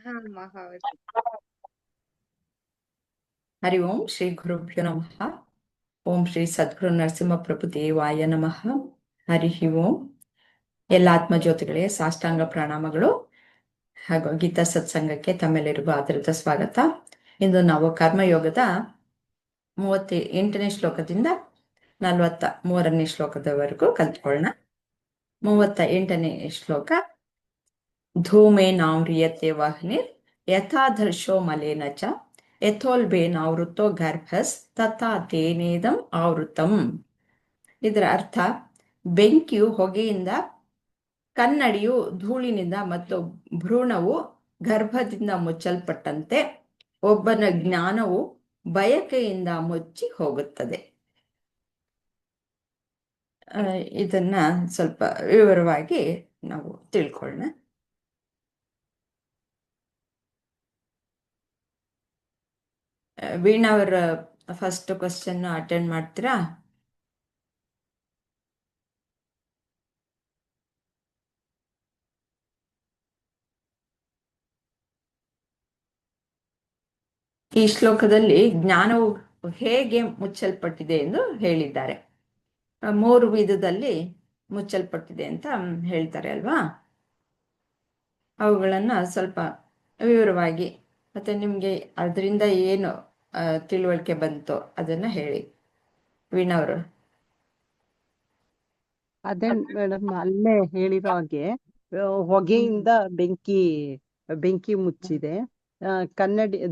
ಹಾ ಅಮ್ಮ ಹೌದು. ಹರಿ ಓಂ ಶ್ರೀ ಗುರುಭ್ಯೋ ನಮಃ. ಓಂ ಶ್ರೀ ಸದ್ಗುರು ನರಸಿಂಹಪ್ರಭು ದೇವಾಯ ನಮಃ. ಹರಿ ಓಂ. ಎಲ್ಲ ಆತ್ಮಜ್ಯೋತಿಗಳಿಗೆ ಸಾಷ್ಟಾಂಗ ಪ್ರಣಾಮಗಳು ಹಾಗೂ ಗೀತಾ ಸತ್ಸಂಗಕ್ಕೆ ತಮ್ಮೆಲ್ಲರಿಗೂ ಆದರದ ಸ್ವಾಗತ. ಇಂದು ನಾವು ಕರ್ಮಯೋಗದ 38ನೇ ಶ್ಲೋಕದಿಂದ 43ನೇ ಶ್ಲೋಕದವರೆಗೂ ಕಲ್ತ್ಕೊಳ್ಳೋಣ. 38ನೇ ಶ್ಲೋಕ. ಧೂಮೇನಾವ್ರಿಯತೆ ವಹ್ನಿರ್ ಯಥಾಧರ್ಷೋ ಮಲೇನ ಚ ಯಥೋಲ್ಬೇನಾವೃತೋ ಗರ್ಭಸ್ ತಥಾ ತೇನೇದಂ ಆವೃತಂ. ಇದರ ಅರ್ಥ, ಬೆಂಕಿಯು ಹೊಗೆಯಿಂದ, ಕನ್ನಡಿಯು ಧೂಳಿನಿಂದ ಮತ್ತು ಭ್ರೂಣವು ಗರ್ಭದಿಂದ ಮುಚ್ಚಲ್ಪಟ್ಟಂತೆ ಒಬ್ಬನ ಜ್ಞಾನವು ಬಯಕೆಯಿಂದ ಮುಚ್ಚಿ ಹೋಗುತ್ತದೆ. ಇದನ್ನ ಸ್ವಲ್ಪ ವಿವರವಾಗಿ ನಾವು ತಿಳ್ಕೊಳ್ಳೋಣ. ವೀಣಾ ಅವರ ಫಸ್ಟ್ ಕ್ವಶನ್ ಅಟೆಂಡ್ ಮಾಡ್ತೀರಾ? ಈ ಶ್ಲೋಕದಲ್ಲಿ ಜ್ಞಾನವು ಹೇಗೆ ಮುಚ್ಚಲ್ಪಟ್ಟಿದೆ ಎಂದು ಹೇಳಿದ್ದಾರೆ. 3 ವಿಧದಲ್ಲಿ ಮುಚ್ಚಲ್ಪಟ್ಟಿದೆ ಅಂತ ಹೇಳ್ತಾರೆ ಅಲ್ವಾ. ಅವುಗಳನ್ನ ಸ್ವಲ್ಪ ವಿವರವಾಗಿ ಮತ್ತೆ ನಿಮ್ಗೆ ಅದರಿಂದ ಏನು ತಿಳುವಳಿಕೆ ಬಂತು ಅದನ್ನ ಹೇಳಿ ವೀಣಾ ಅವರು. ಅದೇ ಮೇಡಮ್, ಅಲ್ಲೇ ಹೇಳಿರೋ ಹಾಗೆ ಹೊಗೆಯಿಂದ ಬೆಂಕಿ ಮುಚ್ಚಿದೆ,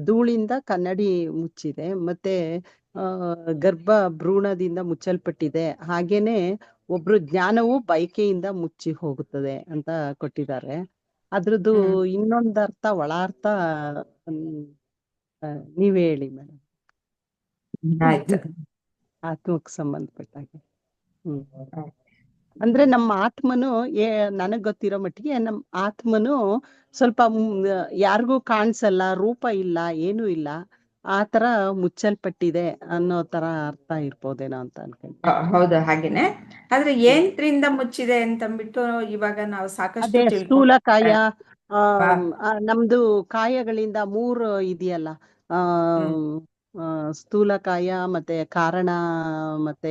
ಧೂಳಿಂದ ಕನ್ನಡಿ ಮುಚ್ಚಿದೆ, ಮತ್ತೆ ಗರ್ಭ ಭ್ರೂಣದಿಂದ ಮುಚ್ಚಲ್ಪಟ್ಟಿದೆ. ಹಾಗೇನೆ ಒಬ್ರು ಜ್ಞಾನವು ಬಯಕೆಯಿಂದ ಮುಚ್ಚಿ ಹೋಗುತ್ತದೆ ಅಂತ ಕೊಟ್ಟಿದ್ದಾರೆ. ಅದ್ರದ್ದು ಇನ್ನೊಂದರ್ಥ, ಒಳಾರ್ಥ ನೀವೇ ಹೇಳಿ ಮೇಡಮ್. ಆಯ್ತು. ಆತ್ಮಕ್ಕೆ ಸಂಬಂಧಪಟ್ಟ ಹಾಗೆ. ಅಂದ್ರೆ ನಮ್ಮ ಆತ್ಮನು ನನಗ್ ಗೊತ್ತಿರೋ ಮಟ್ಟಿಗೆ ನಮ್ಮ ಆತ್ಮನು ಸ್ವಲ್ಪ ಯಾರಿಗೂ ಕಾಣಿಸಲ್ಲ, ರೂಪ ಇಲ್ಲ, ಏನೂ ಇಲ್ಲ, ಆ ತರ ಮುಚ್ಚಲ್ಪಟ್ಟಿದೆ ಅನ್ನೋ ತರ ಅರ್ಥ ಇರ್ಬೋದೇನೋ ಅಂತ ಅನ್ಕೊಂಡೆ. ಹೌದು, ಹಾಗೇನೆ. ಆದ್ರೆ ಏನ್ರಿಂದ ಮುಚ್ಚಿದೆ ಅಂತಂದ್ಬಿಟ್ಟು ಇವಾಗ ನಾವು ಸಾಕಷ್ಟು ಸ್ಥೂಲ ಕಾಯ, ನಮ್ದು ಕಾಯಗಳಿಂದ 3 ಇದೆಯಲ್ಲ, ಸ್ಥೂಲ ಕಾಯ, ಮತ್ತೆ ಕಾರಣ, ಮತ್ತೆ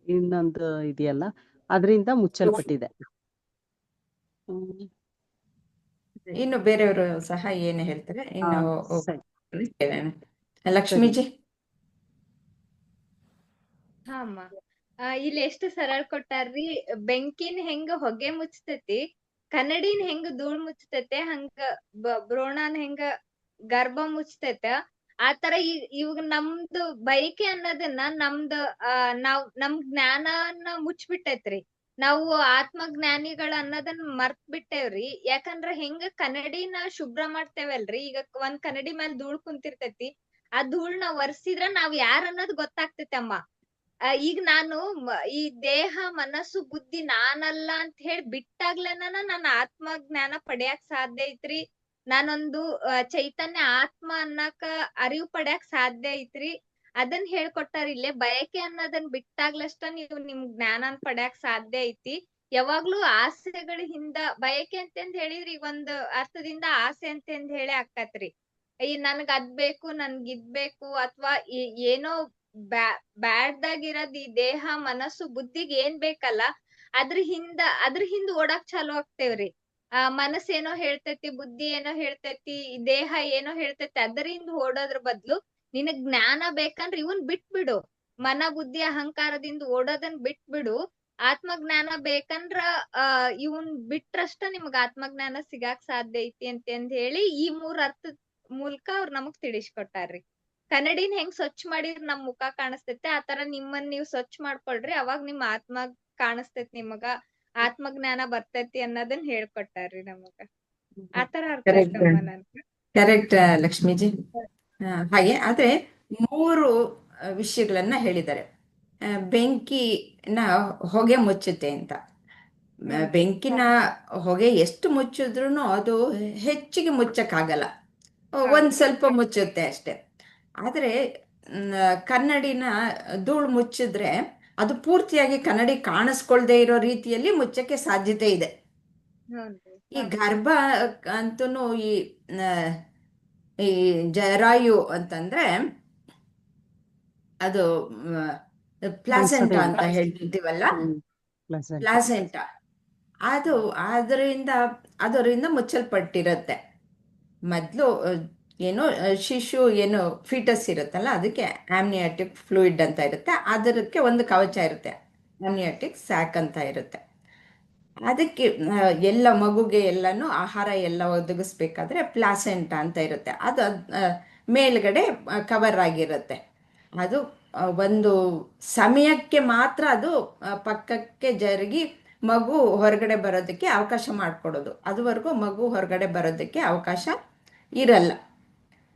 ಇನ್ನೊಂದು ಇದೆಯಲ್ಲ, ಅದರಿಂದ ಮುಚ್ಚಲ್ಪಟ್ಟಿದೆ. ಇನ್ನು ಬೇರೆಯವರು ಸಹ ಏನು ಹೇಳ್ತಾರೆ ಇನ್ನು ಲಕ್ಷ್ಮೀಜಿ. ಹಾ ಅಮ್ಮ, ಇಲ್ಲಿ ಎಷ್ಟು ಸರಳ ಕೊಟ್ಟಾರ್ರಿ. ಬೆಂಕಿನ ಹೆಂಗ ಹೊಗೆ ಮುಚ್ಚತೈತಿ, ಕನ್ನಡಿನ ಹೆಂಗ ಧೂಳ್ ಮುಚ್ಚತೈತೆ, ಹಂಗ ಭ್ರೂಣನ್ ಹೆಂಗ ಗರ್ಭ ಮುಚ್ಚತೈತ, ಆತರ ಇವಾಗ ನಮ್ದು ಬಯಕೆ ಅನ್ನೋದನ್ನ ನಮ್ದು ನಮ್ ಜ್ಞಾನನ ಮುಚ್ಬಿಟ್ಟೈತ್ರಿ. ನಾವು ಆತ್ಮಜ್ಞಾನಿಗಳ ಅನ್ನೋದನ್ನ ಮರ್ತ್ ಬಿಟ್ಟೇವ್ರಿ. ಯಾಕಂದ್ರ ಹೆಂಗ ಕನ್ನಡಿನ ಶುಭ್ರ ಮಾಡ್ತೇವಲ್ರಿ, ಈಗ ಒಂದ್ ಕನ್ನಡಿ ಮೇಲೆ ಧೂಳ್ ಕುಂತಿರ್ತೈತಿ, ಆ ಧೂಳ್ನ ಒರ್ಸಿದ್ರ ನಾವ್ ಯಾರ್ ಅನ್ನೋದ್ ಗೊತ್ತಾಗ್ತೈತಿ ಅಮ್ಮ. ಈಗ ನಾನು ಈ ದೇಹ ಮನಸ್ಸು ಬುದ್ಧಿ ನಾನಲ್ಲ ಅಂತ ಹೇಳಿ ಬಿಟ್ಟಾಗ್ಲೇನ ನನ್ನ ಆತ್ಮ ಜ್ಞಾನ ಪಡ್ಯಾಕ್ ಸಾಧ್ಯ ಐತ್ರಿ. ನಾನೊಂದು ಚೈತನ್ಯ ಆತ್ಮ ಅನ್ನಕ ಅರಿವು ಪಡ್ಯಾಕ್ ಸಾಧ್ಯ ಐತ್ರಿ. ಅದನ್ ಹೇಳ್ಕೊಟ್ಟಾರ ಇಲ್ಲೇ. ಬಯಕೆ ಅನ್ನೋದನ್ ಬಿಟ್ಟಾಗ್ಲಷ್ಟ ನೀವು ನಿಮ್ ಜ್ಞಾನನ್ ಪಡ್ಯಾಕ್ ಸಾಧ್ಯ ಐತಿ. ಯಾವಾಗ್ಲೂ ಆಸೆಗಳ ಹಿಂದ ಬಯಕೆ ಅಂತಂದ್ ಹೇಳಿದ್ರಿ, ಈಗ ಒಂದ್ ಅರ್ಥದಿಂದ ಆಸೆ ಅಂತಂದ್ ಹೇಳಿ ಆಕತ್ರಿ. ಈ ನನ್ಗ್ ಅದ್ ಬೇಕು, ನನ್ಗ್ ಇದ್ ಬೇಕು, ಅಥವಾ ಏನೋ ಬ್ಯಾಡ್ದಾಗಿರೋದ್ ಈ ದೇಹ ಮನಸ್ಸು ಬುದ್ಧಿಗ್ ಏನ್ ಬೇಕಲ್ಲ ಅದ್ರ ಹಿಂದ ಓಡಾಕ್ ಚಾಲು ಆಗ್ತೇವ್ರಿ. ಮನಸ್ಸು ಏನೋ ಹೇಳ್ತೈತಿ, ಬುದ್ಧಿ ಏನೋ ಹೇಳ್ತೈತಿ, ದೇಹ ಏನೋ ಹೇಳ್ತೈತಿ, ಅದರಿಂದ ಓಡೋದ್ರ ಬದ್ಲು ನಿನಗ್ ಜ್ಞಾನ ಬೇಕಂದ್ರ ಇವನ್ ಬಿಟ್ಬಿಡು. ಮನ ಬುದ್ಧಿ ಅಹಂಕಾರದಿಂದ ಓಡೋದನ್ ಬಿಟ್ಬಿಡು. ಆತ್ಮಜ್ಞಾನ ಬೇಕಂದ್ರ ಇವನ್ ಬಿಟ್ರಷ್ಟ ನಿಮಗ್ ಆತ್ಮಜ್ಞಾನ ಸಿಗಾಕ್ ಸಾಧ್ಯ ಐತಿ ಅಂತಂದ್ ಹೇಳಿ ಈ 3 ಅರ್ಥದ ಮೂಲಕ ಅವ್ರ ನಮಗ್ ತಿಳಿಸ್ಕೊಟ್ಟಾರ್ರಿ. ಕನ್ನಡಿನ ಹೆಂಗ್ ಸ್ವಚ್ಛ ಮಾಡಿದ್ರ ನಮ್ ಮುಖ ಕಾಣಿಸ್ತೈತೆ, ಆತರ ನಿಮ್ಮನ್ ನೀವ್ ಸ್ವಚ್ಛ ಮಾಡ್ಕೊಳ್ರಿ, ಅವಾಗ ನಿಮ್ ಆತ್ಮ ಕಾಣಿಸ್ತೈತಿ, ನಿಮಗ ಆತ್ಮಜ್ಞಾನ ಬರ್ತೈತಿ ಅನ್ನೋದನ್ನ ಹೇಳ್ಕೊಟ್ಟಾರ್ರಿ ನಮಗ. ಆತರ ಅರ್ಥ ಆಯ್ತಮ್ಮ ನನ್ಗ. ಕರೆಕ್ಟ್ ಲಕ್ಷ್ಮೀಜಿ. ಹಾಗೆ ಆದ್ರೆ 3 ವಿಷಯಗಳನ್ನ ಹೇಳಿದ್ದಾರೆ. ಬೆಂಕಿನ ಹೊಗೆ ಮುಚ್ಚುತ್ತೆ ಅಂತ. ಬೆಂಕಿನ ಹೊಗೆ ಎಷ್ಟು ಮುಚ್ಚಿದ್ರು ಅದು ಹೆಚ್ಚಿಗೆ ಮುಚ್ಚಕ್ಕಾಗಲ್ಲ, ಒಂದ್ ಸ್ವಲ್ಪ ಮುಚ್ಚುತ್ತೆ ಅಷ್ಟೆ. ಆದ್ರೆ ಕನ್ನಡಿನ ಧೂಳು ಮುಚ್ಚಿದ್ರೆ ಅದು ಪೂರ್ತಿಯಾಗಿ ಕನ್ನಡಿ ಕಾಣಿಸ್ಕೊಳ್ದೆ ಇರೋ ರೀತಿಯಲ್ಲಿ ಮುಚ್ಚಕ್ಕೆ ಸಾಧ್ಯತೆ ಇದೆ. ಈ ಗರ್ಭ ಅಂತೂ ಆ, ಈ ಜರಾಯು ಅಂತಂದ್ರೆ ಅದು ಪ್ಲಾಸೆಂಟಾ ಹಂಸದಿಂದ. ಅಂತ ಹೇಳ್ತೀವಲ್ಲ, ಪ್ಲೆಸೆಂಟ್. ಪ್ಲಾಸೆಂಟಾ. ಅದು ಅದರಿಂದ ಅದರಿಂದ ಮುಚ್ಚಲ್ಪಟ್ಟಿರುತ್ತೆ. ಮೊದಲು ಏನು ಶಿಶು ಏನು ಫೀಟಸ್ ಇರುತ್ತಲ್ಲ, ಅದಕ್ಕೆ ಆಮ್ನಿಯಾಟಿಕ್ ಫ್ಲೂಯಿಡ್ ಅಂತ ಇರುತ್ತೆ, ಅದಕ್ಕೆ ಒಂದು ಕವಚ ಇರುತ್ತೆ, ಆಮ್ನಿಯಾಟಿಕ್ ಸ್ಯಾಕ್ ಅಂತ ಇರುತ್ತೆ. ಅದಕ್ಕೆ ಎಲ್ಲ ಮಗುಗೆ ಎಲ್ಲನೂ ಆಹಾರ ಎಲ್ಲ ಒದಗಿಸ್ಬೇಕಾದ್ರೆ ಪ್ಲಾಸೆಂಟಾ ಅಂತ ಇರುತ್ತೆ, ಅದು ಮೇಲ್ಗಡೆ ಕವರ್ ಆಗಿರುತ್ತೆ. ಅದು ಒಂದು ಸಮಯಕ್ಕೆ ಮಾತ್ರ ಅದು ಪಕ್ಕಕ್ಕೆ ಜರುಗಿ ಮಗು ಹೊರಗಡೆ ಬರೋದಕ್ಕೆ ಅವಕಾಶ ಮಾಡಿಕೊಡೋದು. ಅದುವರೆಗೂ ಮಗು ಹೊರಗಡೆ ಬರೋದಕ್ಕೆ ಅವಕಾಶ ಇರಲ್ಲ,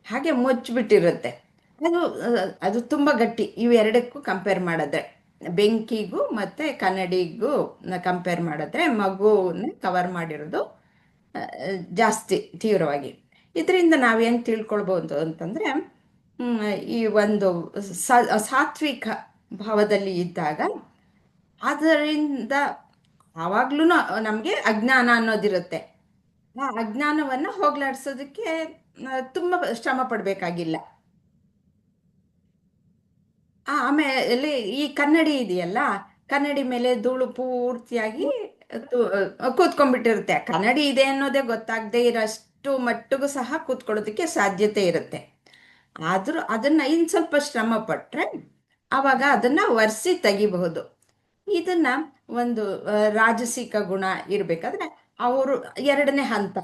ಹಾಗೆ ಮುಚ್ಚಿಬಿಟ್ಟಿರುತ್ತೆ. ಅದು ಅದು ತುಂಬ ಗಟ್ಟಿ. ಇವೆರಡಕ್ಕೂ ಕಂಪೇರ್ ಮಾಡಿದ್ರೆ, ಬೆಂಕಿಗೂ ಮತ್ತು ಕನ್ನಡಿಗೂ ಕಂಪೇರ್ ಮಾಡಿದ್ರೆ ಮಗುನ ಕವರ್ ಮಾಡಿರೋದು ಜಾಸ್ತಿ ತೀವ್ರವಾಗಿ. ಇದರಿಂದ ನಾವೇನು ತಿಳ್ಕೊಳ್ಬೋದು ಅಂತಂದರೆ, ಈ ಒಂದು ಸಾತ್ವಿಕ ಭಾವದಲ್ಲಿ ಇದ್ದಾಗ ಅದರಿಂದ ಆವಾಗ್ಲೂ ನಮಗೆ ಅಜ್ಞಾನ ಅನ್ನೋದಿರುತ್ತೆ. ಆ ಅಜ್ಞಾನವನ್ನು ಹೋಗ್ಲಾಡ್ಸೋದಕ್ಕೆ ತುಂಬ ಶ್ರಮ ಪಡಬೇಕಾಗಿಲ್ಲ. ಆಮೇಲೆ ಈ ಕನ್ನಡಿ ಇದೆಯಲ್ಲ, ಕನ್ನಡಿ ಮೇಲೆ ಧೂಳು ಪೂರ್ತಿಯಾಗಿ ಕೂತ್ಕೊಂಡ್ಬಿಟ್ಟಿರುತ್ತೆ. ಕನ್ನಡಿ ಇದೆ ಅನ್ನೋದೇ ಗೊತ್ತಾಗದೇ ಇರೋಷ್ಟು ಮಟ್ಟಿಗೂ ಸಹ ಕೂತ್ಕೊಳ್ಳೋದಕ್ಕೆ ಸಾಧ್ಯತೆ ಇರುತ್ತೆ. ಆದರೂ ಅದನ್ನು ಇನ್ನು ಸ್ವಲ್ಪ ಶ್ರಮ ಪಟ್ಟರೆ ಆವಾಗ ಅದನ್ನು ಒರೆಸಿ ತೆಗಿಬಹುದು. ಇದನ್ನು ಒಂದು ರಾಜಸಿಕ ಗುಣ ಇರಬೇಕಾದ್ರೆ ಅವರು ಎರಡನೇ ಹಂತ,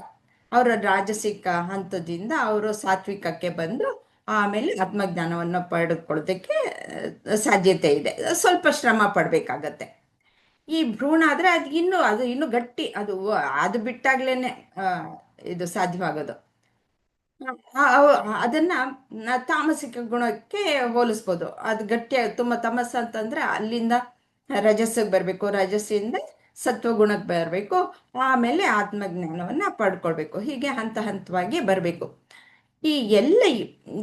ಅವರ ರಾಜಸಿಕ ಹಂತದಿಂದ ಅವರು ಸಾತ್ವಿಕಕ್ಕೆ ಬಂದು ಆಮೇಲೆ ಆತ್ಮಜ್ಞಾನವನ್ನು ಪಡೆದುಕೊಳ್ಳೋದಕ್ಕೆ ಸಾಧ್ಯತೆ ಇದೆ. ಸ್ವಲ್ಪ ಶ್ರಮ ಪಡಬೇಕಾಗತ್ತೆ. ಈ ಭ್ರೂಣ ಆದರೆ ಅದು ಇನ್ನೂ ಗಟ್ಟಿ, ಅದು ಬಿಟ್ಟಾಗ್ಲೇನೆ ಇದು ಸಾಧ್ಯವಾಗೋದು. ಅದನ್ನ ತಾಮಸಿಕ ಗುಣಕ್ಕೆ ಹೋಲಿಸ್ಬೋದು. ಅದು ಗಟ್ಟಿಯಾಗಿ ತುಂಬ ತಮಸ್ಸು ಅಂತಂದ್ರೆ ಅಲ್ಲಿಂದ ರಜಸ್ಸಿಗೆ ಬರಬೇಕು, ರಜಸ್ಸಿಂದ ಸತ್ವಗುಣಕ್ಕೆ ಬರಬೇಕು, ಆಮೇಲೆ ಆತ್ಮಜ್ಞಾನವನ್ನು ಪಡ್ಕೊಳ್ಬೇಕು. ಹೀಗೆ ಹಂತ ಹಂತವಾಗಿ ಬರಬೇಕು. ಈ ಎಲ್ಲ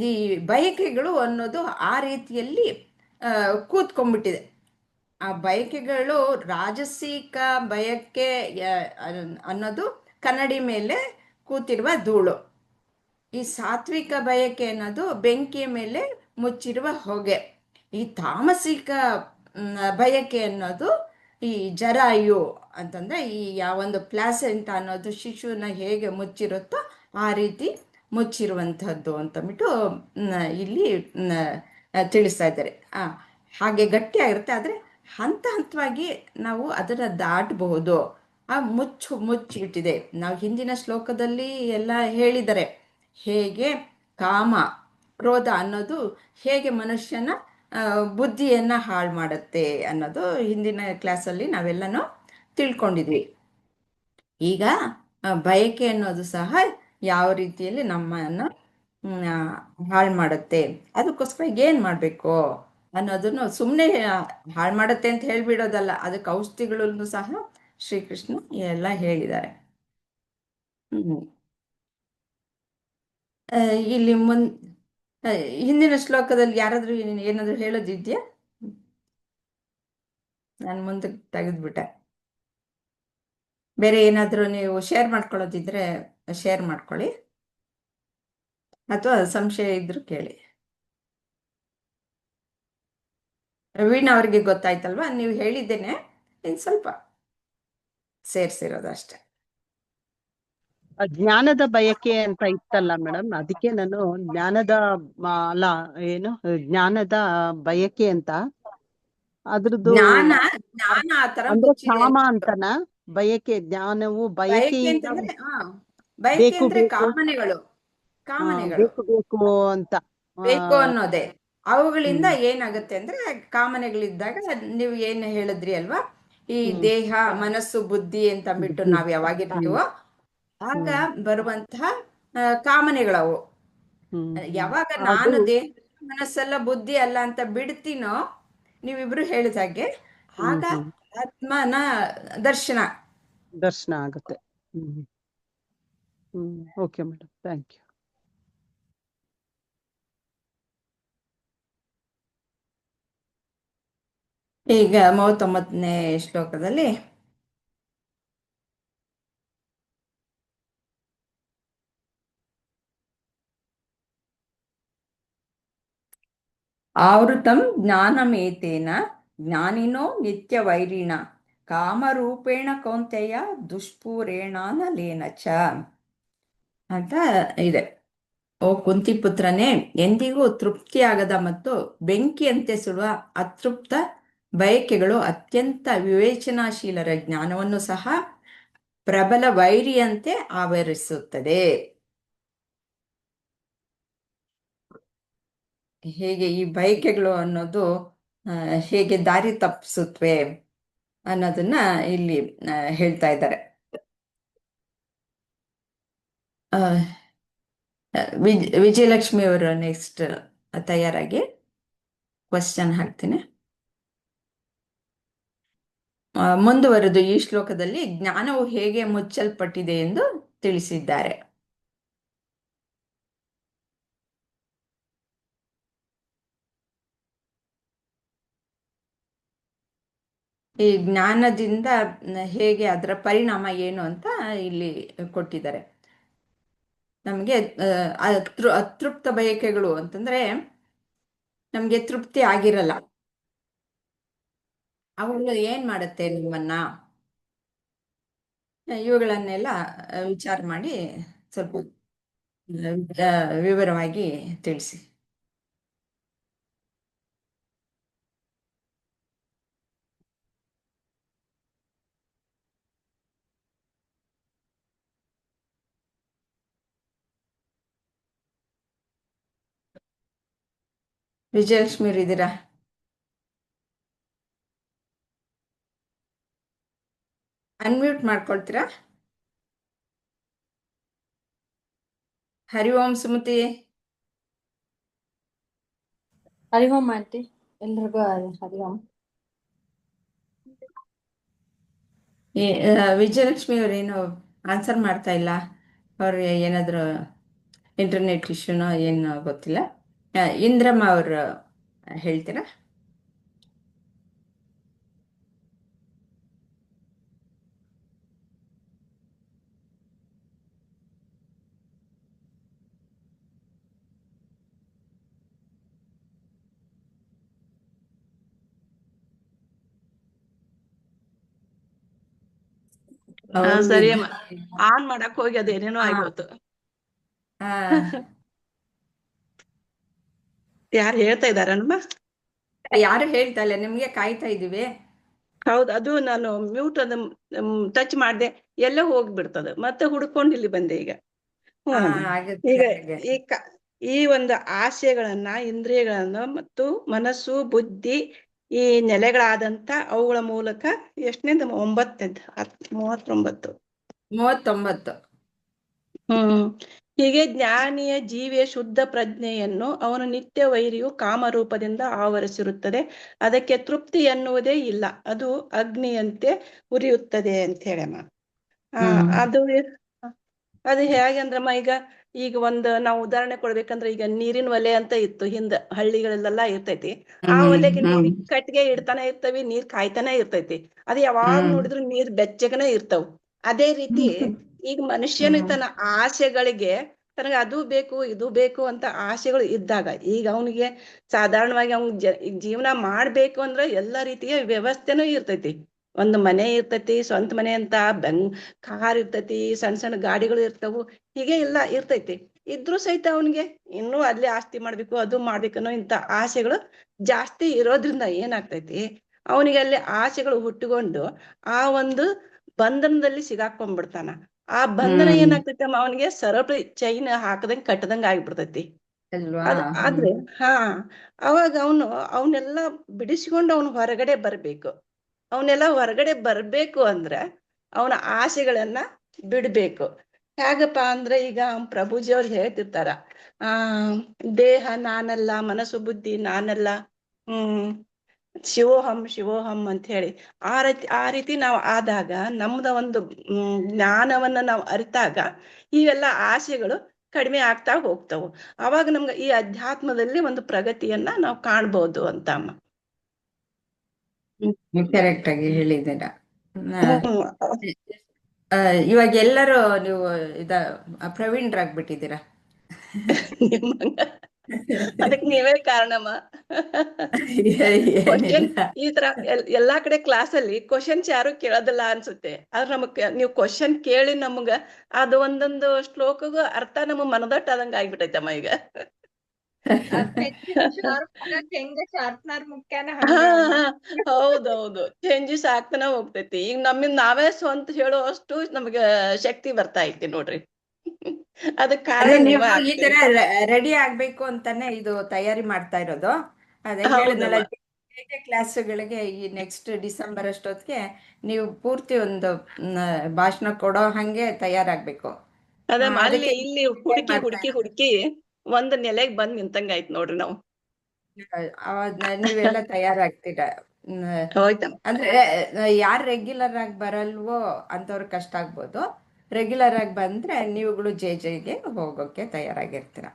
ಈ ಬಯಕೆಗಳು ಅನ್ನೋದು ಆ ರೀತಿಯಲ್ಲಿ ಕೂತ್ಕೊಂಡ್ಬಿಟ್ಟಿದೆ. ಆ ಬಯಕೆಗಳು, ರಾಜಸಿಕ ಬಯಕೆ ಅನ್ನೋದು ಕನ್ನಡಿ ಮೇಲೆ ಕೂತಿರುವ ಧೂಳು. ಈ ಸಾತ್ವಿಕ ಬಯಕೆ ಅನ್ನೋದು ಬೆಂಕಿಯ ಮೇಲೆ ಮುಚ್ಚಿರುವ ಹೊಗೆ. ಈ ತಾಮಸಿಕ ಬಯಕೆ ಅನ್ನೋದು ಈ ಜರಾಯು ಅಂತಂದ್ರೆ ಈ ಯಾವೊಂದು ಪ್ಲಾಸೆಂಟ ಅನ್ನೋದು ಶಿಶುನ ಹೇಗೆ ಮುಚ್ಚಿರುತ್ತೋ ಆ ರೀತಿ ಮುಚ್ಚಿರುವಂಥದ್ದು ಅಂತಂದ್ಬಿಟ್ಟು ಇಲ್ಲಿ ತಿಳಿಸ್ತಾ ಇದ್ದಾರೆ. ಹಾಗೆ ಗಟ್ಟಿಯಾಗಿರುತ್ತೆ, ಆದರೆ ಹಂತ ಹಂತವಾಗಿ ನಾವು ಅದನ್ನು ದಾಟಬಹುದು. ಮುಚ್ಚಿಬಿಟ್ಟಿದೆ. ನಾವು ಹಿಂದಿನ ಶ್ಲೋಕದಲ್ಲಿ ಎಲ್ಲ ಹೇಳಿದ್ದಾರೆ, ಹೇಗೆ ಕಾಮ ಕ್ರೋಧ ಅನ್ನೋದು ಹೇಗೆ ಮನುಷ್ಯನ ಬುದ್ಧಿಯನ್ನು ಹಾಳು ಮಾಡುತ್ತೆ ಅನ್ನೋದು ಹಿಂದಿನ ಕ್ಲಾಸಲ್ಲಿ ನಾವೆಲ್ಲನೂ ತಿಳ್ಕೊಂಡಿದ್ವಿ. ಈಗ ಬಯಕೆ ಅನ್ನೋದು ಸಹ ಯಾವ ರೀತಿಯಲ್ಲಿ ನಮ್ಮನ್ನು ಹಾಳು ಮಾಡುತ್ತೆ, ಅದಕ್ಕೋಸ್ಕರ ಏನು ಮಾಡಬೇಕು ಅನ್ನೋದನ್ನು ಸುಮ್ಮನೆ ಹಾಳು ಮಾಡುತ್ತೆ ಅಂತ ಹೇಳಿಬಿಡೋದಲ್ಲ, ಅದಕ್ಕೆ ಔಷಧಿಗಳನ್ನು ಸಹ ಶ್ರೀಕೃಷ್ಣ ಎಲ್ಲ ಹೇಳಿದ್ದಾರೆ. ಇಲ್ಲಿ ಹಿಂದಿನ ಶ್ಲೋಕದಲ್ಲಿ ಯಾರಾದ್ರೂ ಏನಾದ್ರು ಹೇಳೋದಿದ್ಯಾ? ನಾನು ಮುಂದಕ್ಕೆ ತೆಗೆದ್ಬಿಟ್ಟೆ. ಬೇರೆ ಏನಾದರೂ ನೀವು ಶೇರ್ ಮಾಡ್ಕೊಳ್ಳೋದಿದ್ರೆ ಶೇರ್ ಮಾಡ್ಕೊಳ್ಳಿ, ಅಥವಾ ಸಂಶಯ ಇದ್ರು ಕೇಳಿ. ವೀಣಾ ಅವ್ರಿಗೆ ಗೊತ್ತಾಯ್ತಲ್ವಾ? ನೀವು ಹೇಳಿದ್ದೇನೆ, ಇನ್ನು ಸ್ವಲ್ಪ ಸೇರಿಸಿರೋದು ಅಷ್ಟೆ. ಜ್ಞಾನದ ಬಯಕೆ ಅಂತ ಇತ್ತಲ್ಲ ಮೇಡಮ್, ಅದಕ್ಕೆ ನಾನು ಜ್ಞಾನದ ಅಲ್ಲ ಏನು ಜ್ಞಾನದ ಬಯಕೆ ಅಂತ ಅದ್ರದ್ದು ಜ್ಞಾನ ಆ ತರ ಅಂದ್ರೆ ಮುಚ್ಚಿದೆ ಕಾಮ ಅಂತನ ಬಯಕೆ, ಜ್ಞಾನವು ಬಯಕೆ ಬಯಕೆಯಿಂದ ಅಂತಂದ್ರೆ ಬಯಕೆ ಬೇಕು ಅಂದ್ರೆ ಬೇಕು ಕಾಮನೆಗಳು ಬೇಕು ಬೇಕು ಅಂತ ಬೇಕು ಅನ್ನೋದೇ. ಅವುಗಳಿಂದ ಏನಾಗುತ್ತೆ ಅಂದ್ರೆ ಕಾಮನೆಗಳಿದ್ದಾಗ ನೀವು ಏನು ಹೇಳಿದ್ರಿ ಅಲ್ವಾ, ಈ ದೇಹ ಮನಸ್ಸು ಬುದ್ಧಿ ಅಂತ ಅಂದ್ಬಿಟ್ಟು ನಾವ್ ಯಾವಾಗಿರ್ತೀವೋ ಆಗ ಬರುವಂತಹ ಕಾಮನೆಗಳವು. ಯಾವಾಗ ನಾನು ದೇಹ ಮನಸ್ಸೆಲ್ಲ ಬುದ್ಧಿ ಅಲ್ಲ ಅಂತ ಬಿಡ್ತೀನೋ, ನೀವಿಬ್ರು ಹೇಳಿದ ಹಾಗೆ, ಆಗ ಆತ್ಮನ ದರ್ಶನ ಆಗುತ್ತೆ. Okay madam, thank you. ಈಗ 39ನೇ ಶ್ಲೋಕದಲ್ಲಿ ಆವೃತಂ ಜ್ಞಾನಮೇತೇನ ಜ್ಞಾನಿನೋ ನಿತ್ಯವೈರಿಣ ಕಾಮರೂಪೇಣ ಕೌಂತೆಯ ದುಷ್ಪೂರೇಣಾನಲೇನ ಚ ಅಂತ ಇದೆ. ಓ ಕುಂತಿಪುತ್ರನೇ, ಎಂದಿಗೂ ತೃಪ್ತಿಯಾಗದ ಮತ್ತು ಬೆಂಕಿಯಂತೆ ಸುಡುವ ಅತೃಪ್ತ ಬಯಕೆಗಳು ಅತ್ಯಂತ ವಿವೇಚನಾಶೀಲರ ಜ್ಞಾನವನ್ನು ಸಹ ಪ್ರಬಲ ವೈರಿಯಂತೆ ಆವರಿಸುತ್ತದೆ. ಹೇಗೆ ಈ ಬಯಕೆಗಳು ಅನ್ನೋದು ಹೇಗೆ ದಾರಿ ತಪ್ಪಿಸುತ್ತವೆ ಅನ್ನೋದನ್ನ ಇಲ್ಲಿ ಹೇಳ್ತಾ ಇದ್ದಾರೆ. ವಿಜಯಲಕ್ಷ್ಮಿ ಅವರು ನೆಕ್ಸ್ಟ್ ತಯಾರಾಗಿ ಕ್ವಶನ್ ಹಾಕ್ತೀನಿ. ಮುಂದುವರೆದು ಈ ಶ್ಲೋಕದಲ್ಲಿ ಜ್ಞಾನವು ಹೇಗೆ ಮುಚ್ಚಲ್ಪಟ್ಟಿದೆ ಎಂದು ತಿಳಿಸಿದ್ದಾರೆ. ಈ ಜ್ಞಾನದಿಂದ ಹೇಗೆ ಅದರ ಪರಿಣಾಮ ಏನು ಅಂತ ಇಲ್ಲಿ ಕೊಟ್ಟಿದ್ದಾರೆ. ನಮಗೆ ಅತೃಪ್ತ ಬಯಕೆಗಳು ಅಂತಂದ್ರೆ ನಮ್ಗೆ ತೃಪ್ತಿ ಆಗಿರಲ್ಲ. ಅವುಗಳು ಏನ್ ಮಾಡುತ್ತೆ ನಿಮ್ಮನ್ನ, ಇವುಗಳನ್ನೆಲ್ಲ ವಿಚಾರ ಮಾಡಿ ಸ್ವಲ್ಪ ವಿವರವಾಗಿ ತಿಳಿಸಿ. ವಿಜಯಲಕ್ಷ್ಮಿ ಅವ್ರು ಇದ್ದೀರಾ? ಅನ್ಮ್ಯೂಟ್ ಮಾಡ್ಕೊಳ್ತೀರಾ? ಹರಿ ಓಂ ಸುಮತಿ. ಹರಿ ಓಂ ಆಂಟಿ, ಎಲ್ರಿಗೂ ಹರಿ ಓಂ. ವಿಜಯಲಕ್ಷ್ಮಿ ಅವ್ರೇನು ಆನ್ಸರ್ ಮಾಡ್ತಾ ಇಲ್ಲ. ಅವ್ರು ಏನಾದ್ರು ಇಂಟರ್ನೆಟ್ ಇಶ್ಯೂನೋ ಏನು ಗೊತ್ತಿಲ್ಲ. ಇಂದ್ರಮ್ಮ ಅವರು ಹೇಳ್ತೀರಾ? ಸರಿ ಅಮ್ಮ, ಆನ್ ಮಾಡಕ್ ಹೋಗಿ ಅದೇನೇನೋ ಆಗೋತು. ಯಾರು ಹೇಳ್ತಾ ಇದಾರಮ್ಮ? ಯಾರು ಹೇಳ್ತಾ ಇಲ್ಲ, ನಿಮ್ಗೆ ಕಾಯ್ತಾ ಇದೀವಿ. ಹೌದು, ಅದು ನಾನು ಮ್ಯೂಟ್ ಅದ ಟಚ್ ಮಾಡ್ದೆ, ಎಲ್ಲ ಹೋಗ್ಬಿಡ್ತದ. ಮತ್ತೆ ಹುಡ್ಕೊಂಡು ಇಲ್ಲಿ ಬಂದೆ ಈಗ. ಈಗ ಈ ಒಂದು ಆಶಯಗಳನ್ನ, ಇಂದ್ರಿಯಗಳನ್ನ ಮತ್ತು ಮನಸ್ಸು, ಬುದ್ಧಿ, ಈ ನೆಲೆಗಳಾದಂತ ಅವುಗಳ ಮೂಲಕ ಎಷ್ಟನೇದ 39. ಹೀಗೆ ಜ್ಞಾನಿಯ ಜೀವಿಯ ಶುದ್ಧ ಪ್ರಜ್ಞೆಯನ್ನು ಅವನ ನಿತ್ಯ ವೈರಿಯು ಕಾಮರೂಪದಿಂದ ಆವರಿಸಿರುತ್ತದೆ. ಅದಕ್ಕೆ ತೃಪ್ತಿ ಎನ್ನುವುದೇ ಇಲ್ಲ, ಅದು ಅಗ್ನಿಯಂತೆ ಉರಿಯುತ್ತದೆ ಅಂತ ಹೇಳಮ್ಮ. ಅದು ಹೇಗೆ ಅಂದ್ರಮ್ಮ, ಈಗ ಒಂದು ನಾವು ಉದಾಹರಣೆ ಕೊಡ್ಬೇಕಂದ್ರೆ, ಈಗ ನೀರಿನ ಒಲೆ ಅಂತ ಇತ್ತು ಹಿಂದ ಹಳ್ಳಿಗಳಲ್ಲೆಲ್ಲ ಇರ್ತೈತಿ. ಆ ಒಲೆಗೆ ನೀರ್ ಕಟ್ಟಿಗೆ ಇಡ್ತಾನೆ ಇರ್ತವಿ, ನೀರ್ ಕಾಯ್ತಾನೆ ಇರ್ತೈತಿ. ಅದು ಯಾವಾಗ ನೋಡಿದ್ರು ನೀರ್ ಬೆಚ್ಚಗನೆ ಇರ್ತಾವ. ಅದೇ ರೀತಿ ಈಗ ಮನುಷ್ಯನು ತನ್ನ ಆಸೆಗಳಿಗೆ, ತನಗೆ ಅದು ಬೇಕು ಇದು ಬೇಕು ಅಂತ ಆಸೆಗಳು ಇದ್ದಾಗ, ಈಗ ಅವನಿಗೆ ಸಾಧಾರಣವಾಗಿ ಅವ್ನ್ ಜೀವನ ಮಾಡ್ಬೇಕು ಅಂದ್ರೆ ಎಲ್ಲಾ ರೀತಿಯ ವ್ಯವಸ್ಥೆನೂ ಇರ್ತೈತಿ. ಒಂದು ಮನೆ ಇರ್ತೈತಿ, ಸ್ವಂತ ಮನೆ ಅಂತ, ಕಾರ್ ಇರ್ತೈತಿ, ಸಣ್ಣ ಸಣ್ಣ ಗಾಡಿಗಳು ಇರ್ತವು, ಹೀಗೆ ಎಲ್ಲ ಇರ್ತೈತಿ. ಇದ್ರೂ ಸಹಿತ ಅವನಿಗೆ ಇನ್ನೂ ಅಲ್ಲೇ ಆಸ್ತಿ ಮಾಡ್ಬೇಕು, ಅದು ಮಾಡ್ಬೇಕನ್ನೋ ಇಂತ ಆಸೆಗಳು ಜಾಸ್ತಿ ಇರೋದ್ರಿಂದ ಏನಾಗ್ತೈತಿ, ಅವನಿಗೆ ಅಲ್ಲಿ ಆಸೆಗಳು ಹುಟ್ಟುಕೊಂಡು ಆ ಒಂದು ಬಂಧನದಲ್ಲಿ ಸಿಗಾಕೊಂಡ್ಬಿಡ್ತಾನ. ಆ ಬಂಧನ ಏನಾಗ್ತೈತಿ ಅಮ್ಮ, ಅವನಿಗೆ ಸರಪಳಿ ಚೈನ್ ಹಾಕದಂಗ್ ಕಟ್ಟದಂಗ ಆಗ್ಬಿಡ್ತೈತಿ. ಆದ್ರೆ ಅವಾಗ ಅವನ್ನೆಲ್ಲ ಬಿಡಿಸ್ಕೊಂಡು ಅವನು ಹೊರಗಡೆ ಬರ್ಬೇಕು. ಅವನ್ನೆಲ್ಲ ಹೊರಗಡೆ ಬರ್ಬೇಕು ಅಂದ್ರೆ ಅವನ ಆಸೆಗಳನ್ನ ಬಿಡ್ಬೇಕು. ಹೇಗಪ್ಪ ಅಂದ್ರೆ, ಈಗ ಪ್ರಭುಜಿ ಅವ್ರು ಹೇಳ್ತಿರ್ತಾರ, ದೇಹ ನಾನಲ್ಲ, ಮನಸ್ಸು ಬುದ್ಧಿ ನಾನಲ್ಲ, ಶಿವೋಹಂ ಶಿವೋಹಂ ಅಂತ ಹೇಳಿ ಆ ರೀತಿ ನಾವು ಆದಾಗ, ನಮ್ದ ಒಂದು ಜ್ಞಾನವನ್ನ ನಾವು ಅರಿತಾಗ ಇವೆಲ್ಲ ಆಸೆಗಳು ಕಡಿಮೆ ಆಗ್ತಾ ಹೋಗ್ತಾವು. ಅವಾಗ ನಮ್ಗೆ ಈ ಅಧ್ಯಾತ್ಮದಲ್ಲಿ ಒಂದು ಪ್ರಗತಿಯನ್ನ ನಾವು ಕಾಣ್ಬೋದು ಅಂತ ಅಮ್ಮ. ಕರೆಕ್ಟ್ ಆಗಿ ಹೇಳಿದ್ದೀರ. ಇವಾಗ ಎಲ್ಲರೂ ನೀವು ಪ್ರವೀಣರಾಗ್ಬಿಟ್ಟಿದ್ದೀರಾ. ಅದಕ್ ನೀವೇ ಕಾರಣಮ್ಮ. ಕ್ವಶನ್ ಏನಿಲ್ಲ. ಈ ತರ ಎಲ್ಲಾ ಕಡೆ ಕ್ಲಾಸ್ ಅಲ್ಲಿ ಕ್ವಶನ್ಸ್ ಯಾರು ಕೇಳೋದಿಲ್ಲ ಅನ್ಸುತ್ತೆ. ಆದ್ರೆ ನಮಗ್ ನೀವು ಕ್ವಶನ್ ಕೇಳಿ ನಮ್ಗ ಅದು ಒಂದೊಂದು ಶ್ಲೋಕಗೂ ಅರ್ಥ ನಮ್ಮ ಮನದಟ್ಟ ಆದಂಗ ಆಗ್ಬಿಟ್ಟೈತಮ್ಮ ಈಗ. ಪೆನ್ಸಿಲ್ ಶಾರ್ಪ್ ಆಗಕ್ ಹೆಂಗ ಶಾರ್ಪ್ನರ್ ಮುಖ್ಯನ ಹಾ ಹಂಗ ಅಮ್ಮ. ಹೌದೌದು, ಚೇಂಜಸ್ ಆಗ್ತಾನ ಹೋಗ್ತೈತಿ. ಈಗ ನಮ್ಮಿಂದ ನಾವೇ ಸ್ವಂತ ಹೇಳುವಷ್ಟು ನಮ್ಗ ಶಕ್ತಿ ಬರ್ತಾ ಐತಿ ನೋಡ್ರಿ. ಅದಕ್ ಕಾರಣ ಅದೇ ನೀವ ನೀವು ಈ ತರ ಆಗ್ತೀರಿ. ರೆಡಿ ಆಗ್ಬೇಕು ಅಂತಾನೆ ಇದು ತಯಾರಿ ಮಾಡ್ತಾ ಇರೋದು. ಅದೇ ಹೇಳಿದ್ನಲ್ಲ, ಹೌದಮ್ಮ. ಕ್ಲಾಸ್ಗಳಿಗೆ ಈ ನೆಕ್ಸ್ಟ್ ಡಿಸೆಂಬರ್ ಅಷ್ಟೊತ್ತಿಗೆ ನೀವು ಪೂರ್ತಿ ಒಂದು ಭಾಷಣ ಕೊಡೋ ಹಂಗೆ ತಯಾರಾಗ್ಬೇಕು. ಅದಮ್ಮ ಅಲ್ಲಿ ಅದಕ್ಕೆ ಇಲ್ಲಿ prepare ಹುಡುಕಿ ಮಾಡ್ತಾ ಹುಡುಕಿ ಹುಡುಕಿ ಒಂದ್ ನೆಲೆಗ್ ಬಂದ್ ನಿಂತಂಗ ಆಯ್ತು ನೋಡ್ರಿ ನಾವು. ನೀವೆಲ್ಲ ತಯಾರಾಗ್ತೀರ. ಹೋಯ್ತಮ್ಮ. ಅಂದ್ರೆ ಯಾರು ರೆಗ್ಯುಲರ್ ಆಗಿ ಬರಲ್ವೋ ಅಂತವ್ರ ಕಷ್ಟ ಆಗ್ಬೋದು. ರೆಗ್ಯುಲರ್ ಆಗಿ ಬಂದ್ರೆ ನೀವುಗಳು ಜೆಗೆ ಹೋಗೋಕೆ ತಯಾರಾಗಿರ್ತೀರ.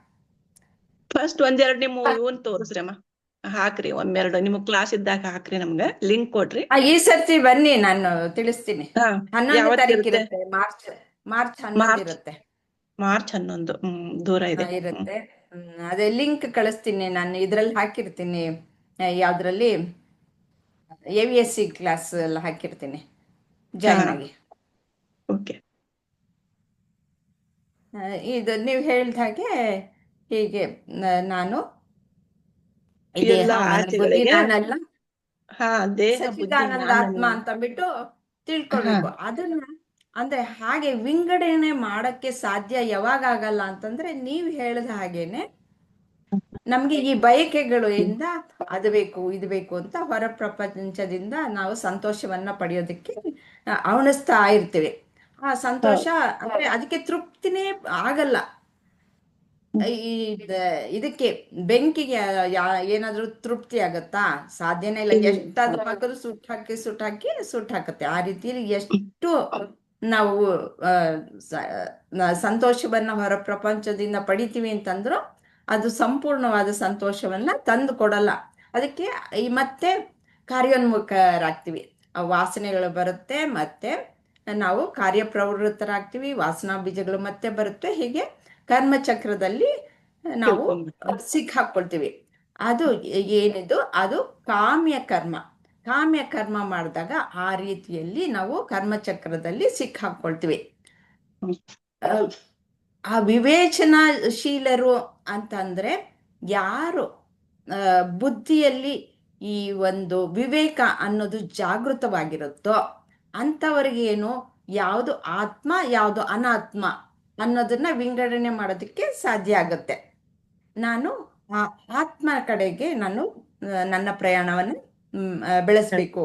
ಫಸ್ಟ್ ಒಂದೆರಡು ನಿಮ್ಮ ಇವನ್ ತೋರಿಸ್ರಿ ಅಮ್ಮ, ಹಾಕ್ರಿ ಒಂದೆರಡು ನಿಮ್ ಕ್ಲಾಸ್ ಇದ್ದಾಗ ಹಾಕ್ರಿ, ನಮ್ಗ ಲಿಂಕ್ ಕೊಡ್ರಿ. ಈ ಸರ್ತಿ ಬನ್ನಿ, ನಾನು ತಿಳಿಸ್ತೀನಿ. ಹಾ 11 ತಾರೀಕು ಯಾವತ್ತಿರುತ್ತೆ? ಇರುತ್ತೆ, ಮಾರ್ಚ್ 11 ಮಾರ್ಚ್ ಇರುತ್ತೆ. ಮಾರ್ಚ್ 11. ದೂರ ಇದೆ. ಇರುತ್ತೆ. ಅದೇ ಲಿಂಕ್ ಕಳಿಸ್ತೀನಿ ನಾನು, ಇದ್ರಲ್ಲಿ ಹಾಕಿರ್ತೀನಿ. ಯಾವ್ದ್ರಲ್ಲಿ AVSC ಕ್ಲಾಸ್ ಎಲ್ಲ ಹಾಕಿರ್ತೀನಿ, ಜಾಯ್ನ್ ಆಗಿ. ಓಕೆ. ಇದು ನೀವು ಹೇಳಿದ ಹಾಗೆ ಹೀಗೆ ನಾನು ಈ ದೇಹ ಎಲ್ಲ ಮನ ಬುದ್ಧಿ ಆಸೆಗಳಿಗೆ ನಾನಲ್ಲ, ಹಾ ದೇಹ ಬುದ್ಧಿ ಸಚ್ಚಿದಾನಂದ ಆತ್ಮ ಜ್ಞಾನ. ಅಂತಂದ್ಬಿಟ್ಟು ತಿಳ್ಕೊಳ್ಬೇಕು. ಅದನ್ನ ಅಂದ್ರೆ ಹಾಗೆ ವಿಂಗಡಣೆ ಮಾಡಕ್ಕೆ ಸಾಧ್ಯ ಯಾವಾಗ ಆಗಲ್ಲ ಅಂತಂದ್ರೆ, ನೀವು ಹೇಳಿದ ಹಾಗೇನೆ ನಮ್ಗೆ ಈ ಬಯಕೆಗಳು ಇಂದ ಅದು ಬೇಕು ಇದು ಬೇಕು ಅಂತ ಹೊರ ಪ್ರಪಂಚದಿಂದ ನಾವು ಸಂತೋಷವನ್ನ ಪಡೆಯೋದಕ್ಕೆ ಅವಣಿಸ್ತಾ ಇರ್ತೀವಿ. ಆ ಸಂತೋಷ ಅಂದ್ರೆ ಅದಕ್ಕೆ ತೃಪ್ತಿನೇ ಆಗಲ್ಲ. ಈ ಇದಕ್ಕೆ ಬೆಂಕಿಗೆ ಏನಾದ್ರೂ ತೃಪ್ತಿ ಆಗತ್ತಾ? ಸಾಧ್ಯನೇ ಇಲ್ಲ. ಎಷ್ಟಾದ್ರೂ ಹಾಕಿದ್ರು ಸುಟ್ಟು ಹಾಕತ್ತೆ. ಆ ರೀತಿಯಲ್ಲಿ ಎಷ್ಟು ನಾವು ಸಂತೋಷವನ್ನ ಹೊರ ಪ್ರಪಂಚದಿಂದ ಪಡಿತೀವಿ ಅಂತಂದ್ರು ಅದು ಸಂಪೂರ್ಣವಾದ ಸಂತೋಷವನ್ನ ತಂದು ಕೊಡಲ್ಲ. ಅದಕ್ಕೆ ಈ ಮತ್ತೆ ಕಾರ್ಯೋನ್ಮುಖರಾಗ್ತೀವಿ. ಆ ವಾಸನೆಗಳು ಬರುತ್ತೆ, ಮತ್ತೆ ನಾವು ಕಾರ್ಯಪ್ರವೃತ್ತರಾಗ್ತೀವಿ, ವಾಸನಾ ಬೀಜಗಳು ಮತ್ತೆ ಬರುತ್ತೆ. ಹೀಗೆ ಕರ್ಮಚಕ್ರದಲ್ಲಿ ನಾವು ಸಿಕ್ಕಾಕೊಳ್ತೀವಿ. ಅದು ಏನಿದು, ಅದು ಕಾಮ್ಯ ಕರ್ಮ ಮಾಡಿದಾಗ ಆ ರೀತಿಯಲ್ಲಿ ನಾವು ಕರ್ಮಚಕ್ರದಲ್ಲಿ ಸಿಕ್ಕಾಕೊಳ್ತೀವಿ. ಆ ವಿವೇಚನಾಶೀಲರು ಅಂತಂದ್ರೆ ಯಾರು ಬುದ್ಧಿಯಲ್ಲಿ ಈ ಒಂದು ವಿವೇಕ ಅನ್ನೋದು ಜಾಗೃತವಾಗಿರುತ್ತೋ ಅಂಥವ್ರಿಗೇನು ಯಾವುದು ಆತ್ಮ ಯಾವುದು ಅನಾತ್ಮ ಅನ್ನೋದನ್ನ ವಿಂಗಡಣೆ ಮಾಡೋದಕ್ಕೆ ಸಾಧ್ಯ ಆಗುತ್ತೆ. ನಾನು ಆ ಆತ್ಮ ಕಡೆಗೆ ನಾನು ನನ್ನ ಪ್ರಯಾಣವನ್ನು ಬೆಳೆಸ್ಬೇಕು.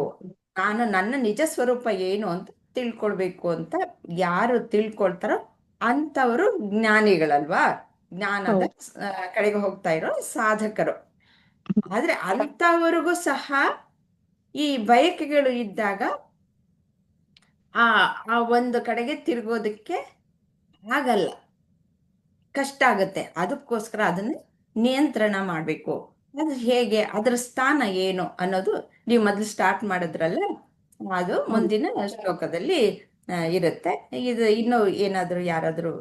ನಾನು ನನ್ನ ನಿಜ ಸ್ವರೂಪ ಏನು ಅಂತ ತಿಳ್ಕೊಳ್ಬೇಕು ಅಂತ ಯಾರು ತಿಳ್ಕೊಳ್ತಾರೋ ಅಂಥವರು ಜ್ಞಾನಿಗಳಲ್ವಾ, ಜ್ಞಾನದ ಕಡೆಗೆ ಹೋಗ್ತಾ ಇರೋ ಸಾಧಕರು. ಆದ್ರೆ ಅಂಥವ್ರಿಗೂ ಸಹ ಈ ಬಯಕೆಗಳು ಇದ್ದಾಗ ಆ ಒಂದು ಕಡೆಗೆ ತಿರುಗೋದಕ್ಕೆ ಆಗಲ್ಲ, ಕಷ್ಟ ಆಗತ್ತೆ. ಅದಕ್ಕೋಸ್ಕರ ಅದನ್ನ ನಿಯಂತ್ರಣ ಮಾಡ್ಬೇಕು. ಅದು ಹೇಗೆ, ಅದರ ಸ್ಥಾನ ಏನು ಅನ್ನೋದು ನೀವು ಮೊದಲು ಸ್ಟಾರ್ಟ್ ಮಾಡಿದ್ರಲ್ಲ, ಅದು ಮುಂದಿನ ಶ್ಲೋಕದಲ್ಲಿ ಇರುತ್ತೆ. ಇದು ಇನ್ನೂ ಏನಾದರೂ ಯಾರಾದರೂ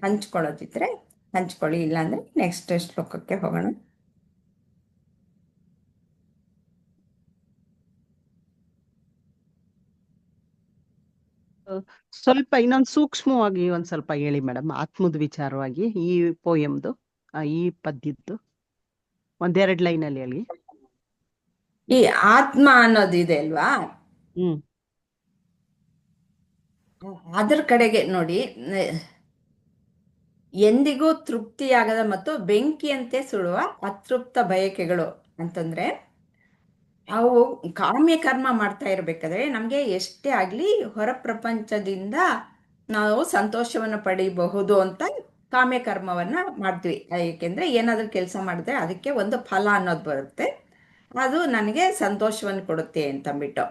ಹಂಚ್ಕೊಳ್ಳೋದಿದ್ರೆ ಹಂಚ್ಕೊಳ್ಳಿ, ಇಲ್ಲಾಂದ್ರೆ ನೆಕ್ಸ್ಟ್ ಶ್ಲೋಕಕ್ಕೆ ಹೋಗೋಣ. ಸ್ವಲ್ಪ ಇನ್ನೊಂದು ಸೂಕ್ಷ್ಮವಾಗಿ ಒಂದ್ ಸ್ವಲ್ಪ ಹೇಳಿ ಮೇಡಮ್, ಆತ್ಮದ ವಿಚಾರವಾಗಿ ಈ ಪೋಯಮ್ದು, ಈ ಪದ್ಯದ್ದು ಒಂದೆರಡು ಲೈನ್ ಅಲ್ಲಿ ಹೇಳಿ. ಈ ಆತ್ಮ ಅನ್ನೋದಿದೆ ಅಲ್ವಾ, ಅದರ ಕಡೆಗೆ ನೋಡಿ, ಎಂದಿಗೂ ತೃಪ್ತಿಯಾಗದ ಮತ್ತು ಬೆಂಕಿಯಂತೆ ಸುಡುವ ಅತೃಪ್ತ ಬಯಕೆಗಳು ಅಂತಂದ್ರೆ, ಅವು ಕಾಮ್ಯ ಕರ್ಮ ಮಾಡ್ತಾ ಇರ್ಬೇಕಾದ್ರೆ ನಮ್ಗೆ ಎಷ್ಟೇ ಆಗ್ಲಿ ಹೊರ ಪ್ರಪಂಚದಿಂದ ನಾವು ಸಂತೋಷವನ್ನ ಪಡಿಬಹುದು ಅಂತ ಕಾಮ್ಯ ಕರ್ಮವನ್ನ ಮಾಡ್ತೀವಿ. ಏಕೆಂದ್ರೆ ಏನಾದ್ರೂ ಕೆಲಸ ಮಾಡಿದ್ರೆ ಅದಕ್ಕೆ ಒಂದು ಫಲ ಅನ್ನೋದು ಬರುತ್ತೆ, ಅದು ನನಗೆ ಸಂತೋಷವನ್ನು ಕೊಡುತ್ತೆ ಅಂತಂದ್ಬಿಟ್ಟು.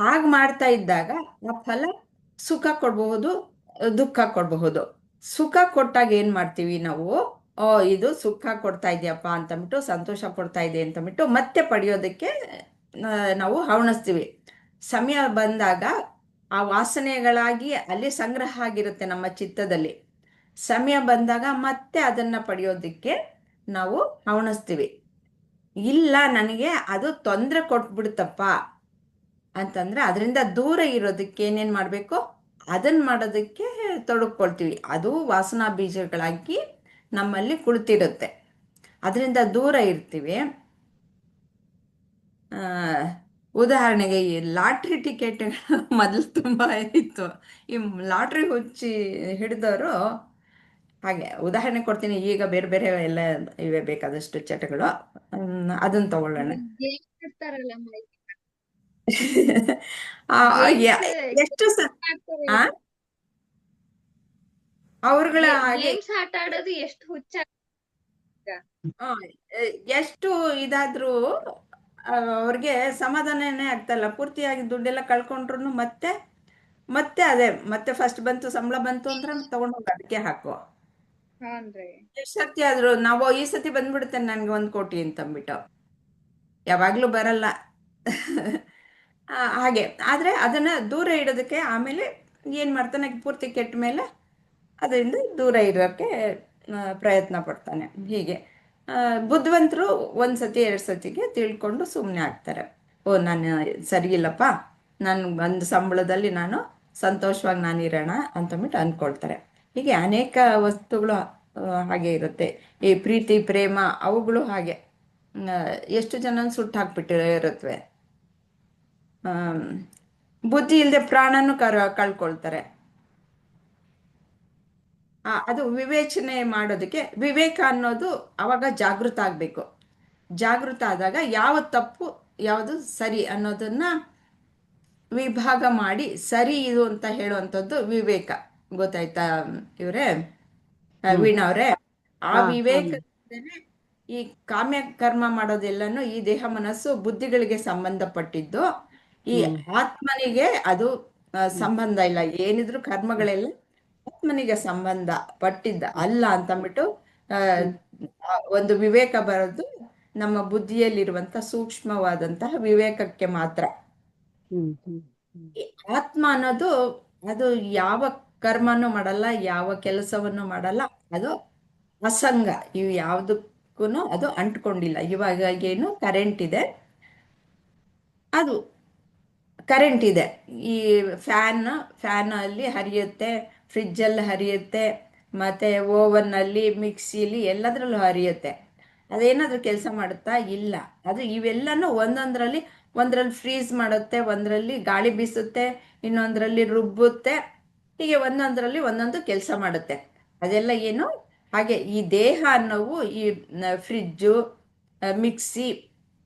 ಹಾಗೆ ಮಾಡ್ತಾ ಇದ್ದಾಗ ಆ ಫಲ ಸುಖ ಕೊಡಬಹುದು, ದುಃಖ ಕೊಡಬಹುದು. ಸುಖ ಕೊಟ್ಟಾಗ ಏನ್ ಮಾಡ್ತೀವಿ ನಾವು, ಇದು ಸುಖ ಕೊಡ್ತಾ ಇದೆಯಪ್ಪ ಅಂತಂದ್ಬಿಟ್ಟು, ಸಂತೋಷ ಕೊಡ್ತಾ ಇದೆ ಅಂತಂದ್ಬಿಟ್ಟು ಮತ್ತೆ ಪಡೆಯೋದಕ್ಕೆ ನಾವು ಹವಣಿಸ್ತೀವಿ. ಸಮಯ ಬಂದಾಗ ಆ ವಾಸನೆಗಳಾಗಿ ಅಲ್ಲಿ ಸಂಗ್ರಹ ಆಗಿರುತ್ತೆ ನಮ್ಮ ಚಿತ್ತದಲ್ಲಿ. ಸಮಯ ಬಂದಾಗ ಮತ್ತೆ ಅದನ್ನ ಪಡೆಯೋದಕ್ಕೆ ನಾವು ಹವಣಿಸ್ತೀವಿ. ಇಲ್ಲ ನನಗೆ ಅದು ತೊಂದರೆ ಕೊಟ್ಬಿಡುತ್ತಪ್ಪ ಅಂತಂದ್ರೆ ಅದರಿಂದ ದೂರ ಇರೋದಕ್ಕೆ ಏನೇನ್ ಮಾಡ್ಬೇಕು, ಅದನ್ನ ಮಾಡೋದಕ್ಕೆ ತೊಡಕೊಳ್ತೀವಿ. ಅದು ವಾಸನಾ ಬೀಜಗಳಾಗಿ ನಮ್ಮಲ್ಲಿ ಕುಳಿತಿರುತ್ತೆ. ಅದರಿಂದ ದೂರ ಇರ್ತೀವಿ. ಉದಾಹರಣೆಗೆ ಈ ಲಾಟ್ರಿ ಟಿಕೆಟ್ ಮೊದಲು ತುಂಬಾ ಇತ್ತು. ಈ ಲಾಟ್ರಿ ಹುಚ್ಚಿ ಹಿಡಿದವರು ಹಾಗೆ ಉದಾಹರಣೆ ಕೊಡ್ತೀನಿ. ಈಗ ಬೇರೆ ಬೇರೆ ಎಲ್ಲ ಇವೆ ಬೇಕಾದಷ್ಟು ಚಟಗಳು. ಅದನ್ನ ತಗೊಳ್ಳೋಣ. ಗೇಮ್ ಆಡ್ತಾರಲ್ಲ ಆ, ಯ- ಎಷ್ಟು ಆ ಅವ್ರಗಳ ಹಾಗೆ ಗೇಮ್ಸ್ ಆಟ ಆಡೋದು ಎಷ್ಟು ಹುಚ್ಚ. ಆ, ಎಷ್ಟು ಇದಾದ್ರೂ ಅವ್ರಿಗೆ ಸಮಾಧಾನನೇ ಆಗ್ತಲ್ಲ. ಪೂರ್ತಿಯಾಗಿ ದುಡ್ಡೆಲ್ಲ ಕಳ್ಕೊಂಡ್ರು ಮತ್ತೆ ಅದೇ ಮತ್ತೆ ಫಸ್ಟ್ ಬಂತು, ಸಂಬಳ ಬಂತು ಅಂದ್ರೆ ತಗೊಂಡೋಗಿ ಅದಕ್ಕೆ ಹಾಕೋ. ಹಾನ್ರಿ. ಎಷ್ಟು ಸತಿ ಆದ್ರೂ ನಾವು ಈ ಸತಿ ಬಂದ್ಬಿಡುತ್ತೆ ನನ್ಗೆ 1 ಕೋಟಿ ಅಂತಂದ್ಬಿಟ್ಟು, ಯಾವಾಗ್ಲೂ ಬರಲ್ಲ. ಹಾಗೆ ಆದ್ರೆ ಅದನ್ನ ದೂರ ಇಡೋದಕ್ಕೆ ಆಮೇಲೆ ಏನ್ ಮಾಡ್ತಾನೆ, ಪೂರ್ತಿ ಕೆಟ್ಟ ಮೇಲೆ ಅದರಿಂದ ದೂರ ಇರೋಕ್ಕೆ ಪ್ರಯತ್ನ ಪಡ್ತಾನೆ. ಹೀಗೆ ಬುದ್ಧಿವಂತರು 1 ಸತಿ 2 ಸತಿಗೆ ತಿಳ್ಕೊಂಡು ಸುಮ್ಮನೆ ಆಗ್ತಾರೆ. ಓ ನಾನು ಸರಿ ಇಲ್ಲಪ್ಪ, ನಾನು ಒಂದು ಸಂಬಳದಲ್ಲಿ ನಾನು ಸಂತೋಷವಾಗಿ ನಾನಿರೋಣ ಅಂತಂದ್ಬಿಟ್ಟು ಅಂದ್ಕೊಳ್ತಾರೆ. ಹೀಗೆ ಅನೇಕ ವಸ್ತುಗಳು ಹಾಗೆ ಇರುತ್ತೆ. ಈ ಪ್ರೀತಿ ಪ್ರೇಮ ಅವುಗಳು ಹಾಗೆ ಎಷ್ಟು ಜನ ಸುಟ್ಟು ಹಾಕ್ಬಿಟ್ಟಿರುತ್ತವೆ. ಬುದ್ಧಿ ಇಲ್ಲದೆ ಪ್ರಾಣನೂ ಕಳ್ಕೊಳ್ತಾರೆ. ಅದು ವಿವೇಚನೆ ಮಾಡೋದಕ್ಕೆ ವಿವೇಕ ಅನ್ನೋದು ಅವಾಗ ಜಾಗೃತ ಆಗಬೇಕು. ಜಾಗೃತ ಆದಾಗ ಯಾವ ತಪ್ಪು ಯಾವುದು ಸರಿ ಅನ್ನೋದನ್ನ ವಿಭಾಗ ಮಾಡಿ ಸರಿ ಇದು ಅಂತ ಹೇಳುವಂಥದ್ದು ವಿವೇಕ. ಗೊತ್ತಾಯ್ತಾ ಇವ್ರೆ, ವೀಣಾ ಅವ್ರೆ? ಆ ವಿವೇಕದಿಂದಲೇ ಈ ಕಾಮ್ಯ ಕರ್ಮ ಮಾಡೋದೆಲ್ಲನೂ ಈ ದೇಹ ಮನಸ್ಸು ಬುದ್ಧಿಗಳಿಗೆ ಸಂಬಂಧಪಟ್ಟಿದ್ದು. ಈ ಆತ್ಮನಿಗೆ ಅದು ಸಂಬಂಧ ಇಲ್ಲ. ಏನಿದ್ರು ಕರ್ಮಗಳೆಲ್ಲ ಆತ್ಮನಿಗೆ ಸಂಬಂಧ ಪಟ್ಟಿದ್ದ ಅಲ್ಲ ಅಂತಂದ್ಬಿಟ್ಟು ಒಂದು ವಿವೇಕ ಬರೋದು ನಮ್ಮ ಬುದ್ಧಿಯಲ್ಲಿರುವಂತ ಸೂಕ್ಷ್ಮವಾದಂತಹ ವಿವೇಕಕ್ಕೆ ಮಾತ್ರ. ಆತ್ಮ ಅನ್ನೋದು ಅದು ಯಾವ ಕರ್ಮನೂ ಮಾಡಲ್ಲ, ಯಾವ ಕೆಲಸವನ್ನು ಮಾಡಲ್ಲ. ಅದು ಅಸಂಗ. ಇವು ಯಾವುದಕ್ಕೂ ಅದು ಅಂಟ್ಕೊಂಡಿಲ್ಲ. ಇವಾಗ ಏನು ಕರೆಂಟ್ ಇದೆ, ಅದು ಕರೆಂಟ್ ಇದೆ. ಈ ಫ್ಯಾನ್ ಅಲ್ಲಿ ಹರಿಯುತ್ತೆ, ಫ್ರಿಜ್ಜಲ್ಲಿ ಹರಿಯುತ್ತೆ, ಮತ್ತೆ ಓವನ್ನಲ್ಲಿ, ಮಿಕ್ಸಿಲಿ ಎಲ್ಲದರಲ್ಲೂ ಹರಿಯುತ್ತೆ. ಅದೇನಾದ್ರೂ ಕೆಲಸ ಮಾಡುತ್ತಾ? ಇಲ್ಲ. ಅದು ಇವೆಲ್ಲನೂ ಒಂದೊಂದರಲ್ಲಿ ಫ್ರೀಸ್ ಮಾಡುತ್ತೆ, ಒಂದರಲ್ಲಿ ಗಾಳಿ ಬೀಸುತ್ತೆ, ಇನ್ನೊಂದರಲ್ಲಿ ರುಬ್ಬುತ್ತೆ. ಹೀಗೆ ಒಂದೊಂದರಲ್ಲಿ ಒಂದೊಂದು ಕೆಲಸ ಮಾಡುತ್ತೆ. ಅದೆಲ್ಲ ಏನು ಹಾಗೆ ಈ ದೇಹ ಅನ್ನೋವು ಈ ಫ್ರಿಜ್ಜು, ಮಿಕ್ಸಿ,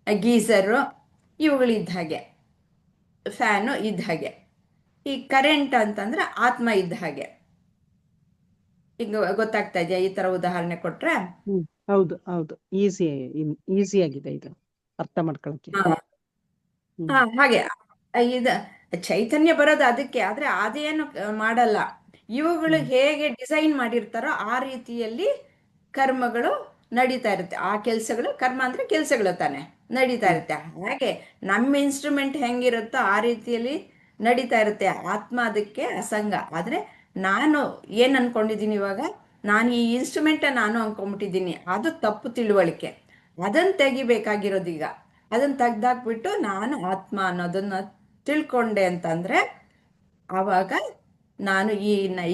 ಗೀಸರು ಇವುಗಳಿದ್ದ ಹಾಗೆ, ಫ್ಯಾನು ಇದ್ದ ಹಾಗೆ. ಈ ಕರೆಂಟ್ ಅಂತಂದ್ರೆ ಆತ್ಮ ಇದ್ದ ಹಾಗೆ. ಈಗ ಗೊತ್ತಾಗ್ತಾ ಇದೆಯಾ ಈ ತರ ಉದಾಹರಣೆ ಕೊಟ್ರೆ? ಹೌದು ಹೌದು, ಈಸಿ ಆಗಿದೆ ಇದು ಅರ್ಥ ಮಾಡ್ಕೊಳಕ್ಕೆ. ಹಾಗೆ ಇದು ಚೈತನ್ಯ ಬರೋದು ಅದಕ್ಕೆ. ಆದ್ರೆ ಅದೇನು ಮಾಡಲ್ಲ. ಇವುಗಳು ಹೇಗೆ ಡಿಸೈನ್ ಮಾಡಿರ್ತಾರೋ ಆ ರೀತಿಯಲ್ಲಿ ಕರ್ಮಗಳು ನಡೀತಾ ಇರುತ್ತೆ. ಆ ಕೆಲಸಗಳು, ಕರ್ಮ ಅಂದ್ರೆ ಕೆಲಸಗಳು ತಾನೆ, ನಡೀತಾ ಇರುತ್ತೆ. ಹಾಗೆ ನಮ್ಮ ಇನ್ಸ್ಟ್ರೂಮೆಂಟ್ ಹೆಂಗಿರುತ್ತೋ ಆ ರೀತಿಯಲ್ಲಿ ನಡೀತಾ ಇರುತ್ತೆ. ಆತ್ಮ ಅದಕ್ಕೆ ಅಸಂಗ. ಆದ್ರೆ ನಾನು ಏನ್ ಅನ್ಕೊಂಡಿದ್ದೀನಿ ಇವಾಗ, ನಾನು ಈ ಇನ್ಸ್ಟ್ರೂಮೆಂಟ್ ನಾನು ಅನ್ಕೊಂಡ್ಬಿಟ್ಟಿದ್ದೀನಿ. ಅದು ತಪ್ಪು ತಿಳುವಳಿಕೆ. ಅದನ್ನ ತೆಗಿಬೇಕಾಗಿರೋದು ಈಗ. ಅದನ್ನ ತೆಗ್ದಾಕ್ಬಿಟ್ಟು ನಾನು ಆತ್ಮ ಅನ್ನೋದನ್ನ ತಿಳ್ಕೊಂಡೆ ಅಂತಂದ್ರೆ ಆವಾಗ ನಾನು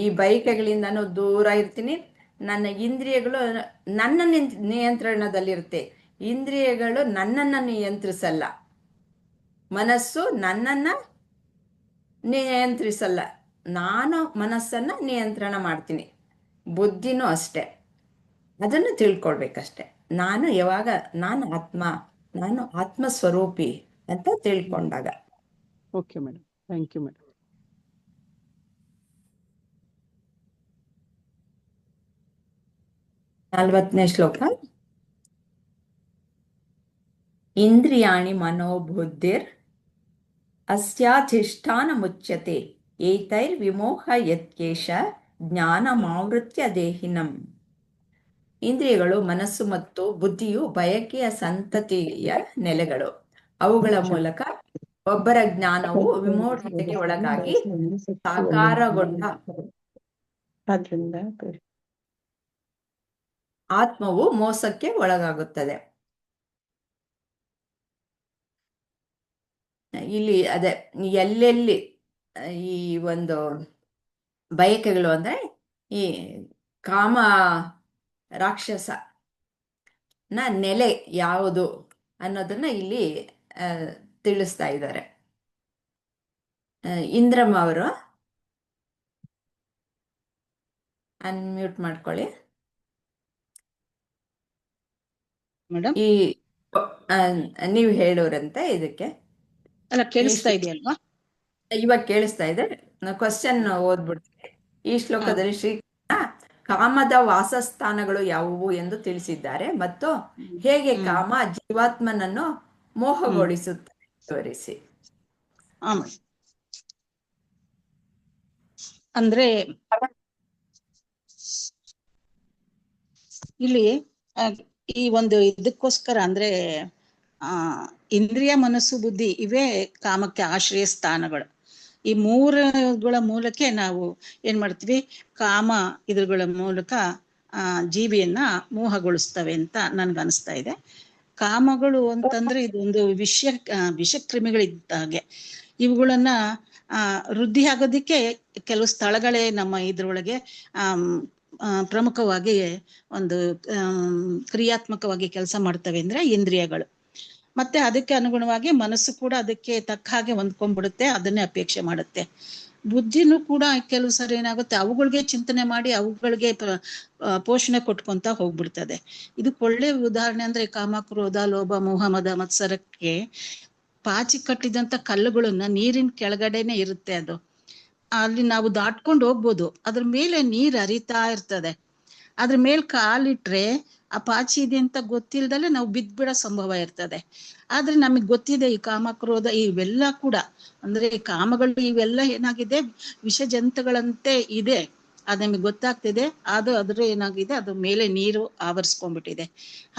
ಈ ಬೈಕೆಗಳಿಂದನೂ ದೂರ ಇರ್ತೀನಿ. ನನ್ನ ಇಂದ್ರಿಯಗಳು ನನ್ನ ನಿಯಂತ್ರಣದಲ್ಲಿರುತ್ತೆ. ಇಂದ್ರಿಯಗಳು ನನ್ನನ್ನು ನಿಯಂತ್ರಿಸಲ್ಲ, ಮನಸ್ಸು ನನ್ನನ್ನ ನಿಯಂತ್ರಿಸಲ್ಲ. ನಾನು ಮನಸ್ಸನ್ನ ನಿಯಂತ್ರಣ ಮಾಡ್ತೀನಿ. ಬುದ್ಧಿನೂ ಅಷ್ಟೆ. ಅದನ್ನು ತಿಳ್ಕೊಳ್ಬೇಕಷ್ಟೆ. ನಾನು ಯಾವಾಗ ನಾನು ಆತ್ಮ ಸ್ವರೂಪಿ ಅಂತ ತಿಳ್ಕೊಂಡಾಗ. Okay madam, thank you madam. 40ನೇ ಶ್ಲೋಕ. ಇಂದ್ರಿಯಾಣಿ ಮನೋಬುದ್ಧಿರ್ ಅಸ್ಯಾಧಿಷ್ಠಾನ ಮುಚ್ಯತೆ ಏತೈರ್ವಿಮೋಹ ಯತ್ಕೇಶ ಜ್ಞಾನಮಾವೃತ್ಯ ದೇಹಿನಂ. ಇಂದ್ರಿಯಗಳು, ಮನಸ್ಸು ಮತ್ತು ಬುದ್ಧಿಯು ಬಯಕೆಯ ಸಂತತಿಯ ನೆಲೆಗಳು. ಅವುಗಳ ಮೂಲಕ ಒಬ್ಬರ ಜ್ಞಾನವು ವಿಮೋಢತೆಗೆ ಒಳಗಾಗಿ ಸಾಕಾರಗೊಂಡ ಆತ್ಮವು ಮೋಸಕ್ಕೆ ಒಳಗಾಗುತ್ತದೆ. ಇಲ್ಲಿ ಅದೇ ಎಲ್ಲೆಲ್ಲಿ ಈ ಒಂದು ಬಯಕೆಗಳು ಅಂದ್ರೆ ಈ ಕಾಮ ರಾಕ್ಷಸ ನೆಲೆ ಯಾವುದು ಅನ್ನೋದನ್ನ ಇಲ್ಲಿ ತಿಳಿಸ್ತಾ ಇದ್ದಾರೆ. ಇಂದ್ರಮ್ಮ ಅವರು ಅನ್ಮ್ಯೂಟ್ ಮಾಡ್ಕೊಳ್ಳಿ. ಮೇಡಮ್ ಈ ನೀವು ಹೇಳೋರಂತೆ ಇದಕ್ಕೆ ಅಲ್ಲ ಕೇಳಿಸ್ತಾ ಇದೆಯಲ್ವಾ? ಇವಾಗ ಕೇಳಿಸ್ತಾ ಇದೆ. ಕ್ವಶನ್ ಓದ್ಬಿಡ್ತೀನಿ. ಈ ಶ್ಲೋಕದಲ್ಲಿ ಶ್ರೀಕೃಷ್ಣ ಕಾಮದ ವಾಸಸ್ಥಾನಗಳು ಯಾವುವು ಎಂದು ತಿಳಿಸಿದ್ದಾರೆ ಮತ್ತು ಹೇಗೆ ಕಾಮ ಜೀವಾತ್ಮನನ್ನು ಮೋಹಗೊಳಿಸುತ್ತದೆ ತೋರಿಸಿ. ಅಂದ್ರೆ ಇಲ್ಲಿ ಈ ಒಂದು ಇದಕ್ಕೋಸ್ಕರ ಅಂದ್ರೆ ಇಂದ್ರಿಯ ಮನಸ್ಸು ಬುದ್ಧಿ ಇವೇ ಕಾಮಕ್ಕೆ ಆಶ್ರಯ ಸ್ಥಾನಗಳು. ಈ ಮೂರಗಳ ಮೂಲಕ ನಾವು ಏನ್ ಮಾಡ್ತೀವಿ, ಕಾಮ ಇದ್ರಗಳ ಮೂಲಕ ಜೀವಿಯನ್ನ ಮೋಹಗೊಳಿಸ್ತವೆ ಅಂತ ನನ್ಗನ್ಸ್ತಾ ಇದೆ. ಕಾಮಗಳು ಅಂತಂದ್ರೆ ಇದೊಂದು ವಿಷಕ್ರಿಮಿಗಳಿದ್ದ ಹಾಗೆ. ಇವುಗಳನ್ನ ವೃದ್ಧಿ ಆಗೋದಿಕ್ಕೆ ಕೆಲವು ಸ್ಥಳಗಳೇ ನಮ್ಮ ಇದ್ರೊಳಗೆ ಪ್ರಮುಖವಾಗಿ ಒಂದು ಕ್ರಿಯಾತ್ಮಕವಾಗಿ ಕೆಲಸ ಮಾಡ್ತವೆ ಅಂದ್ರೆ ಇಂದ್ರಿಯಗಳು. ಮತ್ತೆ ಅದಕ್ಕೆ ಅನುಗುಣವಾಗಿ ಮನಸ್ಸು ಕೂಡ ಅದಕ್ಕೆ ತಕ್ಕ ಹಾಗೆ ಹೊಂದ್ಕೊಂಡ್ಬಿಡುತ್ತೆ, ಅದನ್ನೇ ಅಪೇಕ್ಷೆ ಮಾಡುತ್ತೆ. ಬುದ್ಧಿನೂ ಕೂಡ ಕೆಲವು ಸರಿ ಏನಾಗುತ್ತೆ, ಅವುಗಳಿಗೆ ಚಿಂತನೆ ಮಾಡಿ ಅವುಗಳಿಗೆ ಪೋಷಣೆ ಕೊಟ್ಕೊಂತ ಹೋಗ್ಬಿಡ್ತದೆ. ಇದಕ್ಕೆ ಒಳ್ಳೆ ಉದಾಹರಣೆ ಅಂದ್ರೆ ಕಾಮ, ಕ್ರೋಧ, ಲೋಭ, ಮೋಹ, ಮದ, ಮತ್ಸರಕ್ಕೆ ಪಾಚಿ ಕಟ್ಟಿದಂತ ಕಲ್ಲುಗಳನ್ನ ನೀರಿನ ಕೆಳಗಡೆನೆ ಇರುತ್ತೆ. ಅದು ಅಲ್ಲಿ ನಾವು ದಾಟ್ಕೊಂಡು ಹೋಗ್ಬೋದು, ಅದ್ರ ಮೇಲೆ ನೀರ್ ಹರಿತಾ ಇರ್ತದೆ. ಅದ್ರ ಮೇಲೆ ಕಾಲಿಟ್ರೆ ಆ ಪಾಚಿ ಇದೆ ಅಂತ ಗೊತ್ತಿಲ್ದಲೆ ನಾವು ಬಿದ್ಬಿಡೋ ಸಂಭವ ಇರ್ತದೆ. ಆದ್ರೆ ನಮಗ್ ಗೊತ್ತಿದೆ ಈ ಕಾಮ, ಕ್ರೋಧ ಇವೆಲ್ಲ ಕೂಡ ಅಂದ್ರೆ ಕಾಮಗಳು ಇವೆಲ್ಲ ಏನಾಗಿದೆ, ವಿಷ ಜಂತುಗಳಂತೆ ಇದೆ, ಅದ್ ನಮಗೆ ಗೊತ್ತಾಗ್ತಿದೆ. ಅದ್ರ ಏನಾಗಿದೆ, ಅದ್ರ ಮೇಲೆ ನೀರು ಆವರಿಸ್ಕೊಂಡ್ಬಿಟ್ಟಿದೆ.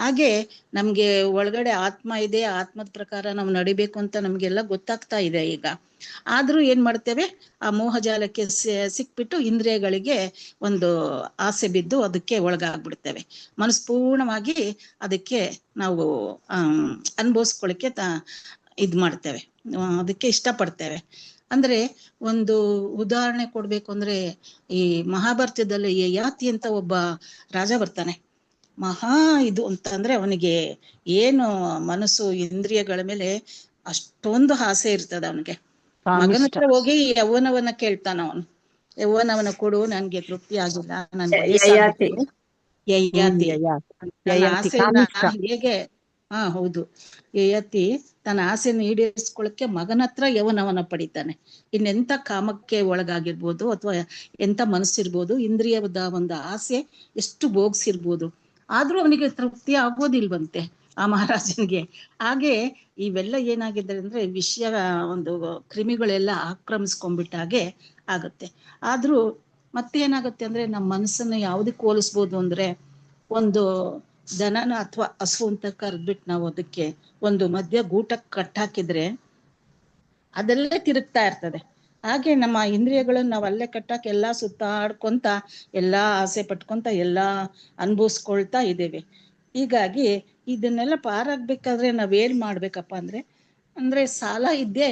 ಹಾಗೆ ನಮ್ಗೆ ಒಳಗಡೆ ಆತ್ಮ ಇದೆ, ಆತ್ಮದ ಪ್ರಕಾರ ನಾವು ನಡಿಬೇಕು ಅಂತ ನಮ್ಗೆಲ್ಲ ಗೊತ್ತಾಗ್ತಾ ಇದೆ ಈಗ. ಆದ್ರೂ ಏನ್ ಮಾಡ್ತೇವೆ, ಆ ಮೋಹಜಾಲಕ್ಕೆ ಸಿಕ್ಬಿಟ್ಟು ಇಂದ್ರಿಯಗಳಿಗೆ ಒಂದು ಆಸೆ ಬಿದ್ದು ಅದಕ್ಕೆ ಒಳಗಾಗ್ಬಿಡ್ತೇವೆ. ಮನಸ್ಪೂರ್ಣವಾಗಿ ಅದಕ್ಕೆ ನಾವು ಅನುಭವಿಸ್ಕೊಳಕ್ಕೆ ಇದ್ ಮಾಡ್ತೇವೆ, ಅದಕ್ಕೆ ಇಷ್ಟಪಡ್ತೇವೆ. ಅಂದ್ರೆ ಒಂದು ಉದಾಹರಣೆ ಕೊಡ್ಬೇಕು ಅಂದ್ರೆ, ಈ ಮಹಾಭಾರತದಲ್ಲಿ ಯಯಾತಿ ಅಂತ ಒಬ್ಬ ರಾಜ ಬರ್ತಾನೆ. ಮಹಾ ಇದು ಅಂತಂದ್ರೆ ಅವನಿಗೆ ಏನು ಮನಸ್ಸು ಇಂದ್ರಿಯಗಳ ಮೇಲೆ ಅಷ್ಟೊಂದು ಆಸೆ ಇರ್ತದ ಅವನಿಗೆ. ಮಗನ ಹತ್ರ ಹೋಗಿ ಯೌವನವನ್ನ ಕೇಳ್ತಾನ ಅವನು. ಯೌವನವನ್ನ ಕೊಡು, ನನ್ಗೆ ತೃಪ್ತಿ ಆಗಿಲ್ಲ, ನನ್ ಯಯಾತಿ ತನ್ನ ಆಸೆಯನ್ನ ಹೇಗೆ ಹೌದು, ಯಯಾತಿ ತನ್ನ ಆಸೆಯನ್ನು ಈಡೇರಿಸ್ಕೊಳಕ್ಕೆ ಮಗನ ಹತ್ರ ಯೌವನವನ್ನ ಪಡಿತಾನೆ. ಇನ್ನೆಂತ ಕಾಮಕ್ಕೆ ಒಳಗಾಗಿರ್ಬೋದು ಅಥವಾ ಎಂತ ಮನಸ್ಸಿರ್ಬೋದು, ಇಂದ್ರಿಯದ ಒಂದು ಆಸೆ ಎಷ್ಟು ಭೋಗ್ಸಿರ್ಬೋದು, ಆದ್ರೂ ಅವನಿಗೆ ತೃಪ್ತಿ ಆಗೋದಿಲ್ವಂತೆ ಆ ಮಹಾರಾಜನಿಗೆ. ಹಾಗೆ ಇವೆಲ್ಲ ಏನಾಗಿದೆ ಅಂದ್ರೆ ವಿಷಯ ಒಂದು ಕ್ರಿಮಿಗಳೆಲ್ಲ ಆಕ್ರಮಿಸ್ಕೊಂಡ್ಬಿಟ್ಟಾಗೆ ಆಗುತ್ತೆ. ಆದ್ರೂ ಮತ್ತೇನಾಗುತ್ತೆ ಅಂದ್ರೆ ನಮ್ಮ ಮನಸ್ಸನ್ನ ಯಾವ್ದಕ್ಕೆ ಹೋಲಿಸ್ಬೋದು ಅಂದ್ರೆ, ಒಂದು ದನನ ಅಥವಾ ಹಸು ಅಂತ ಕರೆದ್ಬಿಟ್ಟು ನಾವು ಅದಕ್ಕೆ ಒಂದು ಮಧ್ಯ ಗೂಟಕ್ಕೆ ಕಟ್ಟಾಕಿದ್ರೆ ಅದೆಲ್ಲೇ ತಿರುಗ್ತಾ ಇರ್ತದೆ. ಹಾಗೆ ನಮ್ಮ ಇಂದ್ರಿಯಗಳನ್ನ ನಾವು ಅಲ್ಲೇ ಕಟ್ಟಾಕಿ ಎಲ್ಲಾ ಸುತ್ತಾಡ್ಕೊಂತ ಎಲ್ಲಾ ಆಸೆ ಪಟ್ಕೊಂತ ಎಲ್ಲಾ ಅನುಭವಿಸ್ಕೊಳ್ತಾ ಇದ್ದೇವೆ. ಹೀಗಾಗಿ ಇದನ್ನೆಲ್ಲ ಪಾರಾಗ್ಬೇಕಾದ್ರೆ ನಾವೇನ್ ಮಾಡ್ಬೇಕಪ್ಪ ಅಂದ್ರೆ ಸಾಲ ಇದ್ದೇ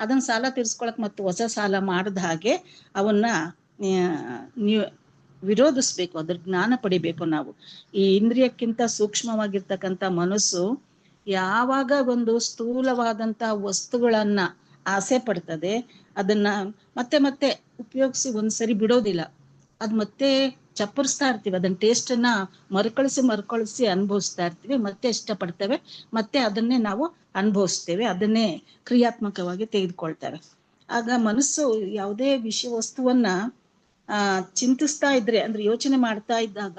ಅದನ್ನ ಸಾಲ ತೀರ್ಸ್ಕೊಳಕ್ ಮತ್ತು ಹೊಸ ಸಾಲ ಮಾಡದ ಹಾಗೆ ಅವನ್ನ ವಿರೋಧಿಸ್ಬೇಕು, ಅದ್ರ ಜ್ಞಾನ ಪಡಿಬೇಕು ನಾವು. ಈ ಇಂದ್ರಿಯಕ್ಕಿಂತ ಸೂಕ್ಷ್ಮವಾಗಿರ್ತಕ್ಕಂಥ ಮನಸ್ಸು ಯಾವಾಗ ಒಂದು ಸ್ಥೂಲವಾದಂತ ವಸ್ತುಗಳನ್ನ ಆಸೆ ಪಡ್ತದೆ, ಅದನ್ನ ಮತ್ತೆ ಮತ್ತೆ ಉಪಯೋಗಿಸಿ ಒಂದ್ಸರಿ ಬಿಡೋದಿಲ್ಲ. ಅದ್ ಮತ್ತೆ ಚಪ್ಪರಿಸ್ತಾ ಇರ್ತೀವಿ, ಅದನ್ನ ಟೇಸ್ಟ್ ಅನ್ನ ಮರುಕಳಿಸಿ ಅನುಭವಿಸ್ತಾ ಇರ್ತೀವಿ, ಮತ್ತೆ ಇಷ್ಟಪಡ್ತೇವೆ, ಮತ್ತೆ ಅದನ್ನೇ ನಾವು ಅನುಭವಿಸ್ತೇವೆ, ಅದನ್ನೇ ಕ್ರಿಯಾತ್ಮಕವಾಗಿ ತೆಗೆದುಕೊಳ್ತೇವೆ. ಆಗ ಮನಸ್ಸು ಯಾವುದೇ ವಿಷಯ ವಸ್ತುವನ್ನ ಚಿಂತಿಸ್ತಾ ಇದ್ರೆ ಅಂದ್ರೆ ಯೋಚನೆ ಮಾಡ್ತಾ ಇದ್ದಾಗ